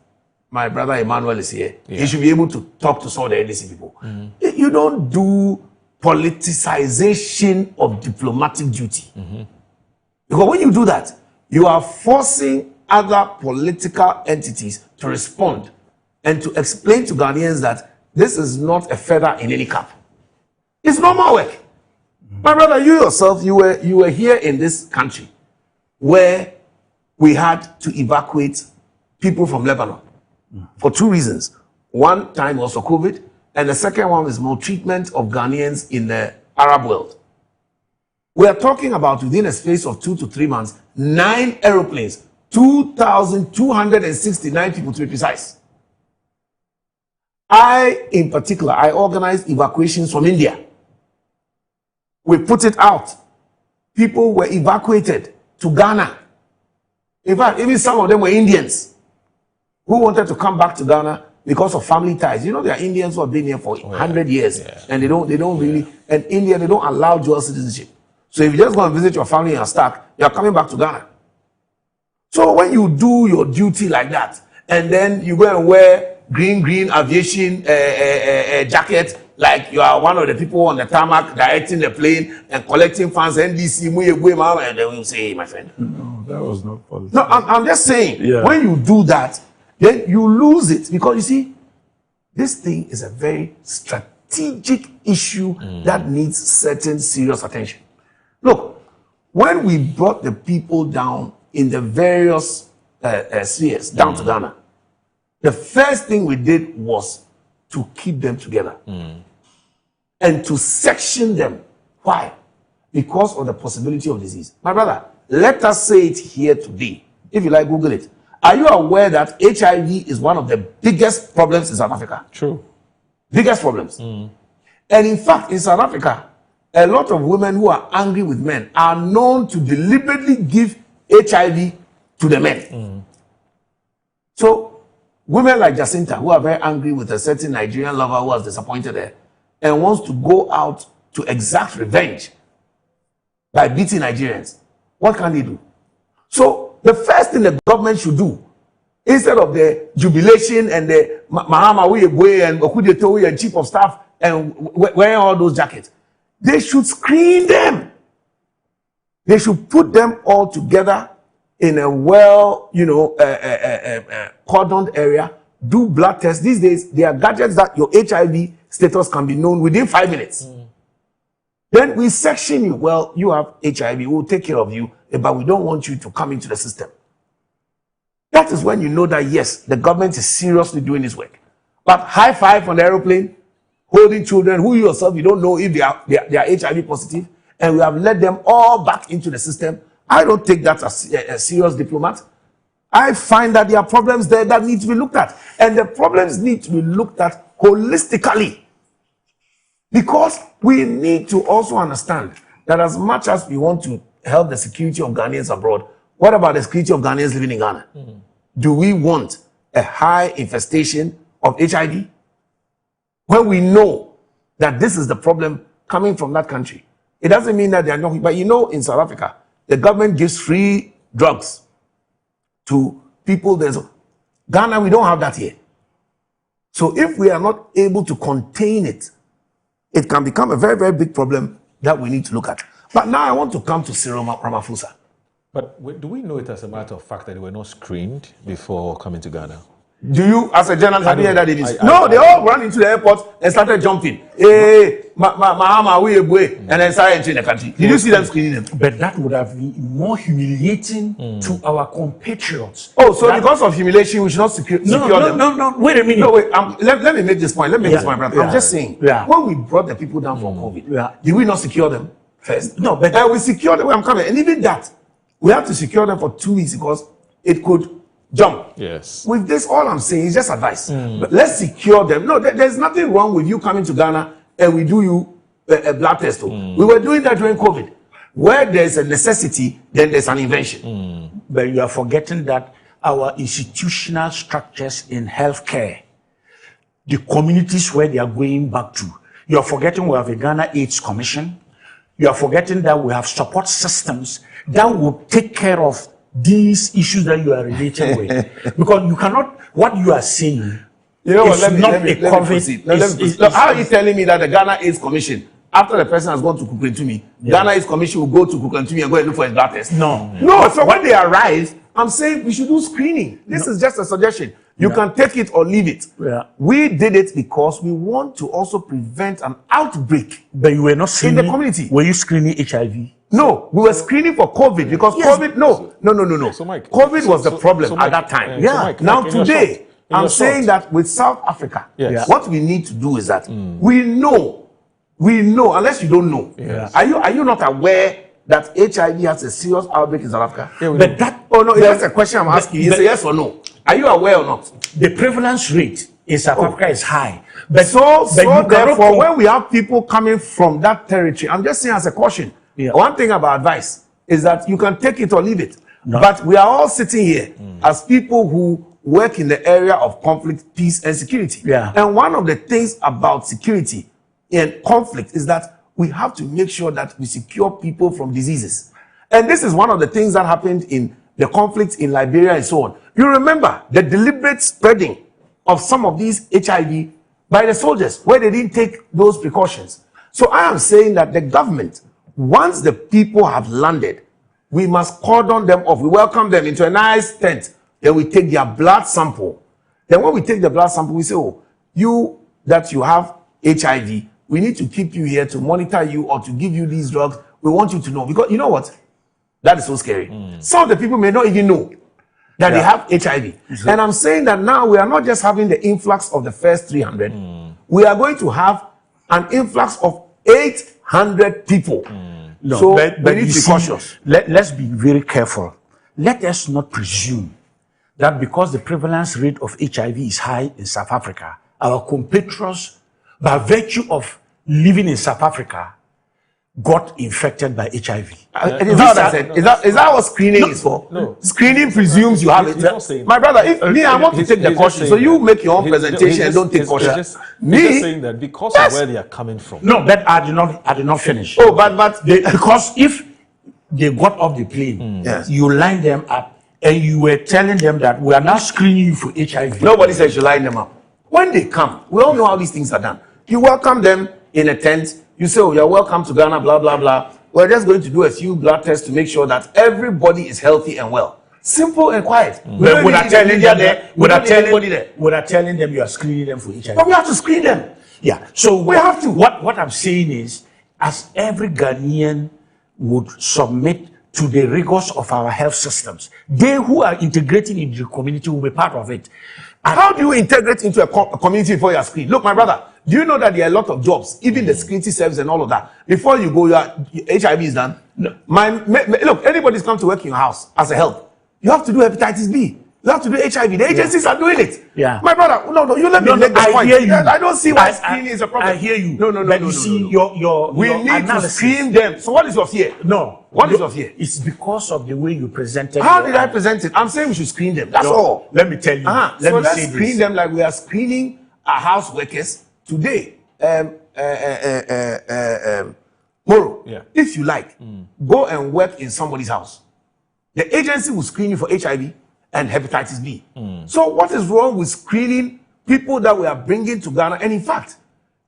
[SPEAKER 1] my brother Emmanuel is here, he should be able to talk to some of the NDC people. You don't do politicization of diplomatic duty. Because when you do that, you are forcing other political entities to respond and to explain to Ghanaians that this is not a feather in any cap. It's normal work. My brother, you yourself, you were here in this country where we had to evacuate people from Lebanon for two reasons. One time was for COVID, and the second one is maltreatment of Ghanaians in the Arab world. We are talking about, within a space of 2 to 3 months, 9 aeroplanes, 2,269 people to be precise. In particular, I organized evacuations from India. We put it out. People were evacuated to Ghana. In fact, even some of them were Indians who wanted to come back to Ghana because of family ties. You know, there are Indians who have been here for 100 years, and they don't really, and India, they don't allow dual citizenship. So if you just go and visit your family and stuck, you're coming back to Ghana. So when you do your duty like that, and then you go and wear green aviation jacket, like you are one of the people on the tarmac directing the plane and collecting funds, NDC, and then you say, hey, my friend.
[SPEAKER 8] No, that was not policy.
[SPEAKER 1] No, I'm just saying, when you do that, then you lose it. Because you see, this thing is a very strategic issue that needs certain serious attention. Look, when we brought the people down in the various spheres down to Ghana, the first thing we did was to keep them together and to section them. Why? Because of the possibility of disease. My brother, let us say it here today. If you like, Google it. Are you aware that HIV is one of the biggest problems in South Africa?
[SPEAKER 9] True.
[SPEAKER 1] Biggest problems. And in fact, in South Africa, a lot of women who are angry with men are known to deliberately give HIV to the men. So, women like Jacinta, who are very angry with a certain Nigerian lover who has disappointed her and wants to go out to exact revenge by beating Nigerians, what can they do? So, the first thing the government should do, instead of the jubilation and the Mahama Uyegwe and Okudeto and chief of staff and wearing all those jackets, they should screen them. They should put them all together in a cordoned area, do blood tests. These days, there are gadgets that your HIV status can be known within 5 minutes. Then we section you. Well, you have HIV, we'll take care of you, but we don't want you to come into the system. That is when you know that, yes, the government is seriously doing this work. But high five on the aeroplane, holding children who yourself, you don't know if they are HIV positive, and we have led them all back into the system. I don't take that as a serious diplomat. I find that there are problems there that need to be looked at. And the problems need to be looked at holistically. Because we need to also understand that as much as we want to help the security of Ghanaians abroad, what about the security of Ghanaians living in Ghana? Do we want a high infestation of HIV? When we know that this is the problem coming from that country, it doesn't mean that they are not. But you know, in South Africa, the government gives free drugs to people. Ghana, we don't have that here. So if we are not able to contain it, it can become a very, very big problem that we need to look at. But now I want to come to Cyril Ramaphosa.
[SPEAKER 9] But do we know it as a matter of fact that they were not screened before coming to Ghana?
[SPEAKER 1] Do you, as a journalist, have you heard that it is? No, they all ran into the airport and started jumping. Hey, Mahama, we and then started entering the country. Did you see them screening them?
[SPEAKER 4] But that would have been more humiliating to our compatriots.
[SPEAKER 1] Oh, so because of humiliation, we should not secure them?
[SPEAKER 4] No, wait a minute.
[SPEAKER 1] No, wait, let me make this point. Let me make this point, brother. I'm just saying, when we brought the people down from COVID, did we not secure them first?
[SPEAKER 4] No, but
[SPEAKER 1] we secured them. I'm coming. And even that, we have to secure them for 2 weeks because it could jump.
[SPEAKER 9] Yes.
[SPEAKER 1] With this, all I'm saying is just advice. But let's secure them. No, there's nothing wrong with you coming to Ghana and we do you a blood test. We were doing that during COVID. Where there's a necessity, then there's an invention.
[SPEAKER 4] But you are forgetting that our institutional structures in healthcare, the communities where they are going back to, you are forgetting we have a Ghana AIDS Commission. You are forgetting that we have support systems that will take care of these issues that you are relating with. Because you cannot, what you are saying,
[SPEAKER 1] you know what, let me proceed. How are you telling me that the Ghana AIDS Commission, after the person has gone to Kuklentumi, Ghana AIDS Commission will go to Kuklentumi and go and look for his blood test?
[SPEAKER 4] No.
[SPEAKER 1] So when they arrive, I'm saying we should do screening. This is just a suggestion. You can take it or leave it. We did it because we want to also prevent an outbreak.
[SPEAKER 4] But you were not screening
[SPEAKER 1] in the community.
[SPEAKER 4] Were you screening HIV?
[SPEAKER 1] No, we were screening for COVID because COVID. No.
[SPEAKER 9] So Mike,
[SPEAKER 1] COVID was the problem at that time. Now today, I'm saying that with South Africa, what we need to do is that we know, unless you don't know. Are you not aware that HIV has a serious outbreak in South Africa?
[SPEAKER 4] But that,
[SPEAKER 1] that's a question I'm asking. It's a yes or no. Are you aware or not?
[SPEAKER 4] The prevalence rate in South Africa is high.
[SPEAKER 1] But therefore, when we have people coming from that territory, I'm just saying as a caution. One thing about advice is that you can take it or leave it. But we are all sitting here as people who work in the area of conflict, peace, and security. And one of the things about security and conflict is that we have to make sure that we secure people from diseases. And this is one of the things that happened in the conflicts in Liberia and so on. You remember the deliberate spreading of some of these HIV by the soldiers where they didn't take those precautions. So I am saying that the government, once the people have landed, we must cordon them off. We welcome them into a nice tent. Then we take their blood sample. Then when we take the blood sample, we say, oh, you have HIV, we need to keep you here to monitor you or to give you these drugs. We want you to know. Because you know what? That is so scary. Some of the people may not even know that they have HIV. And I'm saying that now we are not just having the influx of the first 300. We are going to have an influx of 800 people. So
[SPEAKER 4] but
[SPEAKER 1] we need to be cautious.
[SPEAKER 4] Let's be very careful. Let us not presume that because the prevalence rate of HIV is high in South Africa, our compatriots, by virtue of living in South Africa, got infected by HIV.
[SPEAKER 1] Is that what screening is for?
[SPEAKER 9] No.
[SPEAKER 1] Screening presumes you have it. My brother, I want to take the caution. So you make your own presentation and don't take caution.
[SPEAKER 9] He's just saying that because of where they are coming from.
[SPEAKER 4] No, but I did not finish.
[SPEAKER 1] Oh, but
[SPEAKER 4] because if they got off the plane, you line them up and you were telling them that we are now screening you for HIV.
[SPEAKER 1] Nobody says you line them up. When they come, we all know how these things are done. You welcome them in a tent. You say, oh, you're welcome to Ghana, blah, blah, blah. We're just going to do a few blood tests to make sure that everybody is healthy and well. Simple and quiet.
[SPEAKER 4] Without telling them you are screening them for HIV.
[SPEAKER 1] But we have to screen them.
[SPEAKER 4] Yeah. So
[SPEAKER 1] we have to.
[SPEAKER 4] What I'm saying is, as every Ghanaian would submit to the rigors of our health systems, they who are integrating into the community will be part of it. And
[SPEAKER 1] how do you integrate into a community before you are screened? Look, my brother, do you know that there are a lot of jobs, even the security service and all of that? Before you go, your HIV is done. No. Look, anybody's come to work in your house as a help. You have to do hepatitis B. You have to do HIV. The agencies are doing it.
[SPEAKER 4] Yeah.
[SPEAKER 1] My brother, no, you let me make the point.
[SPEAKER 4] Hear you.
[SPEAKER 1] I don't see why screening is a problem.
[SPEAKER 4] I hear you.
[SPEAKER 1] No.
[SPEAKER 4] But you see, your
[SPEAKER 1] we need
[SPEAKER 4] analysis.
[SPEAKER 1] to screen them. So what is your fear?
[SPEAKER 4] No.
[SPEAKER 1] What is your fear?
[SPEAKER 4] It's because of the way you presented.
[SPEAKER 1] How did I present it? I'm saying we should screen them. That's all.
[SPEAKER 4] Let me tell you.
[SPEAKER 1] So let's screen them like we are screening our house workers today. Moro, if you like, go and work in somebody's house. The agency will screen you for HIV and hepatitis B. So what is wrong with screening people that we are bringing to Ghana? And in fact,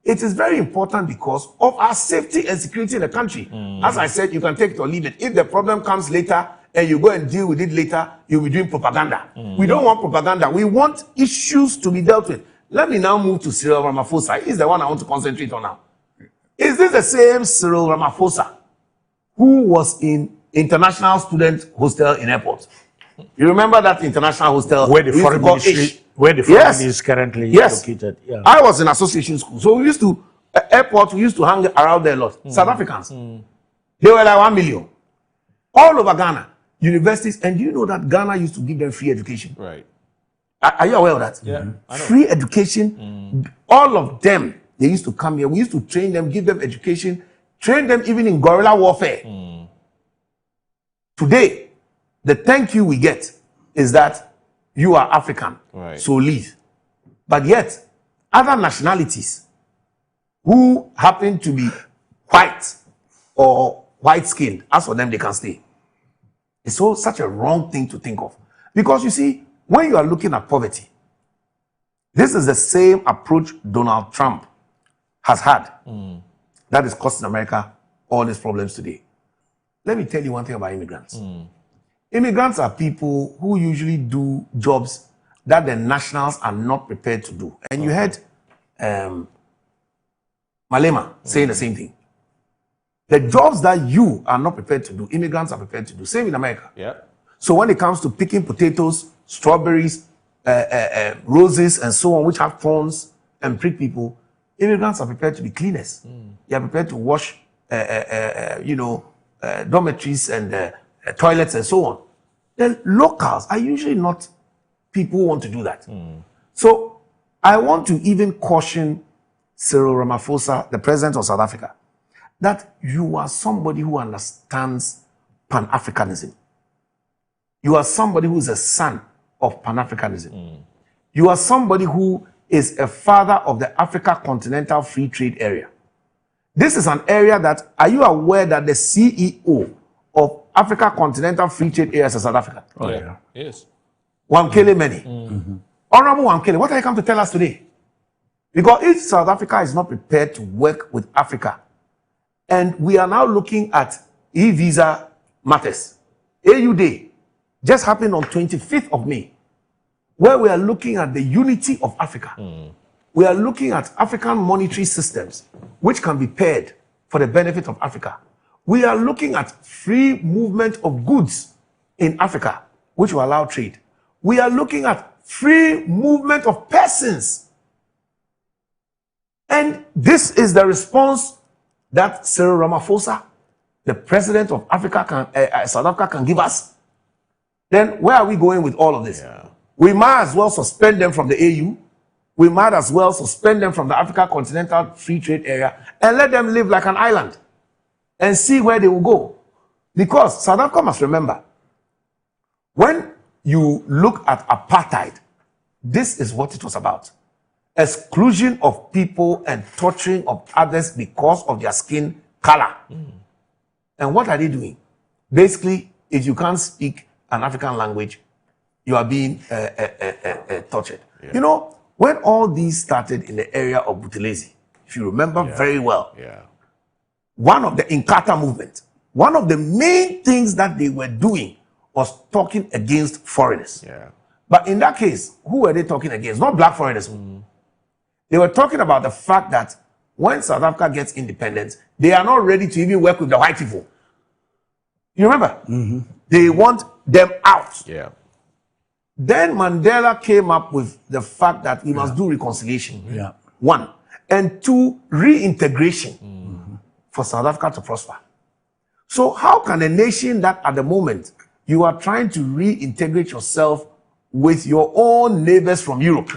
[SPEAKER 1] it is very important because of our safety and security in the country. As I said, you can take it or leave it. If the problem comes later and you go and deal with it later, you'll be doing propaganda. We don't want propaganda. We want issues to be dealt with. Let me now move to Cyril Ramaphosa. He's the one I want to concentrate on now. Is this the same Cyril Ramaphosa who was in International Student Hostel in airport? You remember that international hostel
[SPEAKER 4] where the foreign ministry, where the foreign is currently located? Yeah.
[SPEAKER 1] I was in association school, so we used to airport. We used to hang around there a lot. South Africans, they were like 1 million, all over Ghana, universities. And do you know that Ghana used to give them free education?
[SPEAKER 9] Right.
[SPEAKER 1] Are you aware of that?
[SPEAKER 9] Yeah. I know.
[SPEAKER 1] Free education. All of them, they used to come here. We used to train them, give them education, train them even in guerrilla warfare. Today, the thank you we get is that you are African, so leave. But yet, other nationalities who happen to be white or white-skinned, as for them, they can stay. It's such a wrong thing to think of. Because you see, when you are looking at poverty, this is the same approach Donald Trump has had that is costing America all these problems today. Let me tell you one thing about immigrants. Immigrants are people who usually do jobs that the nationals are not prepared to do. And you heard Malema saying the same thing. The jobs that you are not prepared to do, immigrants are prepared to do. Same in America.
[SPEAKER 9] Yeah.
[SPEAKER 1] So when it comes to picking potatoes, strawberries, roses, and so on, which have thorns and prick people, immigrants are prepared to be cleaners. They are prepared to wash, dormitories and toilets and so on. The locals are usually not people who want to do that. So I want to even caution Cyril Ramaphosa, the president of South Africa, that you are somebody who understands Pan-Africanism. You are somebody who is a son of Pan-Africanism. You are somebody who is a father of the Africa Continental Free Trade Area. This is an area that, are you aware that the CEO of Africa Continental Free Trade Area is South Africa?
[SPEAKER 9] Oh, yeah. Yes.
[SPEAKER 1] Wamkele Meni. Honorable Wamkele, what have you come to tell us today? Because if South Africa is not prepared to work with Africa, and we are now looking at e-visa matters, AU Day just happened on 25th of May, where we are looking at the unity of Africa. We are looking at African monetary systems, which can be paired for the benefit of Africa. We are looking at free movement of goods in Africa, which will allow trade. We are looking at free movement of persons. And this is the response that Cyril Ramaphosa, the president of Africa, South Africa, can give us. Then where are we going with all of this? We might as well suspend them from the AU. We might as well suspend them from the Africa Continental Free Trade Area and let them live like an island and see where they will go. Because South Africa must remember, when you look at apartheid, this is what it was about. Exclusion of people and torturing of others because of their skin color. And what are they doing? Basically, if you can't speak an African language, you are being tortured. You know, when all these started in the area of Buthelezi, if you remember very well, one of the Inkatha movement, one of the main things that they were doing was talking against foreigners. But in that case, who were they talking against? Not black foreigners. They were talking about the fact that when South Africa gets independence, they are not ready to even work with the white people. You remember? They want them out.
[SPEAKER 9] Yeah.
[SPEAKER 1] Then Mandela came up with the fact that we must do reconciliation.
[SPEAKER 4] Yeah.
[SPEAKER 1] One. And two, reintegration for South Africa to prosper. So how can a nation that at the moment you are trying to reintegrate yourself with your own neighbors from Europe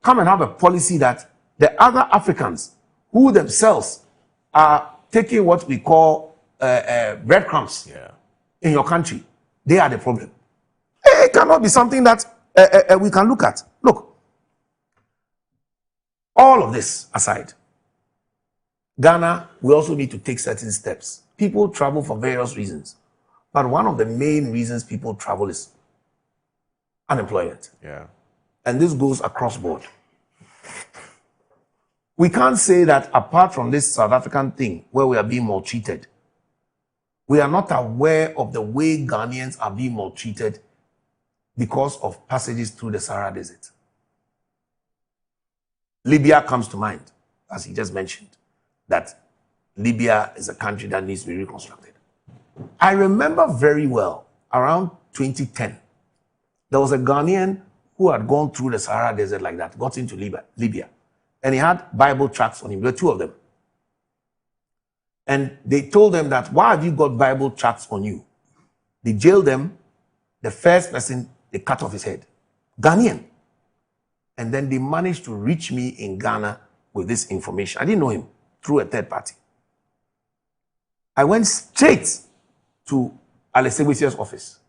[SPEAKER 1] come and have a policy that the other Africans who themselves are taking what we call breadcrumbs in your country, they are the problem. It cannot be something that we can look at. Look, all of this aside, Ghana, we also need to take certain steps. People travel for various reasons, but one of the main reasons people travel is unemployment.
[SPEAKER 9] Yeah.
[SPEAKER 1] And this goes across board. We can't say that apart from this South African thing where we are being maltreated, we are not aware of the way Ghanaians are being maltreated because of passages through the Sahara Desert. Libya comes to mind, as he just mentioned, that Libya is a country that needs to be reconstructed. I remember very well, around 2010, there was a Ghanaian who had gone through the Sahara Desert like that, got into Libya, and he had Bible tracts on him. There were two of them. And they told them that, why have you got Bible tracts on you? They jailed them. The first person, they cut off his head. Ghanaian. And then they managed to reach me in Ghana with this information. I didn't know him, through a third party. I went straight to Alessewesia's office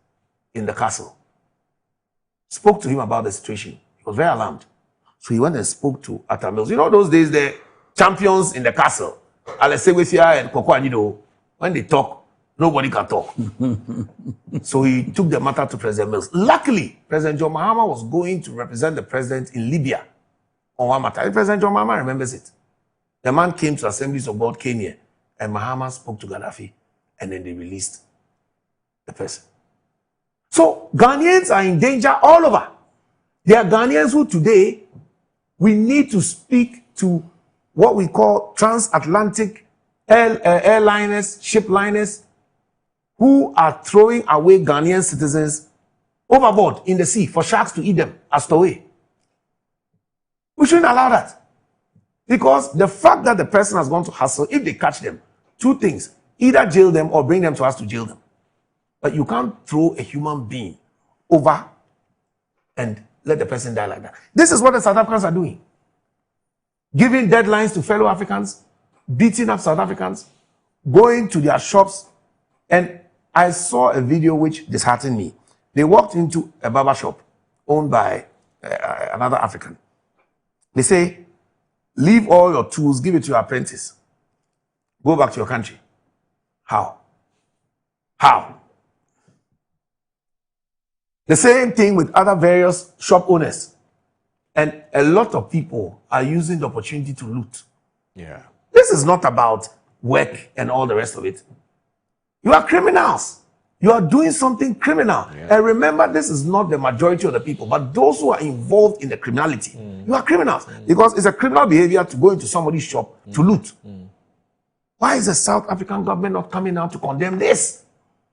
[SPEAKER 1] in the castle. Spoke to him about the situation. He was very alarmed. So he went and spoke to Atta Mills. You know those days, the champions in the castle, Alessewesia and Koko Anido, when they talk, nobody can talk. So he took the matter to President Mills. Luckily, President John Mahama was going to represent the president in Libya on one matter. President John Mahama remembers it. The man came to Assemblies of God, came here, and Mahama spoke to Gaddafi, and then they released the person. So Ghanaians are in danger all over. There are Ghanaians who today, we need to speak to what we call transatlantic airliners, ship liners, who are throwing away Ghanaian citizens overboard in the sea for sharks to eat them as stowaway. We shouldn't allow that. Because the fact that the person has gone to hustle, if they catch them, two things, either jail them or bring them to us to jail them. But you can't throw a human being over and let the person die like that. This is what the South Africans are doing. Giving deadlines to fellow Africans, beating up South Africans, going to their shops. And I saw a video which disheartened me. They walked into a barber shop owned by another African. They say, leave all your tools, give it to your apprentice. Go back to your country. How? How? The same thing with other various shop owners. And a lot of people are using the opportunity to loot.
[SPEAKER 9] Yeah.
[SPEAKER 1] This is not about work and all the rest of it. You are criminals. You are doing something criminal. Yeah. And remember, this is not the majority of the people, but those who are involved in the criminality. You are criminals. Because it's a criminal behavior to go into somebody's shop to loot. Why is the South African government not coming out to condemn this?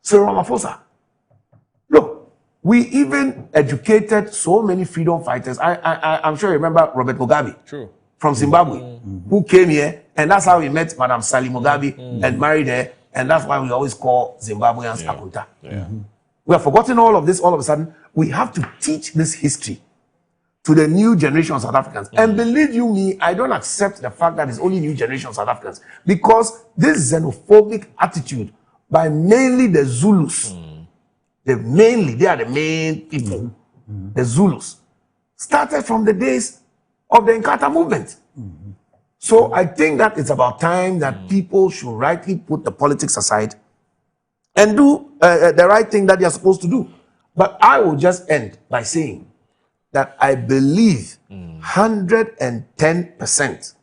[SPEAKER 1] Cyril Ramaphosa. Look, we even educated so many freedom fighters. I'm sure you remember Robert Mugabe.
[SPEAKER 9] True.
[SPEAKER 1] From Zimbabwe, who came here, and that's how we met Madam Sally Mugabe and married her, and that's why we always call Zimbabweans Akunta. We have forgotten all of this all of a sudden. We have to teach this history to the new generation of South Africans. And believe you me, I don't accept the fact that it's only new generation of South Africans, because this xenophobic attitude by mainly the Zulus, they are the main people, the Zulus, started from the days of the Inkatha movement. So I think that it's about time that people should rightly put the politics aside and do the right thing that they are supposed to do. But I will just end by saying that I believe 110%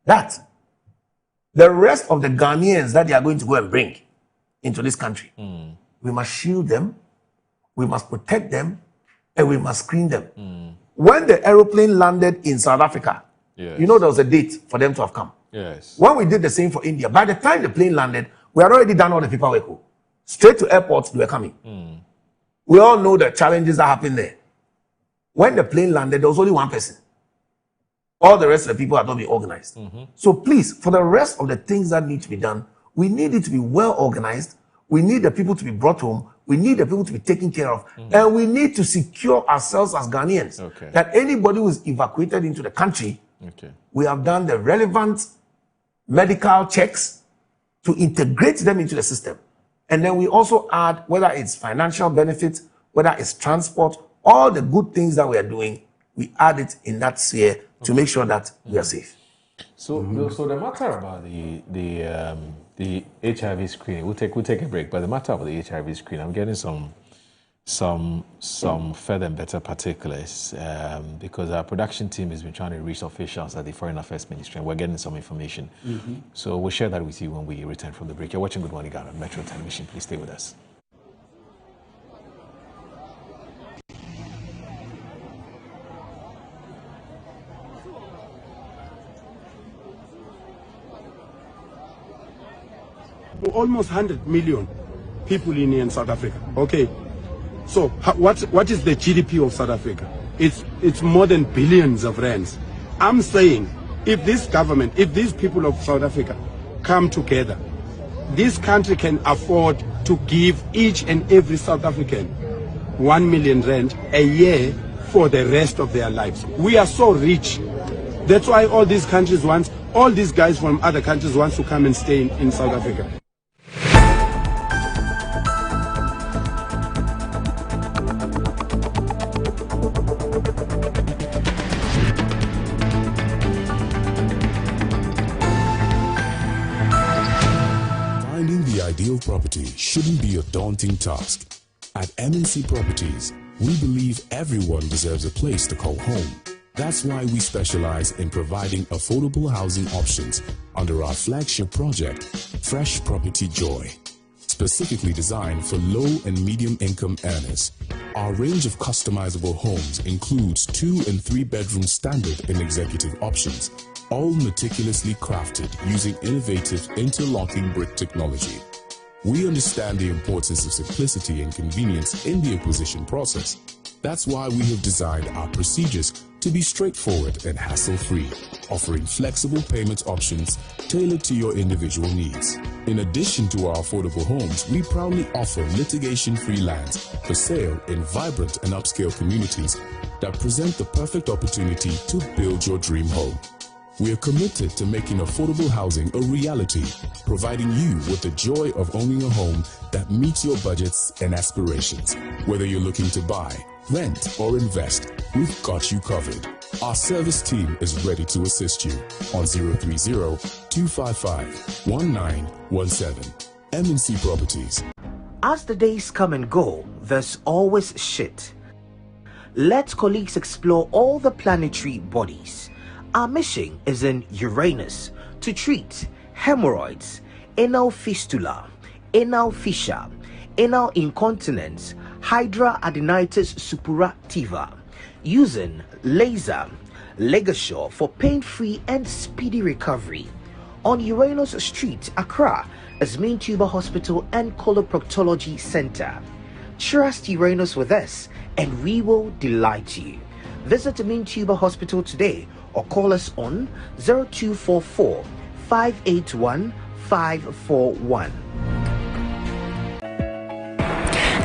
[SPEAKER 1] that the rest of the Ghanaians that they are going to go and bring into this country, we must shield them, we must protect them, and we must screen them. When the aeroplane landed in South Africa, you know there was a date for them to have come.
[SPEAKER 9] Yes.
[SPEAKER 1] When we did the same for India, by the time the plane landed, we had already done all the paperwork. Straight to airport, they were coming. We all know the challenges that happened there. When the plane landed, there was only one person. All the rest of the people had not been organized. So please, for the rest of the things that need to be done, we need it to be well organized. We need the people to be brought home. We need the people to be taken care of. And we need to secure ourselves as Ghanaians. That anybody who is evacuated into the country, we have done the relevant medical checks to integrate them into the system. And then we also add, whether it's financial benefits, whether it's transport, all the good things that we are doing, we add it in that sphere to make sure that we are safe.
[SPEAKER 9] So, so the matter about the HIV screening, we'll take a break. But the matter about the HIV screening, I'm getting some further and better particulars because our production team has been trying to reach officials at the Foreign Affairs Ministry, and we're getting some information. So we'll share that with you when we return from the break. You're watching Good Morning Ghana on Metro Television. Please stay with us.
[SPEAKER 28] Almost 100 million people in South Africa. Okay, so what is the GDP of South Africa? It's more than billions of rands. I'm saying, if this government, if these people of South Africa come together, this country can afford to give each and every South African 1 million rand a year for the rest of their lives. We are so rich. That's why all these countries want, all these guys from other countries want to come and stay in South Africa.
[SPEAKER 11] Ideal property shouldn't be a daunting task. At MNC Properties, we believe everyone deserves a place to call home. That's why we specialize in providing affordable housing options under our flagship project, Fresh Property Joy, specifically designed for low and medium income earners. Our range of customizable homes includes 2 and 3 bedroom standard and executive options, all meticulously crafted using innovative interlocking brick technology. We understand the importance of simplicity and convenience in the acquisition process. That's why we have designed our procedures to be straightforward and hassle-free, offering flexible payment options tailored to your individual needs. In addition to our affordable homes, we proudly offer litigation-free lands for sale in vibrant and upscale communities that present the perfect opportunity to build your dream home. We are committed to making affordable housing a reality, providing you with the joy of owning a home that meets your budgets and aspirations. Whether you're looking to buy, rent, or invest, we've got you covered. Our service team is ready to assist you on 030-255-1917. MNC Properties.
[SPEAKER 13] As the days come and go, there's always shit. Let colleagues explore all the planetary bodies. Our mission is in Uranus to treat hemorrhoids, anal fistula, anal fissure, anal incontinence, hidradenitis suppurativa, using laser ligature for pain-free and speedy recovery. On Uranus Street, Accra, is Main Tuber Hospital and Coloproctology Center. Trust Uranus with us and we will delight you. Visit the Main Tuber Hospital today or call us on 0244 581 541.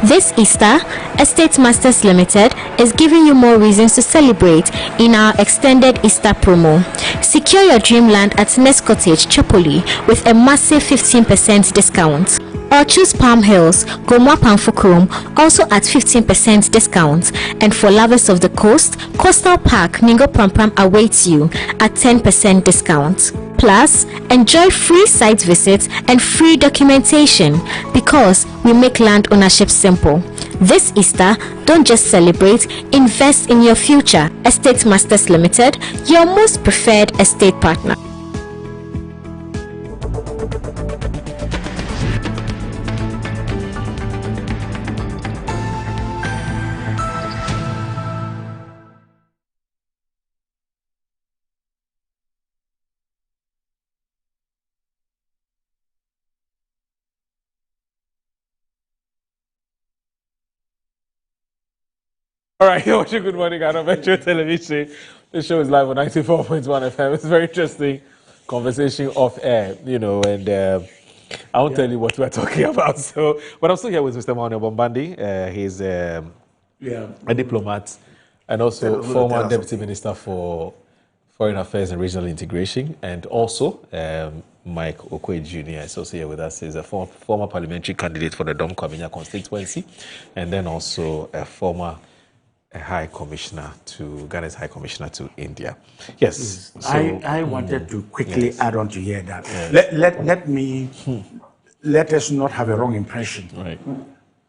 [SPEAKER 12] This Easter, Estate Masters Limited is giving you more reasons to celebrate in our extended Easter promo. Secure your dreamland at Nest Cottage, Chapoli with a massive 15% discount. Or choose Palm Hills, Gomwa Pamfukurum, also at 15% discount. And for lovers of the coast, Coastal Park, Ningo Prampram awaits you at 10% discount. Plus, enjoy free site visits and free documentation because we make land ownership simple. This Easter, don't just celebrate, invest in your future. Estate Masters Limited, your most preferred estate partner.
[SPEAKER 9] All right, you're watching Good Morning Ghana Metro Television. The show is live on 94.1 FM. It's a very interesting conversation off air, and I won't tell you what we're talking about. So, but I'm still here with Mr. Manuel Bombandi. He's a diplomat and also former Deputy Minister for Foreign Affairs and Regional Integration, and also Mike Okoye Jr. is also here with us. He's a former parliamentary candidate for the Dom Kwamenya constituency, and then also a former High Commissioner to Ghana's High Commissioner to India. Yes. So,
[SPEAKER 4] I wanted to quickly add on to hear that. Let us not have a wrong impression.
[SPEAKER 9] Right.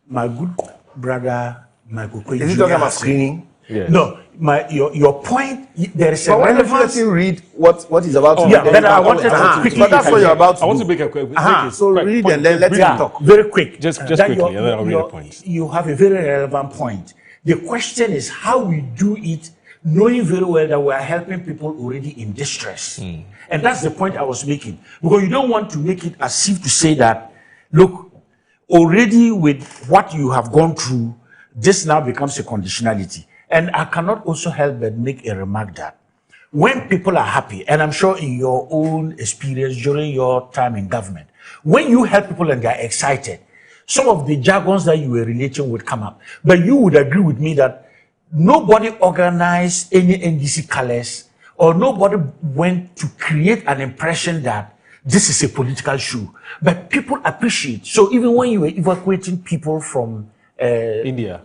[SPEAKER 4] My good brother, Michael Okoye Jr.
[SPEAKER 1] Is he talking about screening?
[SPEAKER 4] Yes. No, your point, there is a
[SPEAKER 1] relevance. Let you read what he's about to read.
[SPEAKER 4] Yeah, but I wanted to quickly.
[SPEAKER 1] But that's what you're about to
[SPEAKER 9] I want to make a quick.
[SPEAKER 1] So read and then let him talk.
[SPEAKER 4] Very quick.
[SPEAKER 9] Just quickly, and then I'll read the points.
[SPEAKER 4] You have a very relevant point. The question is how we do it, knowing very well that we are helping people already in distress. And that's the point I was making. Because you don't want to make it as if to say that, look, already with what you have gone through, this now becomes a conditionality. And I cannot also help but make a remark that when people are happy, and I'm sure in your own experience during your time in government, when you help people and they're excited, some of the jargons that you were relating would come up. But you would agree with me that nobody organized any NDC colors or nobody went to create an impression that this is a political show. But people appreciate. So even when you were evacuating people from India,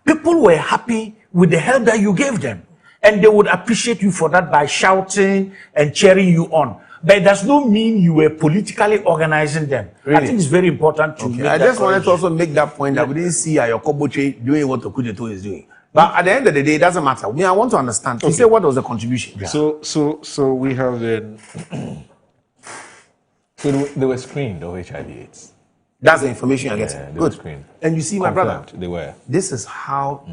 [SPEAKER 4] people were happy with the help that you gave them. And they would appreciate you for that by shouting and cheering you on. But it does not mean you were politically organizing them.
[SPEAKER 1] Really?
[SPEAKER 4] I think it's very important to make
[SPEAKER 1] I
[SPEAKER 4] that
[SPEAKER 1] just wanted to also make that point that we didn't see Ayoko Botche doing what Okujeto is doing. But at the end of the day, it doesn't matter. I want to understand. You say what was the contribution?
[SPEAKER 9] Yeah. So we have been. So they were screened of HIV/AIDS.
[SPEAKER 1] That's the information you're getting.
[SPEAKER 9] They
[SPEAKER 1] Good.
[SPEAKER 9] were screened.
[SPEAKER 1] And you see, my brother,
[SPEAKER 9] They were.
[SPEAKER 1] this is how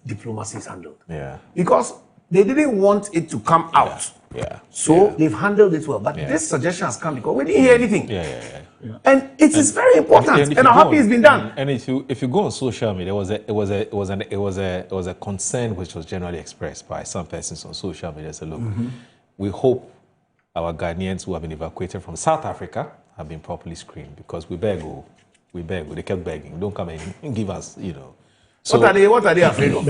[SPEAKER 1] diplomacy is handled.
[SPEAKER 9] Yeah.
[SPEAKER 1] Because they didn't want it to come out.
[SPEAKER 9] Yeah.
[SPEAKER 1] So they've handled it well. But this suggestion has come because we didn't hear anything.
[SPEAKER 9] Yeah.
[SPEAKER 1] And it is very important. And I'm happy it's been done.
[SPEAKER 9] And if you go on social media, it was a concern which was generally expressed by some persons on social media. So look, we hope our Ghanaians who have been evacuated from South Africa have been properly screened because we beg. They kept begging. Don't come and give us, So,
[SPEAKER 1] what are they afraid of?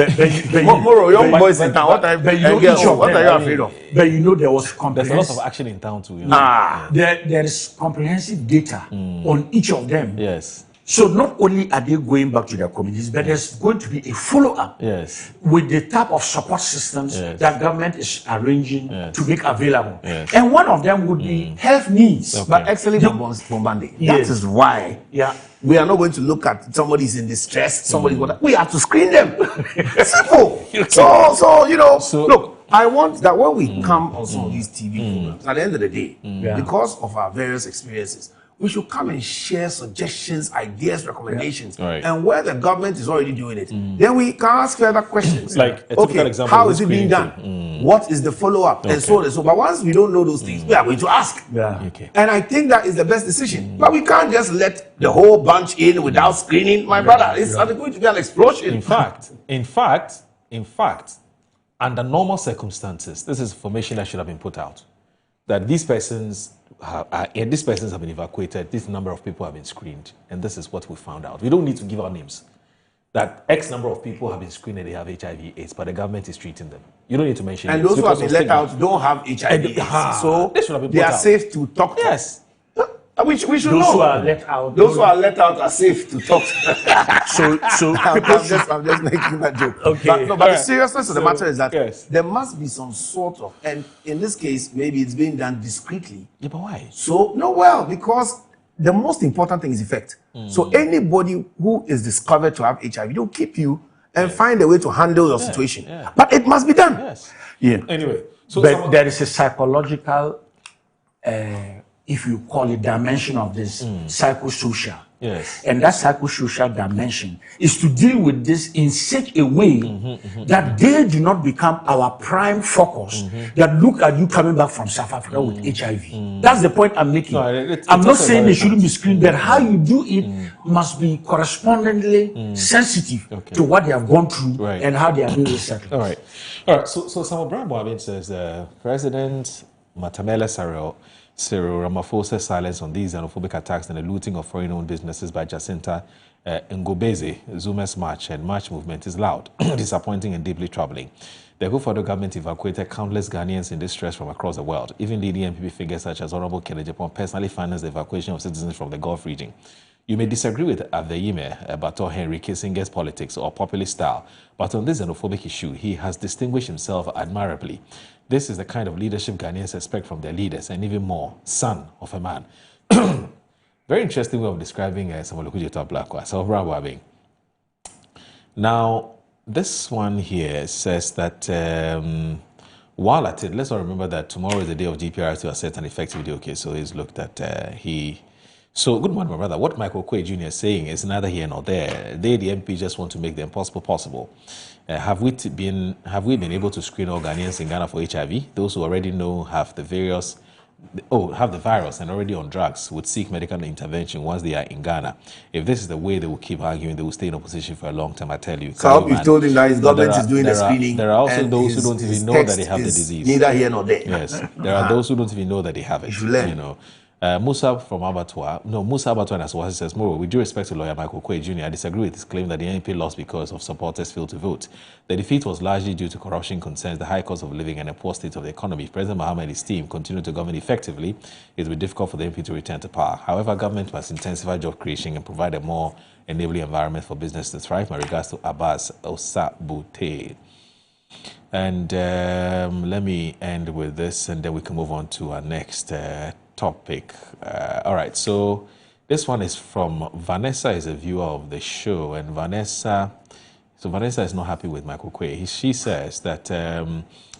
[SPEAKER 1] More young boys in town. What are you afraid of?
[SPEAKER 4] But there was comprehensive.
[SPEAKER 9] There's a lot of action in town too.
[SPEAKER 4] There is comprehensive data on each of them.
[SPEAKER 9] Yes.
[SPEAKER 4] So not only are they going back to their communities, but there's going to be a follow-up with the type of support systems that government is arranging to make available. And one of them would be health needs.
[SPEAKER 1] Okay. But actually, Bombandi, that is why we are not going to look at somebody's in distress, we have to screen them. Simple. So look, I want that when we come on some of these TV programs, at the end of the day, because of our various experiences, we should come and share suggestions, ideas, recommendations. And where the government is already doing it, then we can ask further questions.
[SPEAKER 9] Like a typical example,
[SPEAKER 1] how is it being done? What is the follow-up? And so on and so. But once we don't know those things, we are going to ask. And I think that is the best decision. But we can't just let the whole bunch in without screening. My brother, it's going to be an explosion.
[SPEAKER 9] In fact, under normal circumstances, this is information that should have been put out. That these persons have been evacuated, this number of people have been screened, and this is what we found out. We don't need to give out names. That X number of people have been screened and they have HIV/AIDS, but the government is treating them. You don't need to mention
[SPEAKER 1] names. And those who have been let out don't have HIV/AIDS. So they are safe to talk to.
[SPEAKER 9] Yes.
[SPEAKER 1] We should
[SPEAKER 4] those
[SPEAKER 1] know.
[SPEAKER 4] Those who are let out.
[SPEAKER 1] Those who are let out are safe to talk.
[SPEAKER 4] so
[SPEAKER 1] I'm just making that joke.
[SPEAKER 4] Okay.
[SPEAKER 1] But the seriousness of the matter is that there must be some sort of, and in this case, maybe it's being done discreetly.
[SPEAKER 9] Yeah, but why?
[SPEAKER 1] So, because the most important thing is effect. So anybody who is discovered to have HIV, they'll keep you and find a way to handle your situation. But it must be done.
[SPEAKER 9] Yes.
[SPEAKER 4] Yeah.
[SPEAKER 9] Anyway.
[SPEAKER 4] But there is a psychological, if you call it, dimension of this psychosocial. Yes. And that psychosocial dimension is to deal with this in such a way that they do not become our prime focus. That look at you coming back from South Africa with HIV. That's the point I'm making. No, I'm not saying they shouldn't be screened, but how you do it must be correspondingly sensitive to what they have gone through and how they are being resettled.
[SPEAKER 9] All right. So Samuel Brown Boabin says President Matamela Cyril Ramaphosa's silence on these xenophobic attacks and the looting of foreign-owned businesses by Jacinta Ngobeze, Zuma's march and march movement is loud, disappointing and deeply troubling. The Akufo-Addo government evacuated countless Ghanaians in distress from across the world. Even leading NPP figures such as Honorable Kennedy Japon personally financed the evacuation of citizens from the Gulf region. You may disagree with Adeyime Bato Henry Kissinger's politics or populist style, but on this xenophobic issue, he has distinguished himself admirably. This is the kind of leadership Ghanaians expect from their leaders, and even more, son of a man. Very interesting way of describing Samuel Okudzeto Ablakwa. So, Bravo. Now, this one here says that while at it, let's not remember that tomorrow is the day of GPR to assess an effective day. Okay, so he's looked at So, good morning, my brother. What Michael Quay Jr. is saying is neither here nor there. They, the MP, just want to make the impossible possible. Have we been able to screen all Ghanaians in Ghana for HIV? Those who already know have the virus and already on drugs would seek medical intervention once they are in Ghana. If this is the way they will keep arguing, they will stay in opposition for a long time, I tell you.
[SPEAKER 1] So I hope you've told him that his government is doing the screening.
[SPEAKER 9] There are also those who don't even know that they have the disease.
[SPEAKER 1] Neither here nor there.
[SPEAKER 9] Yes, there are those who don't even know that they have it. You know. Musa from Abattoir, Musa Abattoir and Aswasi says, more, with due respect to lawyer Michael Quay Jr., I disagree with his claim that the NP lost because of supporters failed to vote. The defeat was largely due to corruption concerns, the high cost of living and a poor state of the economy. If President Mahama and his team continue to govern effectively, it will be difficult for the NP to return to power. However, government must intensify job creation and provide a more enabling environment for business to thrive. My regards to Abbas Osabute. And let me end with this, and then we can move on to our next topic. All right, so this one is from Vanessa, is a viewer of the show, and Vanessa is not happy with Michael Quay. She says that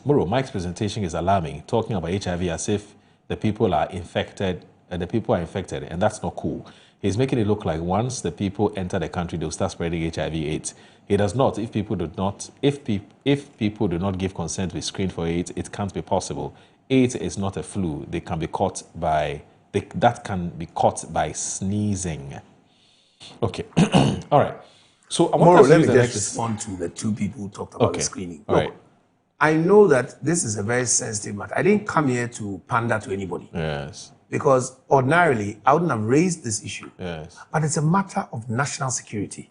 [SPEAKER 9] Muro, Mike's presentation is alarming, talking about HIV as if the people are infected, and that's not cool. He's making it look like once the people enter the country, they'll start spreading HIV/AIDS. He does not. If people do not give consent to be screened for AIDS, it can't be possible. AIDS is not a flu. That can be caught by sneezing. Okay. All right. So I want
[SPEAKER 1] let me just respond to the two people who talked about the screening. All right. I know that this is a very sensitive matter. I didn't come here to pander to anybody.
[SPEAKER 9] Yes.
[SPEAKER 1] Because ordinarily, I wouldn't have raised this issue. Yes. But it's a matter of national security.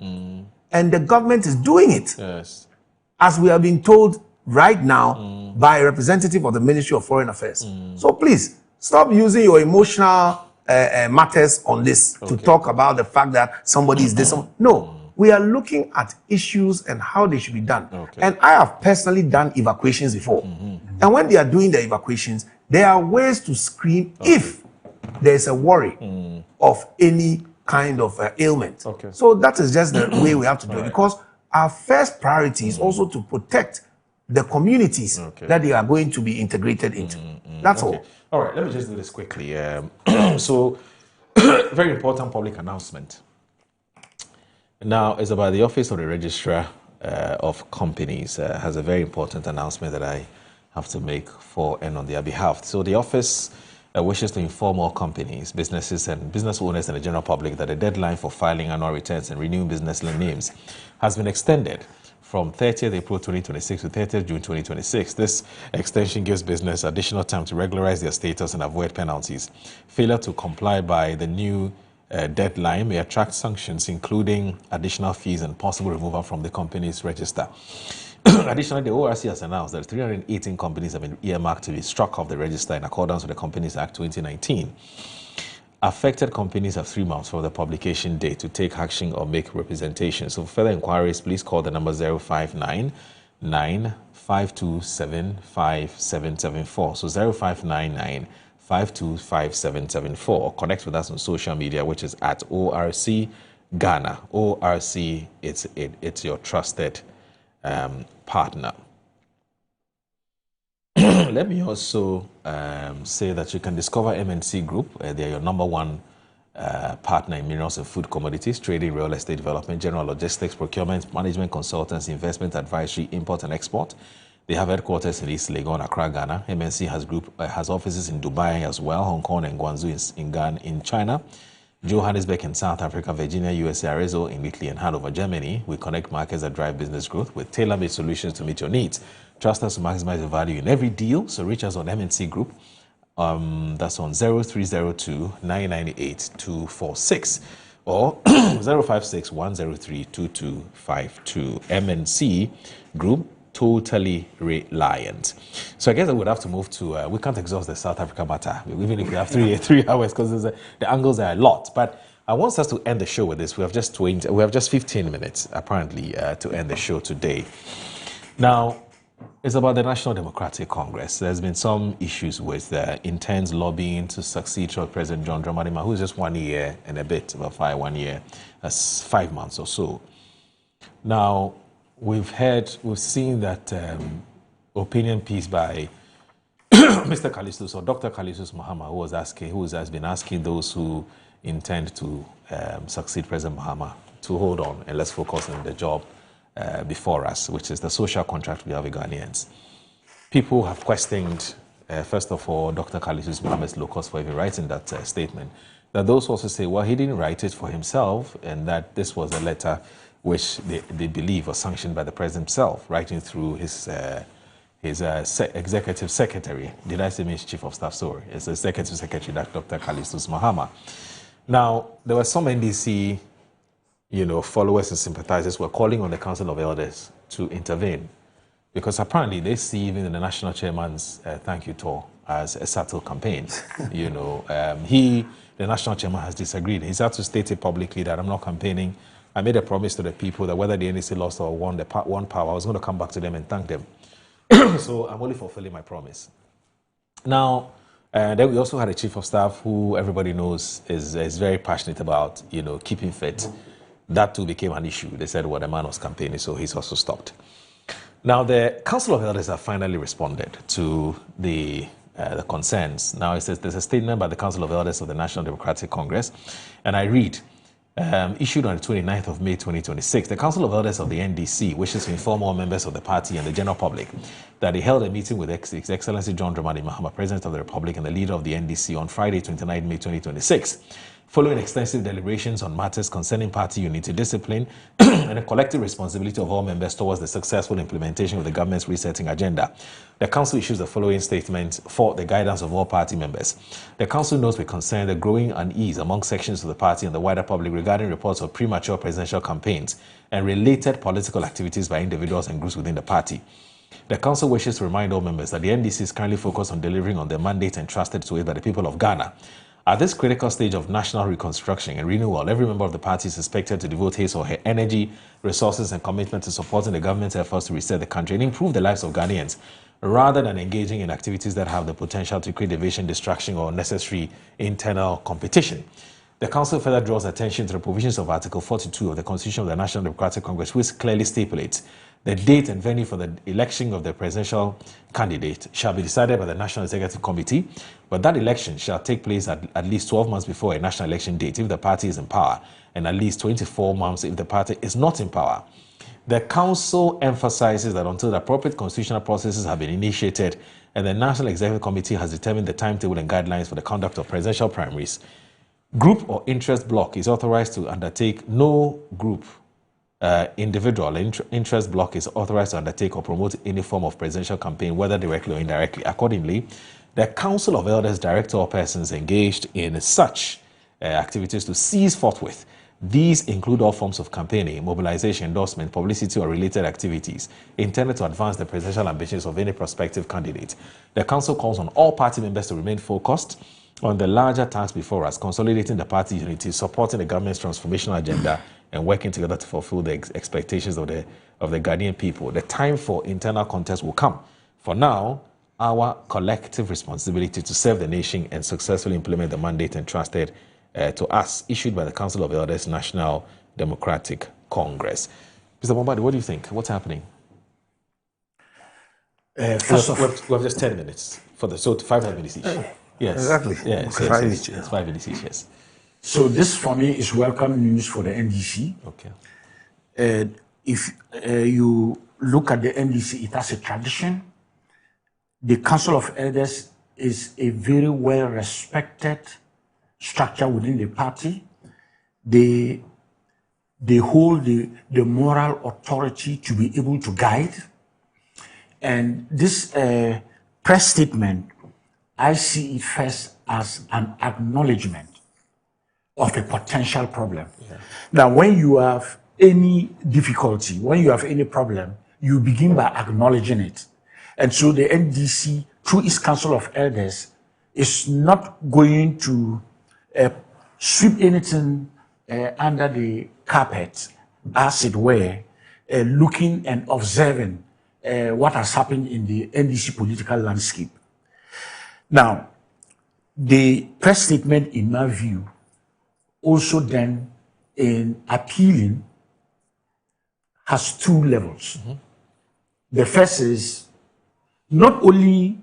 [SPEAKER 1] And the government is doing it.
[SPEAKER 9] Yes.
[SPEAKER 1] As we have been told right now by a representative of the Ministry of Foreign Affairs. So please, stop using your emotional matters on this to talk about the fact that somebody is this. No. We are looking at issues and how they should be done. And I have personally done evacuations before. And when they are doing the evacuations, there are ways to screen if there is a worry of any kind of ailment. So that is just the way we have to do it, because our first priority is also to protect the communities that they are going to be integrated into. That's all.
[SPEAKER 9] All right, let me just do this quickly. So, very important public announcement. Now, it's about the Office of the Registrar of Companies. Has a very important announcement that I have to make for and on their behalf. So the office wishes to inform all companies, businesses and business owners and the general public that the deadline for filing annual returns and renewing business names has been extended from 30th April 2026 to 30th June 2026. This extension gives business additional time to regularize their status and avoid penalties. Failure to comply by the new deadline may attract sanctions, including additional fees and possible removal from the company's register. Additionally, the ORC has announced that 318 companies have been earmarked to be struck off the register in accordance with the Companies Act 2019. Affected companies have 3 months from the publication date to take action or make representations. So for further inquiries, please call the number 0599 527 5774. So 0599 525 or connect with us on social media, which is at ORC Ghana. ORC, it's your trusted partner. Let me also say that you can discover MNC Group. They're your number one partner in minerals and food commodities, trading, real estate development, general logistics, procurement, management consultants, investment advisory, import and export. They have headquarters in East Legon, Accra, Ghana. MNC has offices in Dubai as well, Hong Kong and Guangzhou in Ghana, in China, Johannesburg in South Africa, Virginia, USA, Arezzo in Italy, and Hanover, Germany. We connect markets that drive business growth with tailor-made solutions to meet your needs. Trust us to maximize the value in every deal. So reach us on MNC Group. That's on 0302 998 246 or 056 103 2252. MNC Group, totally reliant. So I guess I would have to move to, we can't exhaust the South Africa matter, even if we have three hours, because the angles are a lot. But I want us to end the show with this. We have just 15 minutes, apparently, to end the show today. Now, it's about the National Democratic Congress. There's been some issues with intense lobbying to succeed President John Dramani Mahama, who's just 1 year and a bit, about 1 year, that's 5 months or so. Now, we've seen that opinion piece by Mr. Callistus, or Dr. Callistus Mahama, who has been asking those who intend to succeed President Mahama to hold on and let's focus on the job before us, which is the social contract we have with Ghanaians. People have questioned, first of all, Dr. Callistus Mahama's locus for even writing that statement. That those also say, well, he didn't write it for himself, and that this was a letter which they believe was sanctioned by the president himself, writing through his executive secretary. Did I say his chief of staff? Sorry, it's the executive secretary, Dr. Callistus Mahama. Now, there were some NDC followers and sympathizers were calling on the Council of Elders to intervene because apparently they see even the national chairman's thank you tour as a subtle campaign. The national chairman has disagreed. He's had to state it publicly that I'm not campaigning. I made a promise to the people that whether the NDC lost or won power, I was going to come back to them and thank them. So I'm only fulfilling my promise. Now, then we also had a chief of staff who everybody knows is very passionate about, keeping fit. That too became an issue. They said, well, the man was campaigning, so he's also stopped. Now, the Council of Elders have finally responded to the concerns. Now, it says there's a statement by the Council of Elders of the National Democratic Congress, and I read, issued on the 29th of May 2026, the Council of Elders of the NDC wishes to inform all members of the party and the general public that they held a meeting with His Excellency John Dramani Mahama, President of the Republic and the leader of the NDC, on Friday, 29 May 2026. Following extensive deliberations on matters concerning party unity, discipline, and the collective responsibility of all members towards the successful implementation of the government's resetting agenda, the Council issues the following statement for the guidance of all party members. The Council notes with concern the growing unease among sections of the party and the wider public regarding reports of premature presidential campaigns and related political activities by individuals and groups within the party. The Council wishes to remind all members that the NDC is currently focused on delivering on the mandate entrusted to it by the people of Ghana. At this critical stage of national reconstruction and renewal, every member of the party is expected to devote his or her energy, resources, and commitment to supporting the government's efforts to reset the country and improve the lives of Ghanaians, rather than engaging in activities that have the potential to create division, distraction, or unnecessary internal competition. The Council further draws attention to the provisions of Article 42 of the Constitution of the National Democratic Congress, which clearly stipulates the date and venue for the election of the presidential candidate shall be decided by the National Executive Committee, but that election shall take place at least 12 months before a national election date if the party is in power, and at least 24 months if the party is not in power. The Council emphasizes that until the appropriate constitutional processes have been initiated and the National Executive Committee has determined the timetable and guidelines for the conduct of presidential primaries, group or interest bloc is authorized to undertake no group individual interest bloc is authorized to undertake or promote any form of presidential campaign, whether directly or indirectly. Accordingly, the Council of Elders direct all persons engaged in such activities to cease forthwith. These include all forms of campaigning, mobilization, endorsement, publicity, or related activities intended to advance the presidential ambitions of any prospective candidate. The Council calls on all party members to remain focused on the larger task before us, consolidating the party unity, supporting the government's transformational agenda, and working together to fulfill the expectations of the Ghanaian people. The time for internal contest will come. For now, our collective responsibility to serve the nation and successfully implement the mandate entrusted to us, issued by the Council of Elders National Democratic Congress. Mr. Bombadi, what do you think? What's happening? We have just 10 minutes for so 5 minutes each.
[SPEAKER 1] Yes, exactly.
[SPEAKER 9] Yes, 5 minutes each. Yes.
[SPEAKER 4] So this for me is welcome news for the NDC.
[SPEAKER 9] Okay.
[SPEAKER 4] If you look at the NDC, it has a tradition. The Council of Elders is a very well-respected structure within the party. They hold the moral authority to be able to guide. And this press statement, I see it first as an acknowledgement of a potential problem. Yeah. Now, when you have any difficulty, when you have any problem, you begin by acknowledging it. And so the NDC, through its Council of Elders, is not going to sweep anything under the carpet, as it were, looking and observing what has happened in the NDC political landscape. Now, the press statement, in my view, also then in appealing has two levels. Mm-hmm. The first is not only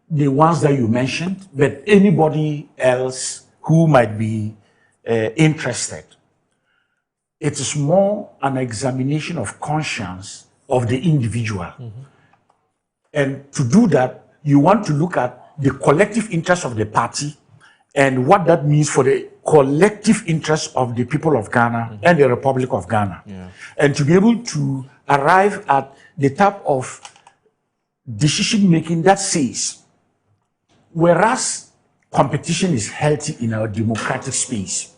[SPEAKER 4] the ones that you mentioned, but anybody else who might be interested. It is more an examination of conscience of the individual. Mm-hmm. And to do that, you want to look at the collective interest of the party and what that means for the collective interest of the people of Ghana mm-hmm. and the Republic of Ghana. Yeah. And to be able to arrive at the type of decision-making that says, whereas competition is healthy in our democratic space,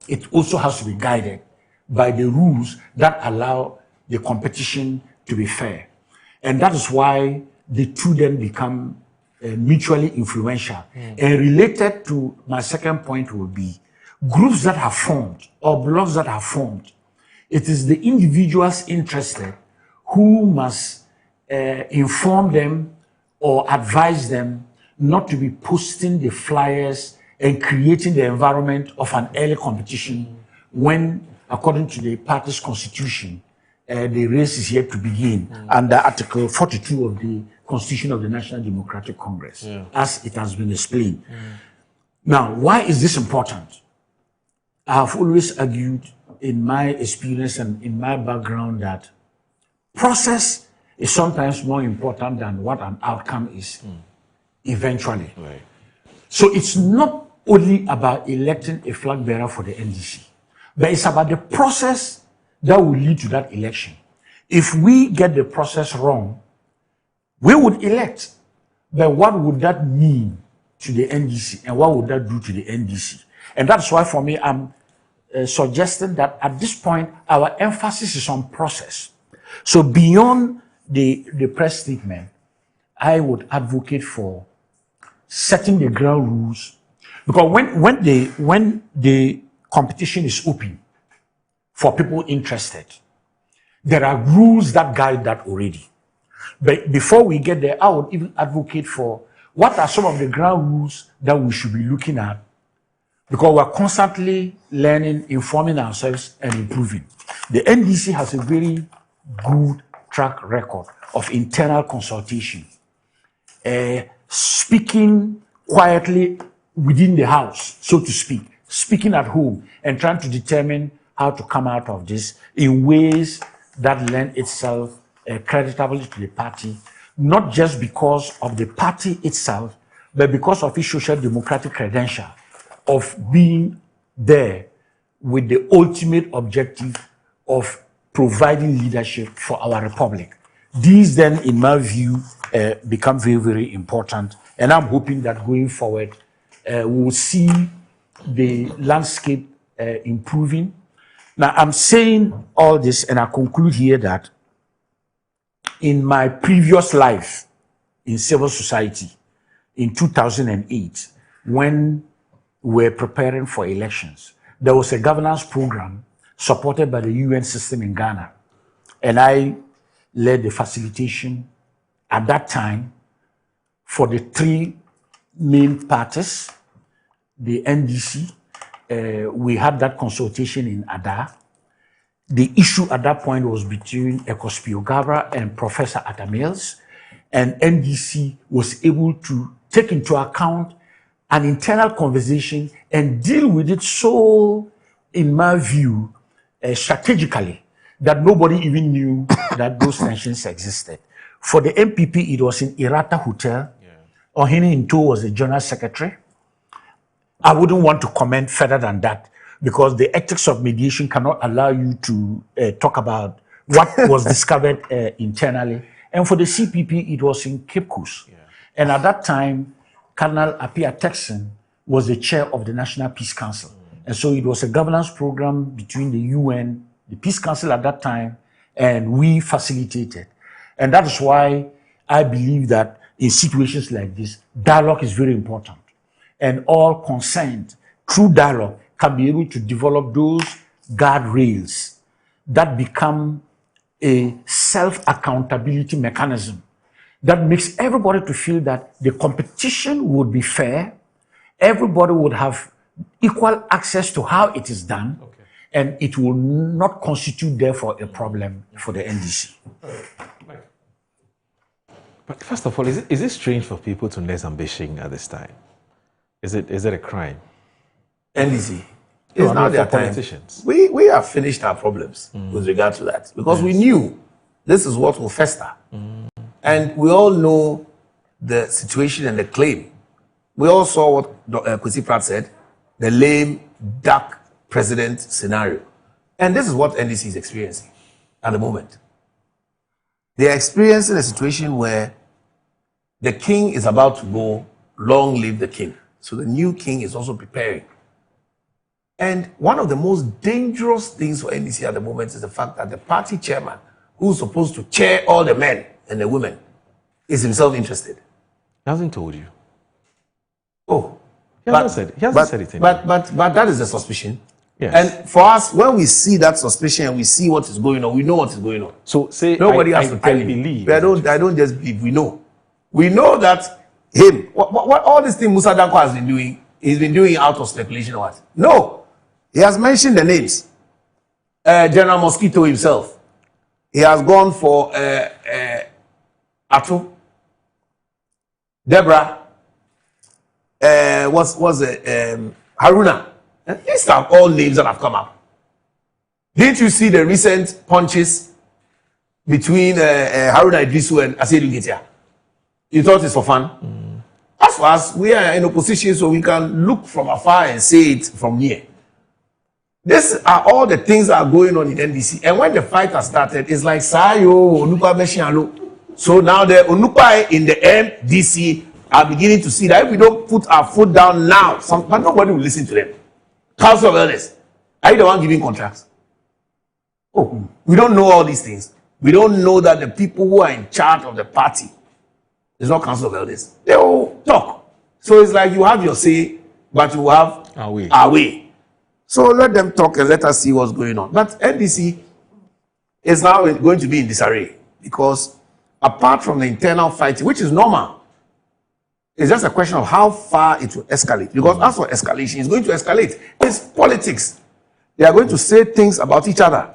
[SPEAKER 4] it also has to be guided by the rules that allow the competition to be fair. And that is why the two then become mutually influential. And related to my second point will be groups that have formed or blocs that have formed. It is the individuals interested who must inform them or advise them not to be posting the flyers and creating the environment of an early competition when, according to the party's constitution, the race is yet to begin under Article 42 of the Constitution of the National Democratic Congress, as it has been explained. Now, why is this important? I have always argued in my experience and in my background that process is sometimes more important than what an outcome is eventually. Right. So it's not only about electing a flag bearer for the NDC, but it's about the process that will lead to that election. If we get the process wrong, we would elect. But what would that mean to the NDC and what would that do to the NDC? And that's why for me, I'm suggesting that at this point, our emphasis is on process. So beyond the press statement, I would advocate for setting the ground rules. Because when the competition is open for people interested, there are rules that guide that already. But before we get there, I would even advocate for what are some of the ground rules that we should be looking at, because we're constantly learning, informing ourselves, and improving. The NDC has a very good track record of internal consultation, speaking quietly within the house, so to speak, speaking at home, and trying to determine how to come out of this in ways that lend itself creditably to the party, not just because of the party itself, but because of its social democratic credential of being there with the ultimate objective of providing leadership for our republic. These then, in my view, become very, very important. And I'm hoping that going forward, we will see the landscape improving. Now, I'm saying all this, and I conclude here that in my previous life in civil society, in 2008, when we were preparing for elections, there was a governance program supported by the UN system in Ghana. And I led the facilitation at that time for the three main parties, the NDC. We had that consultation in Ada. The issue at that point was between Ecospio Gabra and Professor Atta Mills, and NDC was able to take into account an internal conversation and deal with it so, in my view, strategically, that nobody even knew that those tensions existed. For the MPP, it was in Irata Hotel. Ohene Into was the general secretary. I wouldn't want to comment further than that because the ethics of mediation cannot allow you to talk about what was discovered internally. And for the CPP, it was in Cape Coast. And at that time, Colonel Apia Texan was the chair of the National Peace Council. And so it was a governance program between the UN, the Peace Council at that time, and we facilitated. And that is why I believe that in situations like this, dialogue is very important. And all concerned, through dialogue, can be able to develop those guardrails that become a self-accountability mechanism that makes everybody to feel that the competition would be fair, everybody would have equal access to how it is done, and it will not constitute, therefore, a problem for the NDC.
[SPEAKER 9] But first of all, is it strange for people to nest ambition at this time? Is it a crime?
[SPEAKER 1] NDC. It's not their time.
[SPEAKER 9] Politicians.
[SPEAKER 1] We have finished our problems with regard to that because we knew this is what will fester. And we all know the situation and the claim. We all saw what Kwesi Pratt said, the lame, dark president scenario. And this is what NDC is experiencing at the moment. They are experiencing a situation where the king is about to go, long live the king. So the new king is also preparing. And one of the most dangerous things for NDC at the moment is the fact that the party chairman, who's supposed to chair all the men and the women, is himself interested.
[SPEAKER 9] He hasn't told you.
[SPEAKER 1] Oh.
[SPEAKER 9] He hasn't said it.
[SPEAKER 1] But that is the suspicion.
[SPEAKER 9] Yes.
[SPEAKER 1] And for us, when we see that suspicion and we see what is going on, we know what is going on.
[SPEAKER 9] So say
[SPEAKER 1] nobody has to tell you. I don't just believe. We know. We know that him. What all this thing Musa Danko has been doing, he's been doing out of speculation or what? No. He has mentioned the names. General Mosquito himself. He has gone for Atu, Deborah, what's it? Haruna. These are all names that have come up. Didn't you see the recent punches between Haruna Idrisu and Asiedu Nketia? You thought it's for fun? As for us, we are in opposition, so we can look from afar and say it from near. These are all the things that are going on in NDC. And when the fight has started, it's like Sayo, Onupa Beshiano. So now the Onupa in the MDC are beginning to see that if we don't put our foot down now, but nobody will listen to them. Council of Elders, are you the one giving contracts? Oh, we don't know all these things. We don't know that the people who are in charge of the party is not Council of Elders. They all talk. So it's like you have your say, but you have our way. So let them talk and let us see what's going on. But NDC is now going to be in disarray because apart from the internal fighting, which is normal, it's just a question of how far it will escalate. Because as for escalation, it's going to escalate. It's politics. They are going to say things about each other.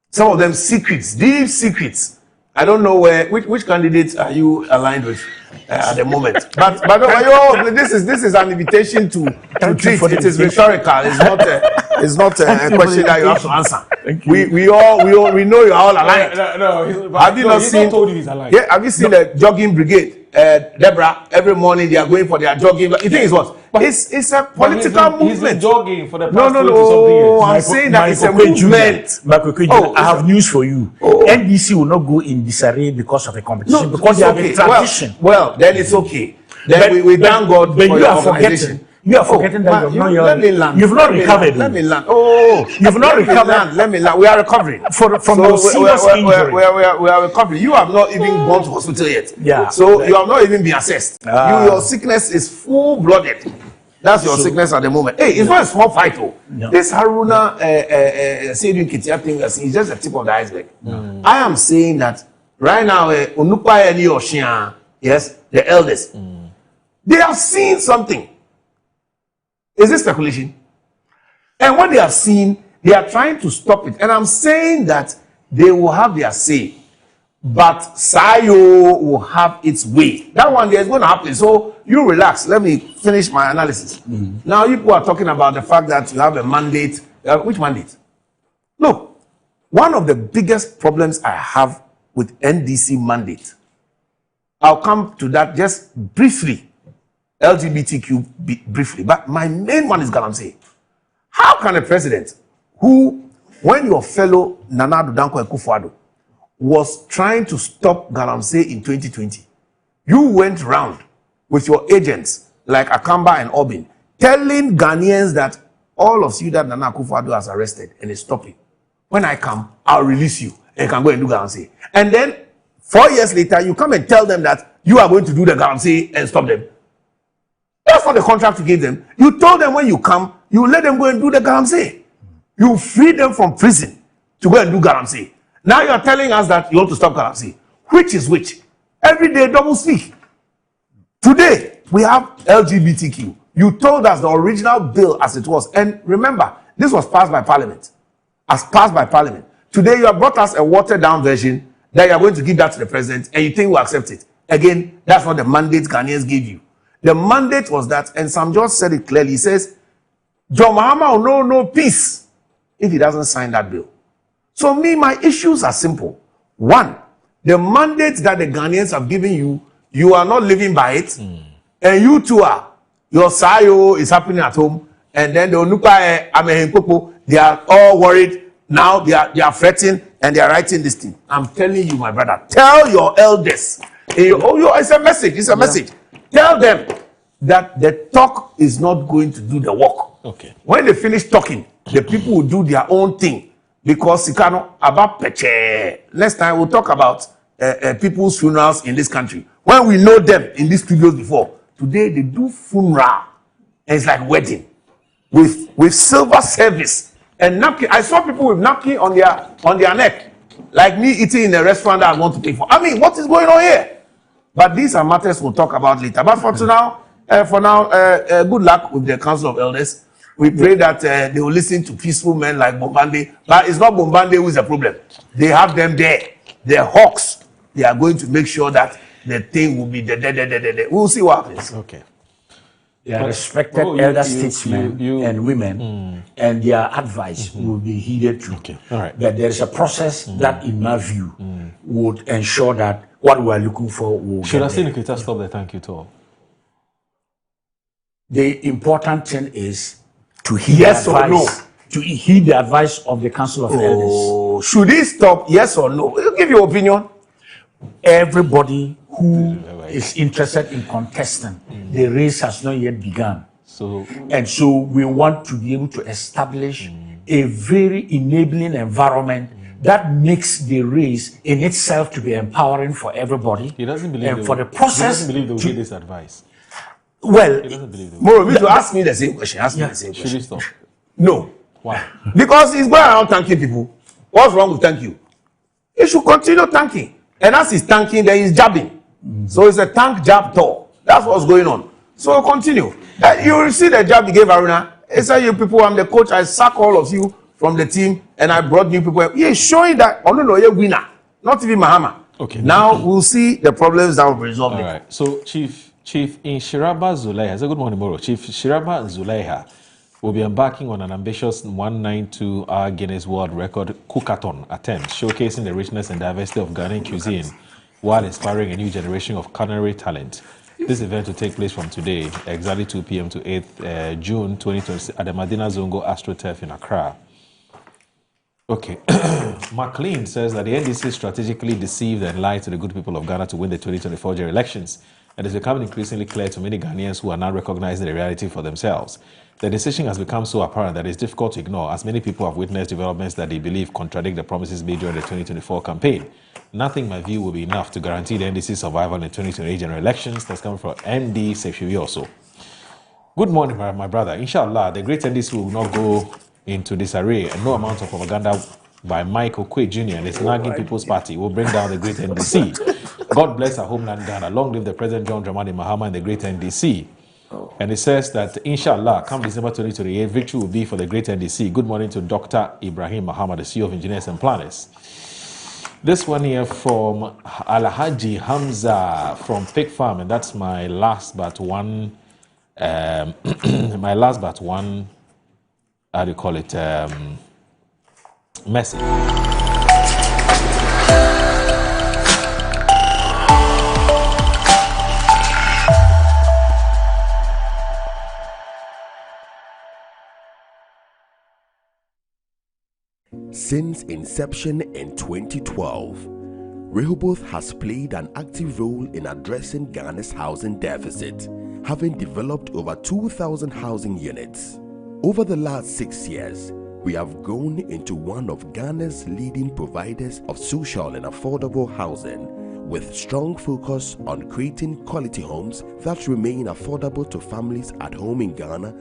[SPEAKER 1] Some of them secrets, deep secrets. I don't know which candidates are you aligned with at the moment. But this is an invitation to treat. It is rhetorical. It's not a question that you have to answer. We know you are all aligned. Have you not seen? Yeah, have you seen the jogging brigade? Deborah, every morning they are going for their jogging. You think it's what? It's a political movement. He's been jogging for the past 20 something years. I'm saying that it's a movement.
[SPEAKER 4] I have news for you. NDC will not go in disarray because of a competition. Because they have a transition.
[SPEAKER 1] Well, then it's okay. Then we thank God for your organization.
[SPEAKER 4] You are forgetting that you've not recovered.
[SPEAKER 1] Let me land.
[SPEAKER 4] You've not recovered.
[SPEAKER 1] Let me land. We are recovering
[SPEAKER 4] from your serious injury.
[SPEAKER 1] We are recovering. You have not even gone to hospital yet.
[SPEAKER 4] Yeah.
[SPEAKER 1] So you have not even been assessed. Your sickness is full-blooded. That's your sickness at the moment. Hey, it's not a small fight, though. No. This Haruna Asiedu Nketia thing is just the tip of the iceberg. I am saying that right now, Onupa Eni Oshian, yes, the elders, they have seen something. Is this speculation? And what they have seen, they are trying to stop it. And I'm saying that they will have their say but Sayo will have its way. That one there is going to happen. So you relax. Let me finish my analysis. Now you people are talking about the fact that you have a mandate. Which mandate? Look, one of the biggest problems I have with NDC mandate, I'll come to that just briefly, LGBTQ briefly, but my main one is Galamsey. How can a president who, when your fellow Nana Addo Dankwa Akufo-Addo was trying to stop Galamsey in 2020, you went round with your agents like Akamba and Obin, telling Ghanaians that all of you that Nana Akufo-Addo has arrested and is stopping. When I come, I'll release you and you can go and do Galamsey. And then 4 years later, you come and tell them that you are going to do the Galamsey and stop them. That's not the contract you gave them. You told them when you come, you let them go and do the Galamsey. You free them from prison to go and do Galamsey. Now you are telling us that you want to stop Galamsey. Which is which? Every day double speak. Today, we have LGBTQ. You told us the original bill as it was. And remember, this was passed by Parliament. As passed by Parliament. Today, you have brought us a watered-down version that you are going to give that to the president, and you think we'll accept it. Again, that's not the mandate Ghanaians gave you. The mandate was that, and Sam George said it clearly, he says, John Mahama will know no peace if he doesn't sign that bill. So me, my issues are simple. One, the mandate that the Ghanaians have given you, you are not living by it, and you too are. Your Sayo is happening at home, and then the Onupa Amehenkopo, they are all worried. Now they are fretting and they are writing this thing. I'm telling you, my brother, tell your elders. It's a message. It's a message. Tell them that the talk is not going to do the work.
[SPEAKER 9] Okay.
[SPEAKER 1] When they finish talking, the people will do their own thing. Because Sikano about Peche. Next time we'll talk about people's funerals in this country. When we know them in these studios before, today they do funeral. And it's like wedding with silver service and napkin. I saw people with napkin on their neck, like me eating in a restaurant that I want to pay for. I mean, what is going on here? But these are matters we'll talk about later. But for now, good luck with the Council of Elders. We pray that they will listen to peaceful men like Bombande. But it's not Bombande who is the problem. They have them there. They're hawks. They are going to make sure that the thing will be there. We'll see what happens.
[SPEAKER 9] Okay.
[SPEAKER 4] They are respected elder statesmen and women, and their advice will be heeded too.
[SPEAKER 9] Okay. All right.
[SPEAKER 4] But there is a process that, in my view, would ensure that what we are looking for will
[SPEAKER 9] Should I
[SPEAKER 4] get
[SPEAKER 9] say
[SPEAKER 4] there.
[SPEAKER 9] Nikita stop the thank you to all?
[SPEAKER 4] The important thing is to heed
[SPEAKER 1] Yes
[SPEAKER 4] the
[SPEAKER 1] or
[SPEAKER 4] advice,
[SPEAKER 1] no?
[SPEAKER 4] to heed the advice of the Council of Elders.
[SPEAKER 1] Should he stop? Yes or no? You give your opinion.
[SPEAKER 4] Everybody who is interested in contesting, the race has not yet begun. So we want to be able to establish a very enabling environment that makes the race in itself to be empowering for everybody.
[SPEAKER 9] He doesn't believe
[SPEAKER 4] and for the process.
[SPEAKER 9] He doesn't believe they will give this advice.
[SPEAKER 4] Well,
[SPEAKER 9] He doesn't believe they will.
[SPEAKER 1] Moro, to ask me the same question. Ask me the same
[SPEAKER 9] Should
[SPEAKER 1] question.
[SPEAKER 9] he stop?
[SPEAKER 1] No.
[SPEAKER 9] Why?
[SPEAKER 1] Because he's going around thanking people. What's wrong with thank you? He should continue thanking. And as he's thanking, then he's jabbing. So it's a thank jab tour. That's what's going on. So continue. You will see the jab he gave Aruna. He said, you people, I'm the coach. I sack all of you from the team and I brought new people. He's showing that Onuno a winner, not even Mahama.
[SPEAKER 9] Okay.
[SPEAKER 1] Now we'll see the problems that will be resolved.
[SPEAKER 9] All right. So Chief Shiraba Zulaiha, good morning, Moro. Chief Shiraba Zulaiha will be embarking on an ambitious 192-hour Guinness World Record cookathon attempt, showcasing the richness and diversity of Ghanaian cuisine while inspiring a new generation of culinary talent. This event will take place from today, exactly 2 p.m. to 8th June 2020 at the Madina Zongo AstroTurf in Accra. Okay. McLean says that the NDC strategically deceived and lied to the good people of Ghana to win the 2024 general elections. It is becoming increasingly clear to many Ghanaians who are now recognizing the reality for themselves. The decision has become so apparent that it's difficult to ignore, as many people have witnessed developments that they believe contradict the promises made during the 2024 campaign. Nothing, in my view, will be enough to guarantee the NDC's survival in the 2028 general elections. That's coming from MD Sefiwi also. Good morning, my brother. Inshallah, the great NDC will not go into disarray, and no amount of propaganda by Michael Quay Jr. and his nagging People's Party will bring down the great NDC. God bless our homeland Ghana. Long live the President John Dramani Mahama and the great NDC. And it says that, inshallah, come December 2028, victory will be for the great NDC. Good morning to Dr. Ibrahim Muhammad, the CEO of Engineers and Planners. This one here from Alhaji Hamza from Pig Farm, and that's my last but one. My last but one. How do you call it? Message.
[SPEAKER 2] Since inception in 2012, Rehoboth has played an active role in addressing Ghana's housing deficit, having developed over 2,000 housing units. Over the last 6 years, we have grown into one of Ghana's leading providers of social and affordable housing, with strong focus on creating quality homes that remain affordable to families at home in Ghana